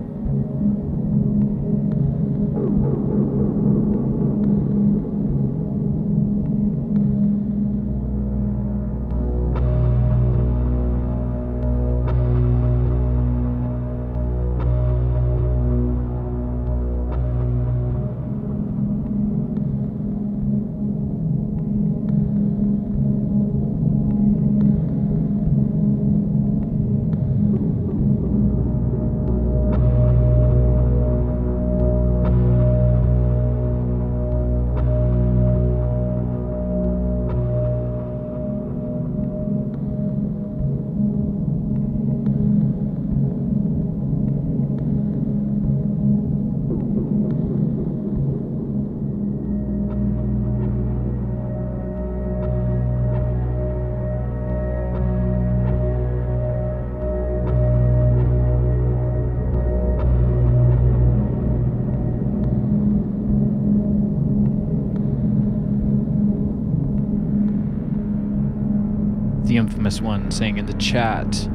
infamous one saying in the chat,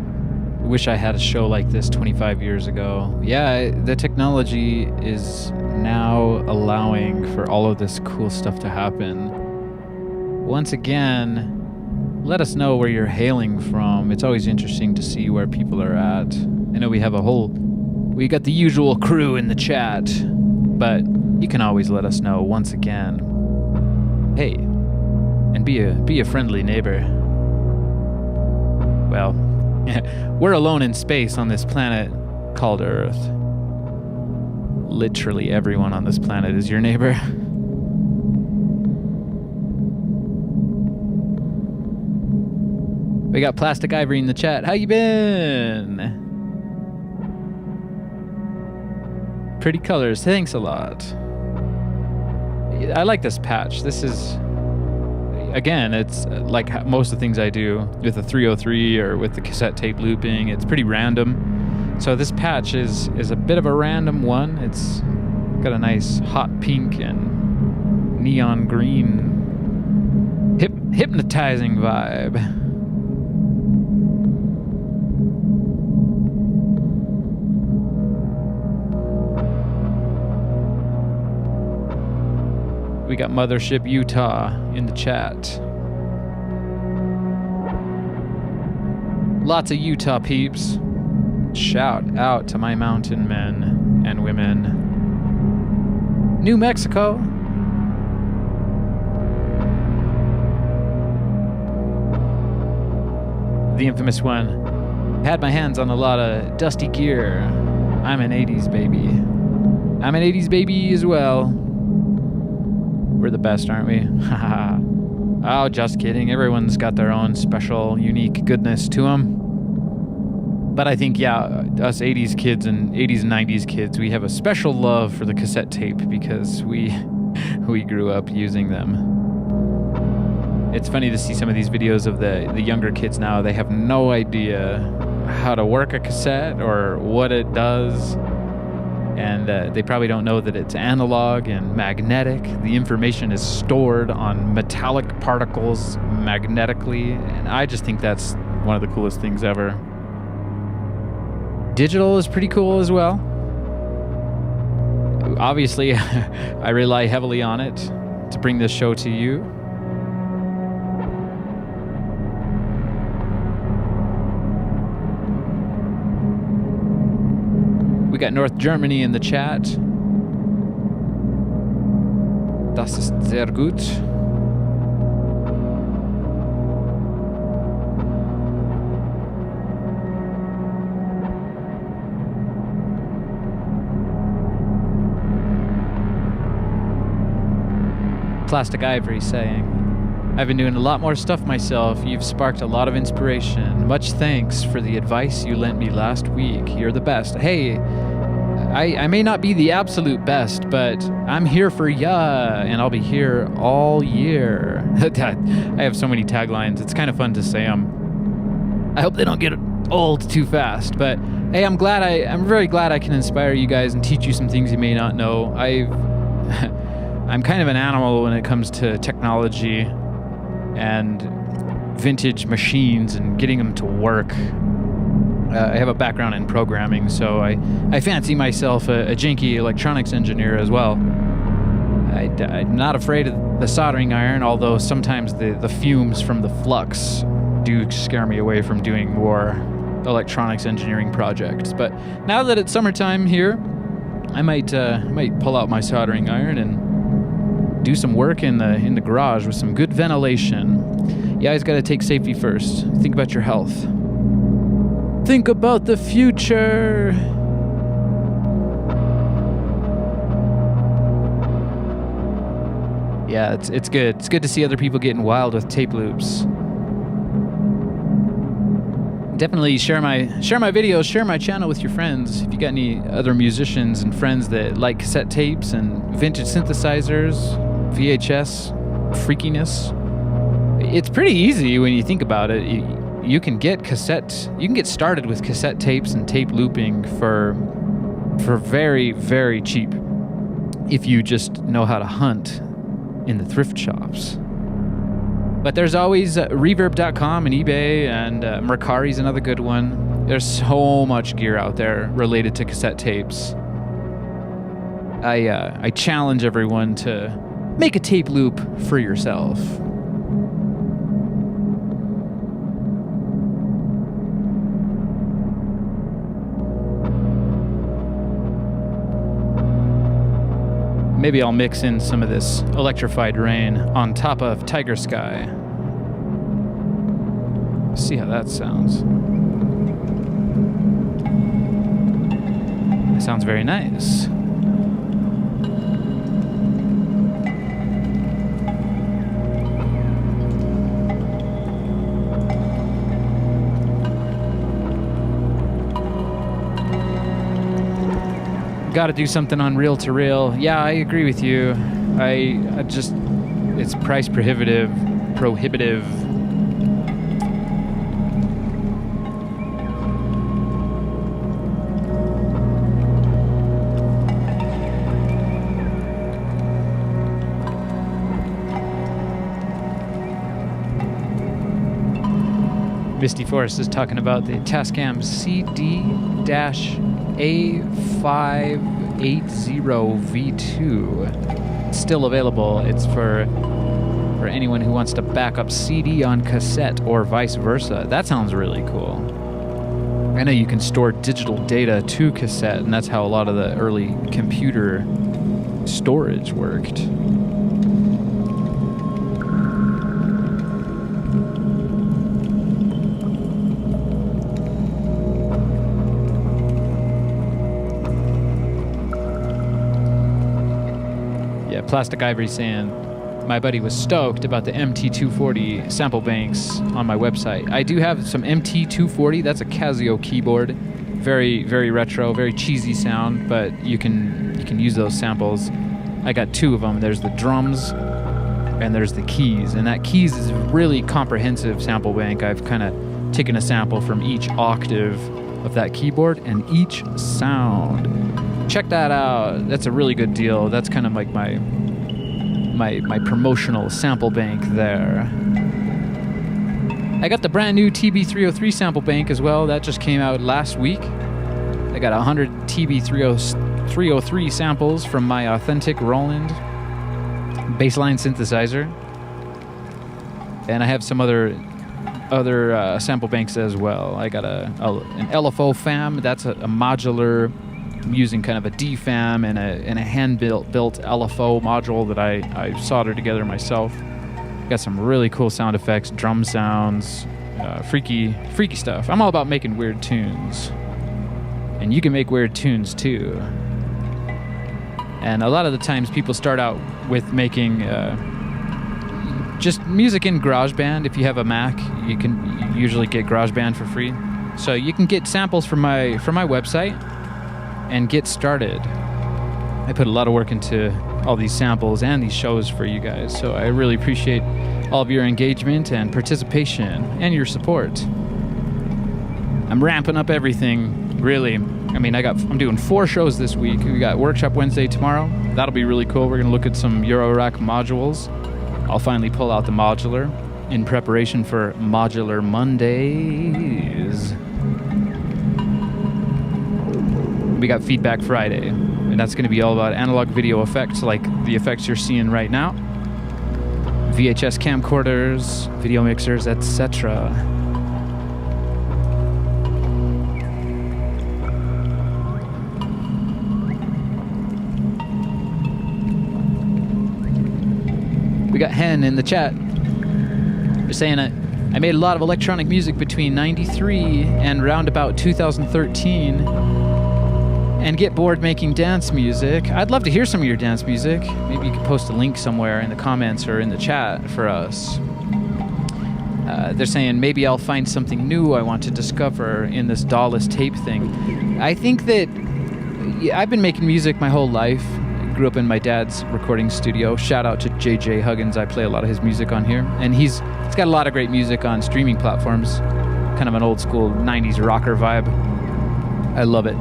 wish I had a show like this 25 years ago. Yeah, the technology is now allowing for all of this cool stuff to happen. Once again, let us know where you're hailing from. It's always interesting to see where people are at. I know we got the usual crew in the chat, but you can always let us know once again. Hey, and be a friendly neighbor. Well, we're alone in space on this planet called Earth. Literally everyone on this planet is your neighbor. We got Plastic Ivory in the chat. How you been? Pretty colors. Thanks a lot. I like this patch. This is, again, it's like most of the things I do with the 303 or with the cassette tape looping. It's pretty random. So this patch is a bit of a random one. It's got a nice hot pink and neon green hypnotizing vibe. We got Mothership Utah in the chat. Lots of Utah peeps. Shout out to my mountain men and women. New Mexico. The infamous one. Had my hands on a lot of dusty gear. I'm an 80s baby. I'm an 80s baby as well. We're the best, aren't we? Haha. Oh, just kidding. Everyone's got their own special, unique goodness to them. But I think, yeah, us 80s kids and 80s and 90s kids, we have a special love for the cassette tape because we grew up using them. It's funny to see some of these videos of the younger kids now. They have no idea how to work a cassette or what it does. And they probably don't know that it's analog and magnetic. The information is stored on metallic particles magnetically. And I just think that's one of the coolest things ever. Digital is pretty cool as well. Obviously, I rely heavily on it to bring this show to you. We got North Germany in the chat. Das ist sehr gut. Plastic Ivory saying, I've been doing a lot more stuff myself. You've sparked a lot of inspiration. Much thanks for the advice you lent me last week. You're the best. Hey, I may not be the absolute best, but I'm here for ya, and I'll be here all year. I have so many taglines. It's kind of fun to say them. I hope they don't get old too fast, but hey, I'm very glad I can inspire you guys and teach you some things you may not know. I'm kind of an animal when it comes to technology and vintage machines and getting them to work. I have a background in programming, so I fancy myself a janky electronics engineer as well. I'm not afraid of the soldering iron, although sometimes the fumes from the flux do scare me away from doing more electronics engineering projects. But now that it's summertime here, I might pull out my soldering iron and do some work in the garage with some good ventilation. You always got to take safety first. Think about your health. Think about the future. Yeah, it's good. It's good to see other people getting wild with tape loops. Definitely share my videos, share my channel with your friends. If you got any other musicians and friends that like cassette tapes and vintage synthesizers, VHS, freakiness. It's pretty easy when you think about it. You can get started with cassette tapes and tape looping for very, very cheap if you just know how to hunt in the thrift shops. But there's always reverb.com and eBay, and Mercari's another good one. There's so much gear out there related to cassette tapes. I challenge everyone to make a tape loop for yourself. Maybe I'll mix in some of this electrified rain on top of Tiger Sky. See how that sounds. It sounds very nice. Got to do something on reel to reel. Yeah, I agree with you. I just, it's price prohibitive. Misty Forest is talking about the Tascam CD-A580V2. It's still available. It's for anyone who wants to back up CD on cassette or vice versa. That sounds really cool. I know you can store digital data to cassette, and that's how a lot of the early computer storage worked. Plastic Ivory saying, my buddy was stoked about the MT240 sample banks on my website. I do have some MT240. That's a Casio keyboard. Very, very retro, very cheesy sound, but you can use those samples. I got two of them. There's the drums and there's the keys. And that keys is a really comprehensive sample bank. I've kind of taken a sample from each octave of that keyboard and each sound. Check that out. That's a really good deal. That's kind of like my promotional sample bank there. I got the brand new TB303 sample bank as well. That just came out last week. I got 100 TB303 samples from my authentic Roland bassline synthesizer. And I have some other sample banks as well. I got an LFO FAM. That's a modular. I'm using kind of a DFAM and a hand-built LFO module that I soldered together myself. Got some really cool sound effects, drum sounds, freaky stuff. I'm all about making weird tunes. And you can make weird tunes too. And a lot of the times people start out with making just music in GarageBand. If you have a Mac, you can usually get GarageBand for free. So you can get samples from my website and get started. I put a lot of work into all these samples and these shows for you guys, so I really appreciate all of your engagement and participation and your support. I'm ramping up everything, really. I mean, I'm doing 4 shows this week. We got Workshop Wednesday tomorrow. That'll be really cool. We're gonna look at some Eurorack modules. I'll finally pull out the modular in preparation for Modular Mondays. We got Feedback Friday, and that's going to be all about analog video effects like the effects you're seeing right now, VHS camcorders, video mixers, etc. We got Hen in the chat. They're saying I made a lot of electronic music between 93 and round about 2013. And get bored making dance music. I'd love to hear some of your dance music. Maybe you could post a link somewhere in the comments or in the chat for us. They're saying maybe I'll find something new I want to discover in this DAWless tape thing. I think that I've been making music my whole life. I grew up in my dad's recording studio. Shout out to JJ Huggins. I play a lot of his music on here. And he's got a lot of great music on streaming platforms. Kind of an old school 90s rocker vibe. I love it.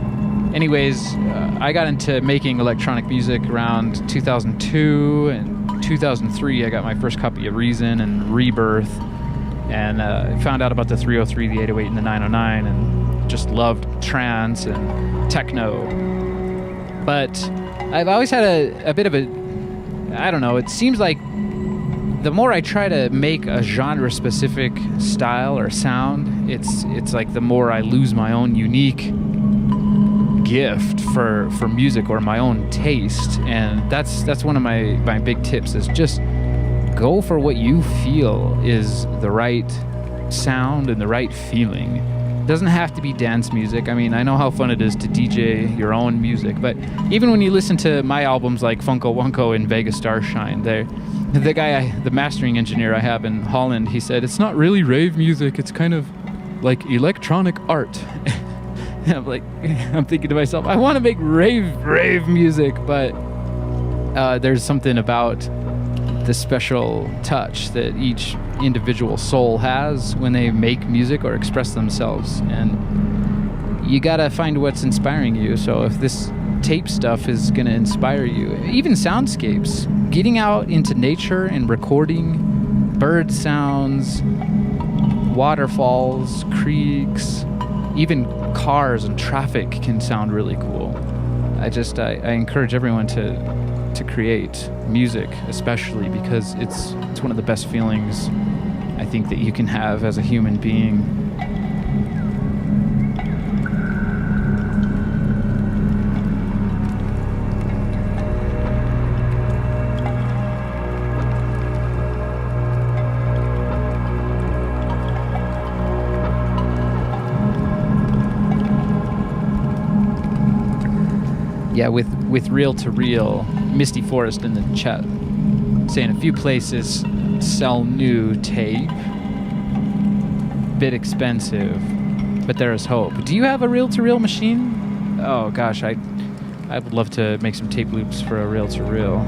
Anyways, I got into making electronic music around 2002 and 2003, I got my first copy of Reason and Rebirth, and found out about the 303, the 808, and the 909, and just loved trance and techno. But I've always had a bit of a, I don't know, it seems like the more I try to make a genre-specific style or sound, it's like the more I lose my own unique gift for music or my own taste. And that's one of my big tips, is just go for what you feel is the right sound and the right feeling. It doesn't have to be dance music. I mean, I know how fun it is to DJ your own music, but even when you listen to my albums like Funko Wunko and Vegas Starshine, the mastering engineer I have in Holland, he said, it's not really rave music, it's kind of like electronic art. And I'm thinking to myself, I want to make rave music, but there's something about the special touch that each individual soul has when they make music or express themselves, and you gotta find what's inspiring you. So if this tape stuff is gonna inspire you, even soundscapes, getting out into nature and recording bird sounds, waterfalls, creeks, even cars and traffic can sound really cool. I encourage everyone to create music, especially because it's one of the best feelings I think that you can have as a human being. Yeah, with reel to reel, Misty Forest in the chat saying a few places sell new tape. Bit expensive, but there is hope. Do you have a reel to reel machine? Oh gosh, I would love to make some tape loops for a reel to reel.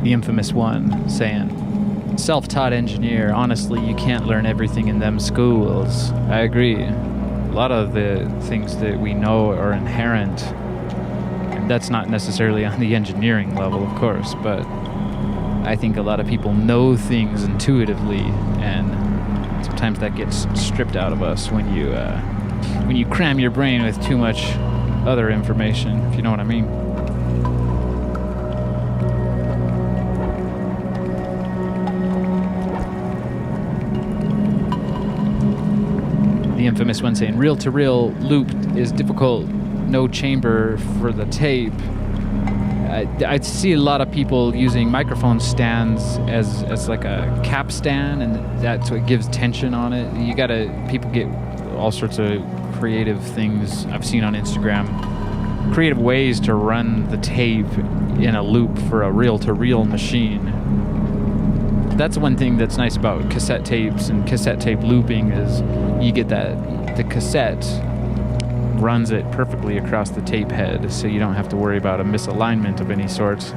The infamous one saying, self-taught engineer, honestly, you can't learn everything in them schools. I agree. A lot of the things that we know are inherent, and that's not necessarily on the engineering level, of course, but I think a lot of people know things intuitively, and sometimes that gets stripped out of us when you cram your brain with too much other information, if you know what I mean. The infamous one saying, reel-to-reel loop is difficult, no chamber for the tape. I see a lot of people using microphone stands as like a cap stand, and that's what gives tension on it. People get all sorts of creative things I've seen on Instagram, creative ways to run the tape in a loop for a reel-to-reel machine. That's one thing that's nice about cassette tapes and cassette tape looping is you get the cassette runs it perfectly across the tape head, so you don't have to worry about a misalignment of any sort.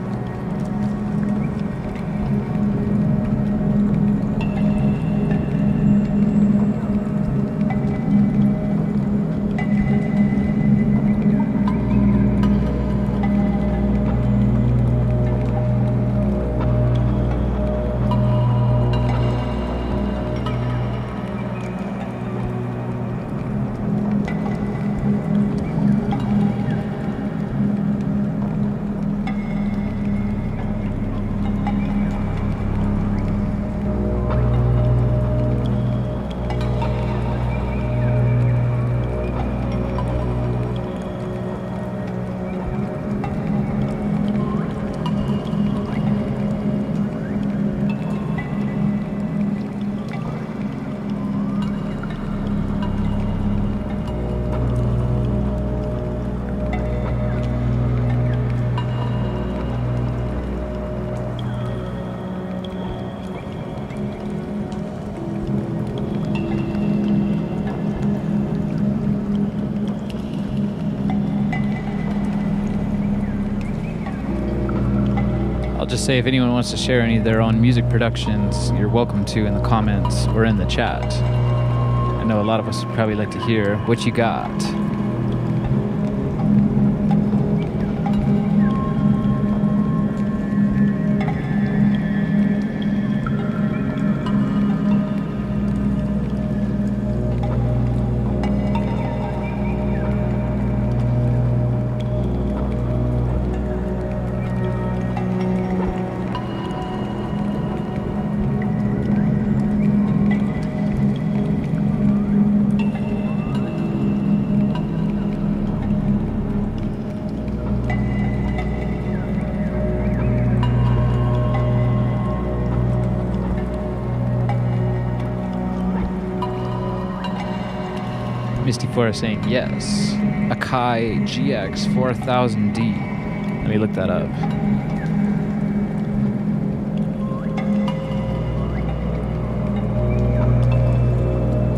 just say if anyone wants to share any of their own music productions, you're welcome to in the comments or in the chat. I know a lot of us would probably like to hear what you got. Misty Forest saying yes. Akai GX 4000D. Let me look that up.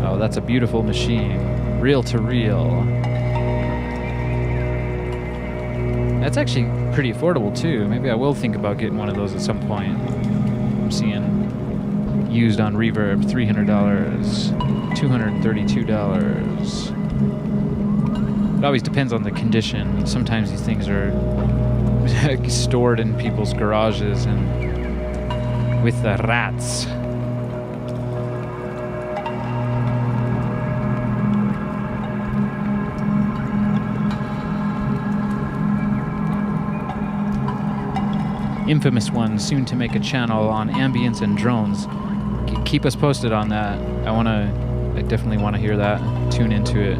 Oh, that's a beautiful machine. Reel to reel. That's actually pretty affordable too. Maybe I will think about getting one of those at some point. I'm seeing used on Reverb, $300. $232. It always depends on the condition. Sometimes these things are stored in people's garages and with the rats. Infamous One, soon to make a channel on ambience and drones. Keep us posted on that. I definitely want to hear that. Tune into it.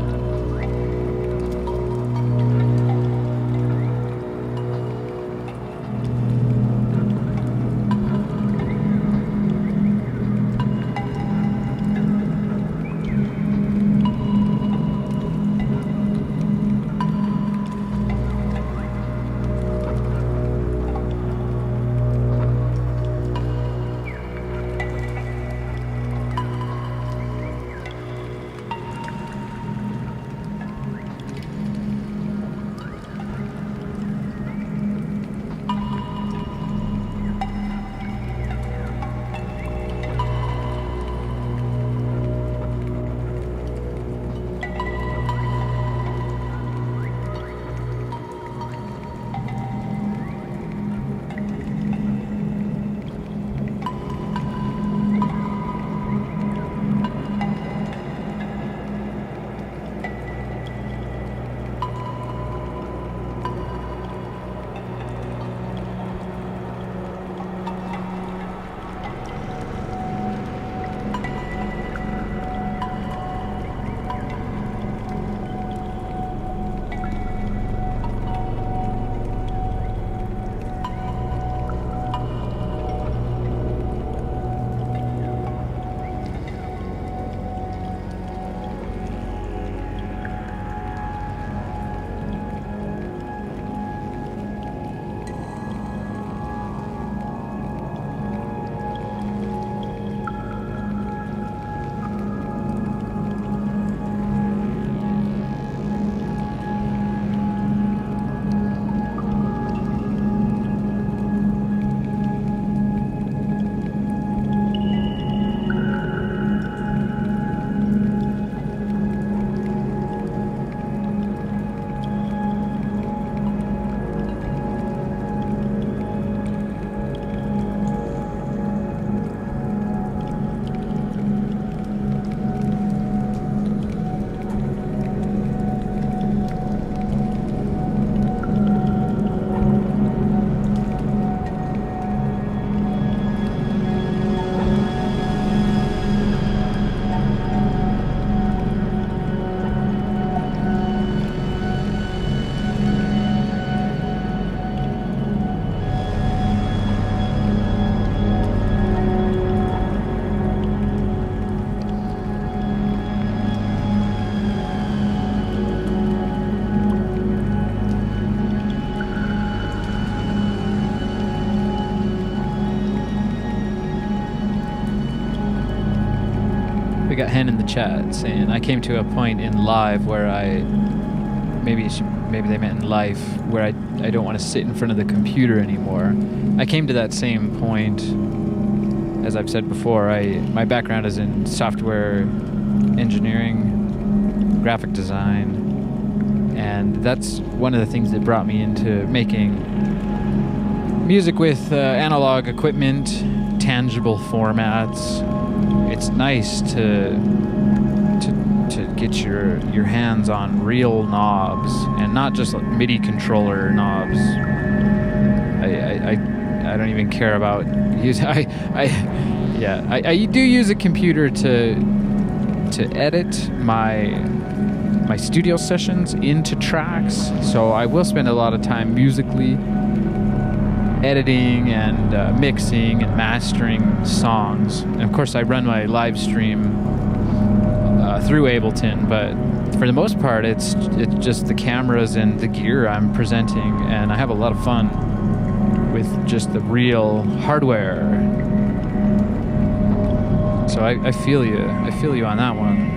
We got Hen in the chat saying, I came to a point in live where I maybe they meant in life, where I don't want to sit in front of the computer anymore. I came to that same point, as I've said before. My background is in software engineering, graphic design, and that's one of the things that brought me into making music with analog equipment, tangible formats. It's nice to get your hands on real knobs and not just like MIDI controller knobs. I don't even care about I do use a computer to edit my studio sessions into tracks, so I will spend a lot of time musically editing and mixing and mastering songs. And of course I run my live stream through Ableton, but for the most part it's just the cameras and the gear I'm presenting, and I have a lot of fun with just the real hardware. So I feel you on that one.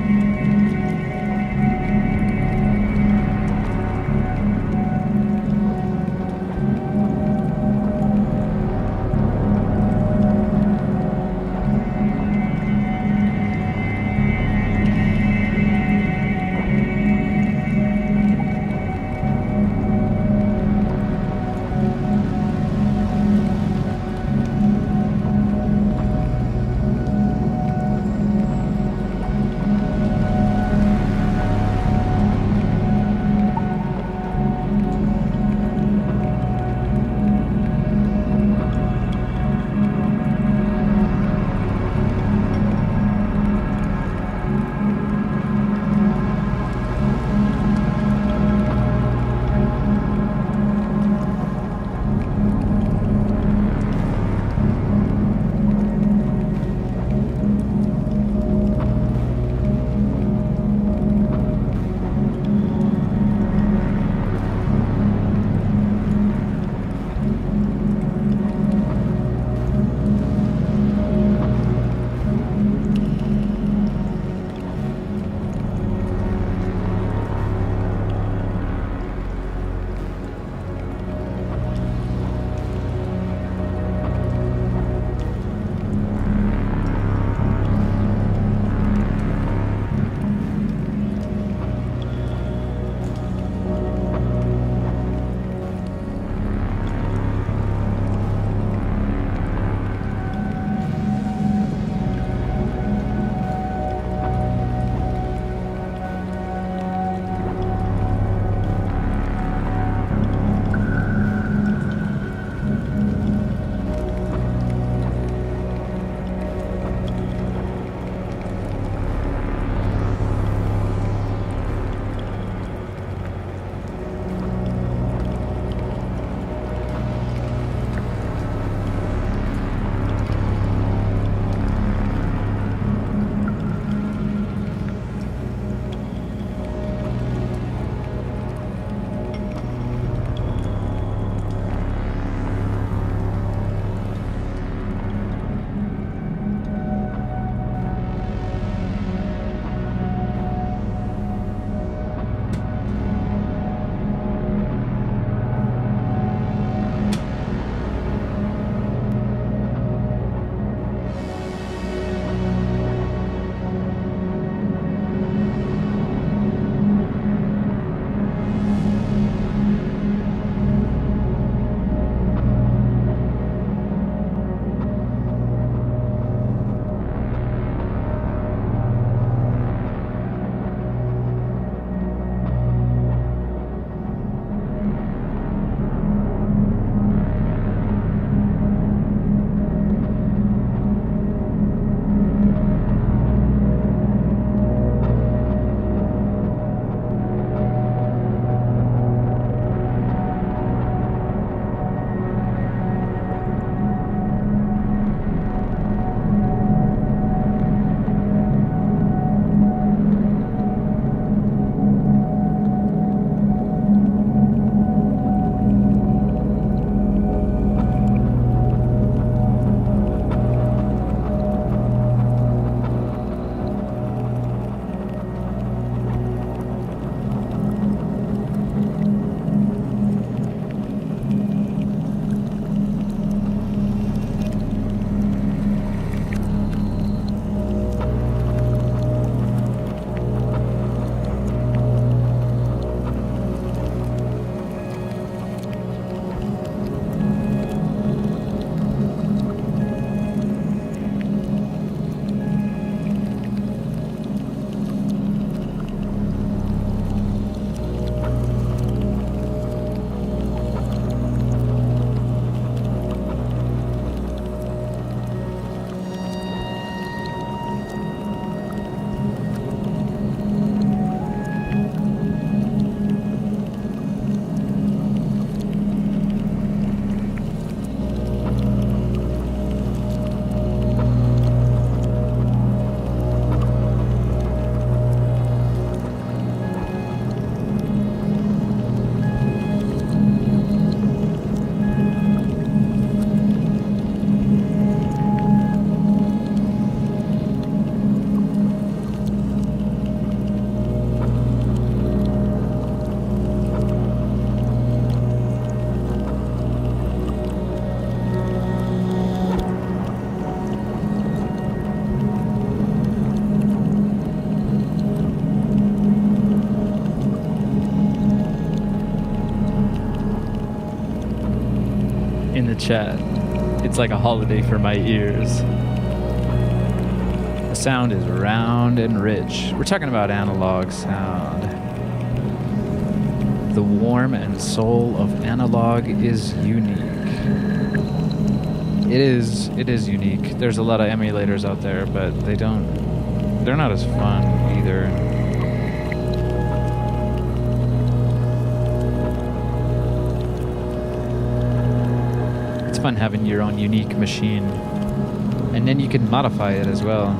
the chat. It's like a holiday for my ears. The sound is round and rich. We're talking about analog sound. The warmth and soul of analog is unique. It is unique. There's a lot of emulators out there, but they're not as fun either. It's fun having your own unique machine, and then you can modify it as well.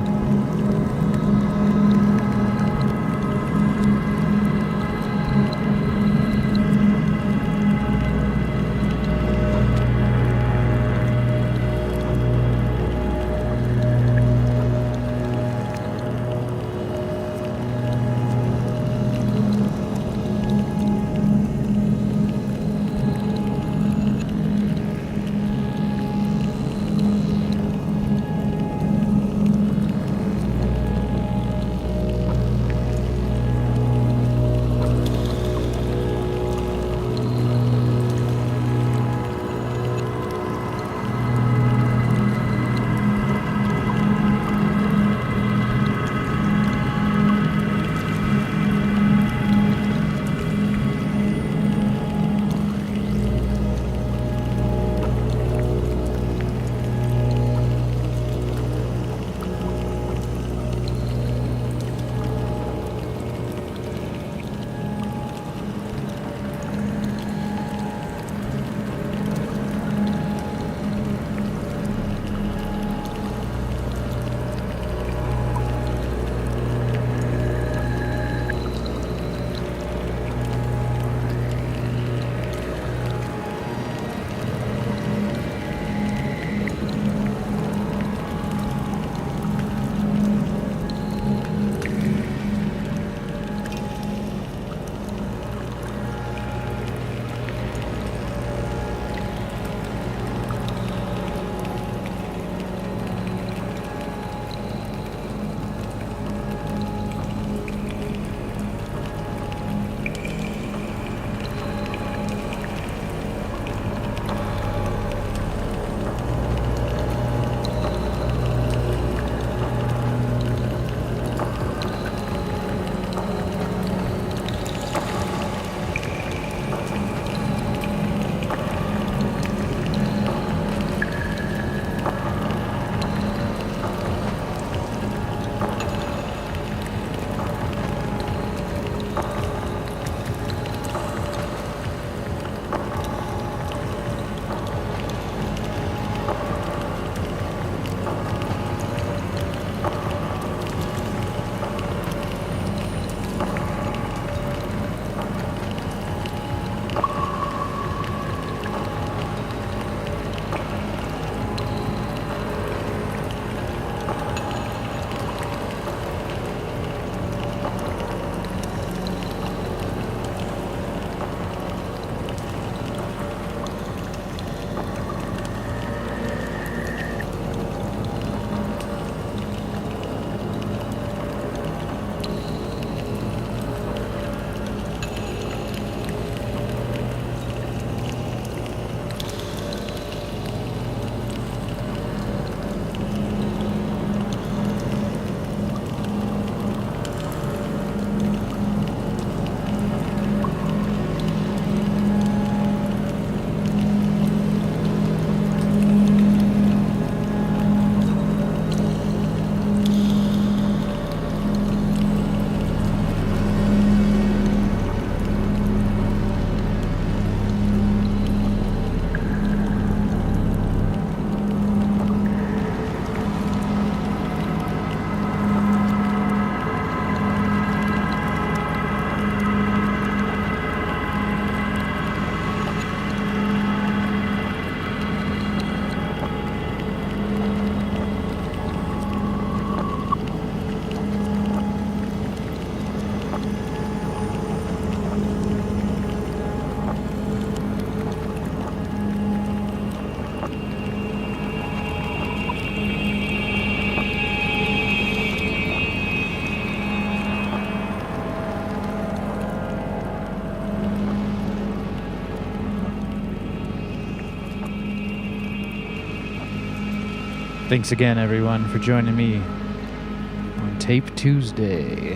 Thanks again, everyone, for joining me on Tape Tuesday.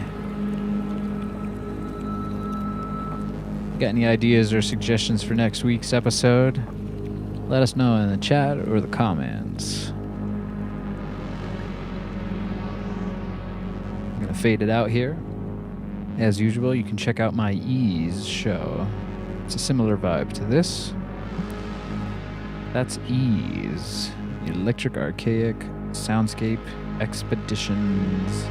Got any ideas or suggestions for next week's episode? Let us know in the chat or the comments. I'm going to fade it out here. As usual, you can check out my Ease show. It's a similar vibe to this. That's Ease. Electric Archaic Soundscape Expeditions.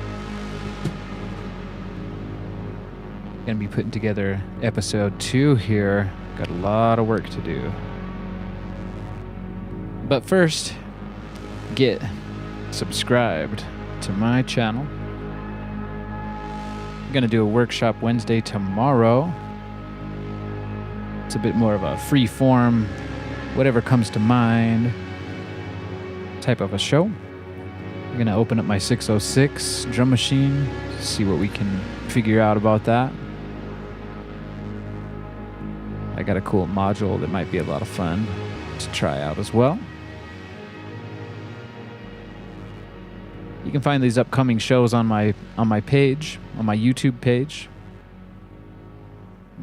Gonna be putting together episode 2 here. Got a lot of work to do. But first, get subscribed to my channel. I'm gonna do a workshop Wednesday tomorrow. It's a bit more of a free form, whatever comes to mind type of a show. I'm gonna open up my 606 drum machine, see what we can figure out about that. I got a cool module that might be a lot of fun to try out as well. You can find these upcoming shows on my page, on my YouTube page.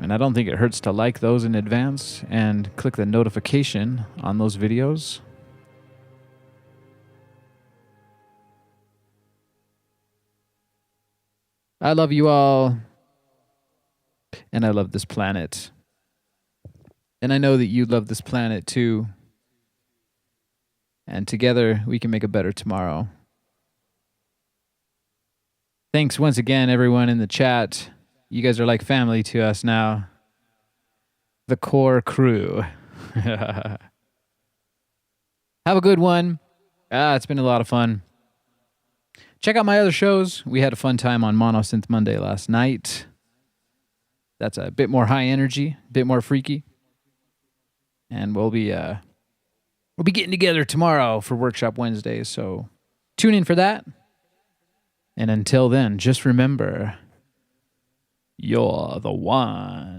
And I don't think it hurts to like those in advance and click the notification on those videos. I love you all, and I love this planet. And I know that you love this planet too. And together we can make a better tomorrow. Thanks once again, everyone in the chat. You guys are like family to us now. The core crew. Have a good one. It's been a lot of fun. Check out my other shows. We had a fun time on Monosynth Monday last night. That's a bit more high energy, a bit more freaky. And we'll be getting together tomorrow for Workshop Wednesday, so tune in for that. And until then, just remember, you're the one.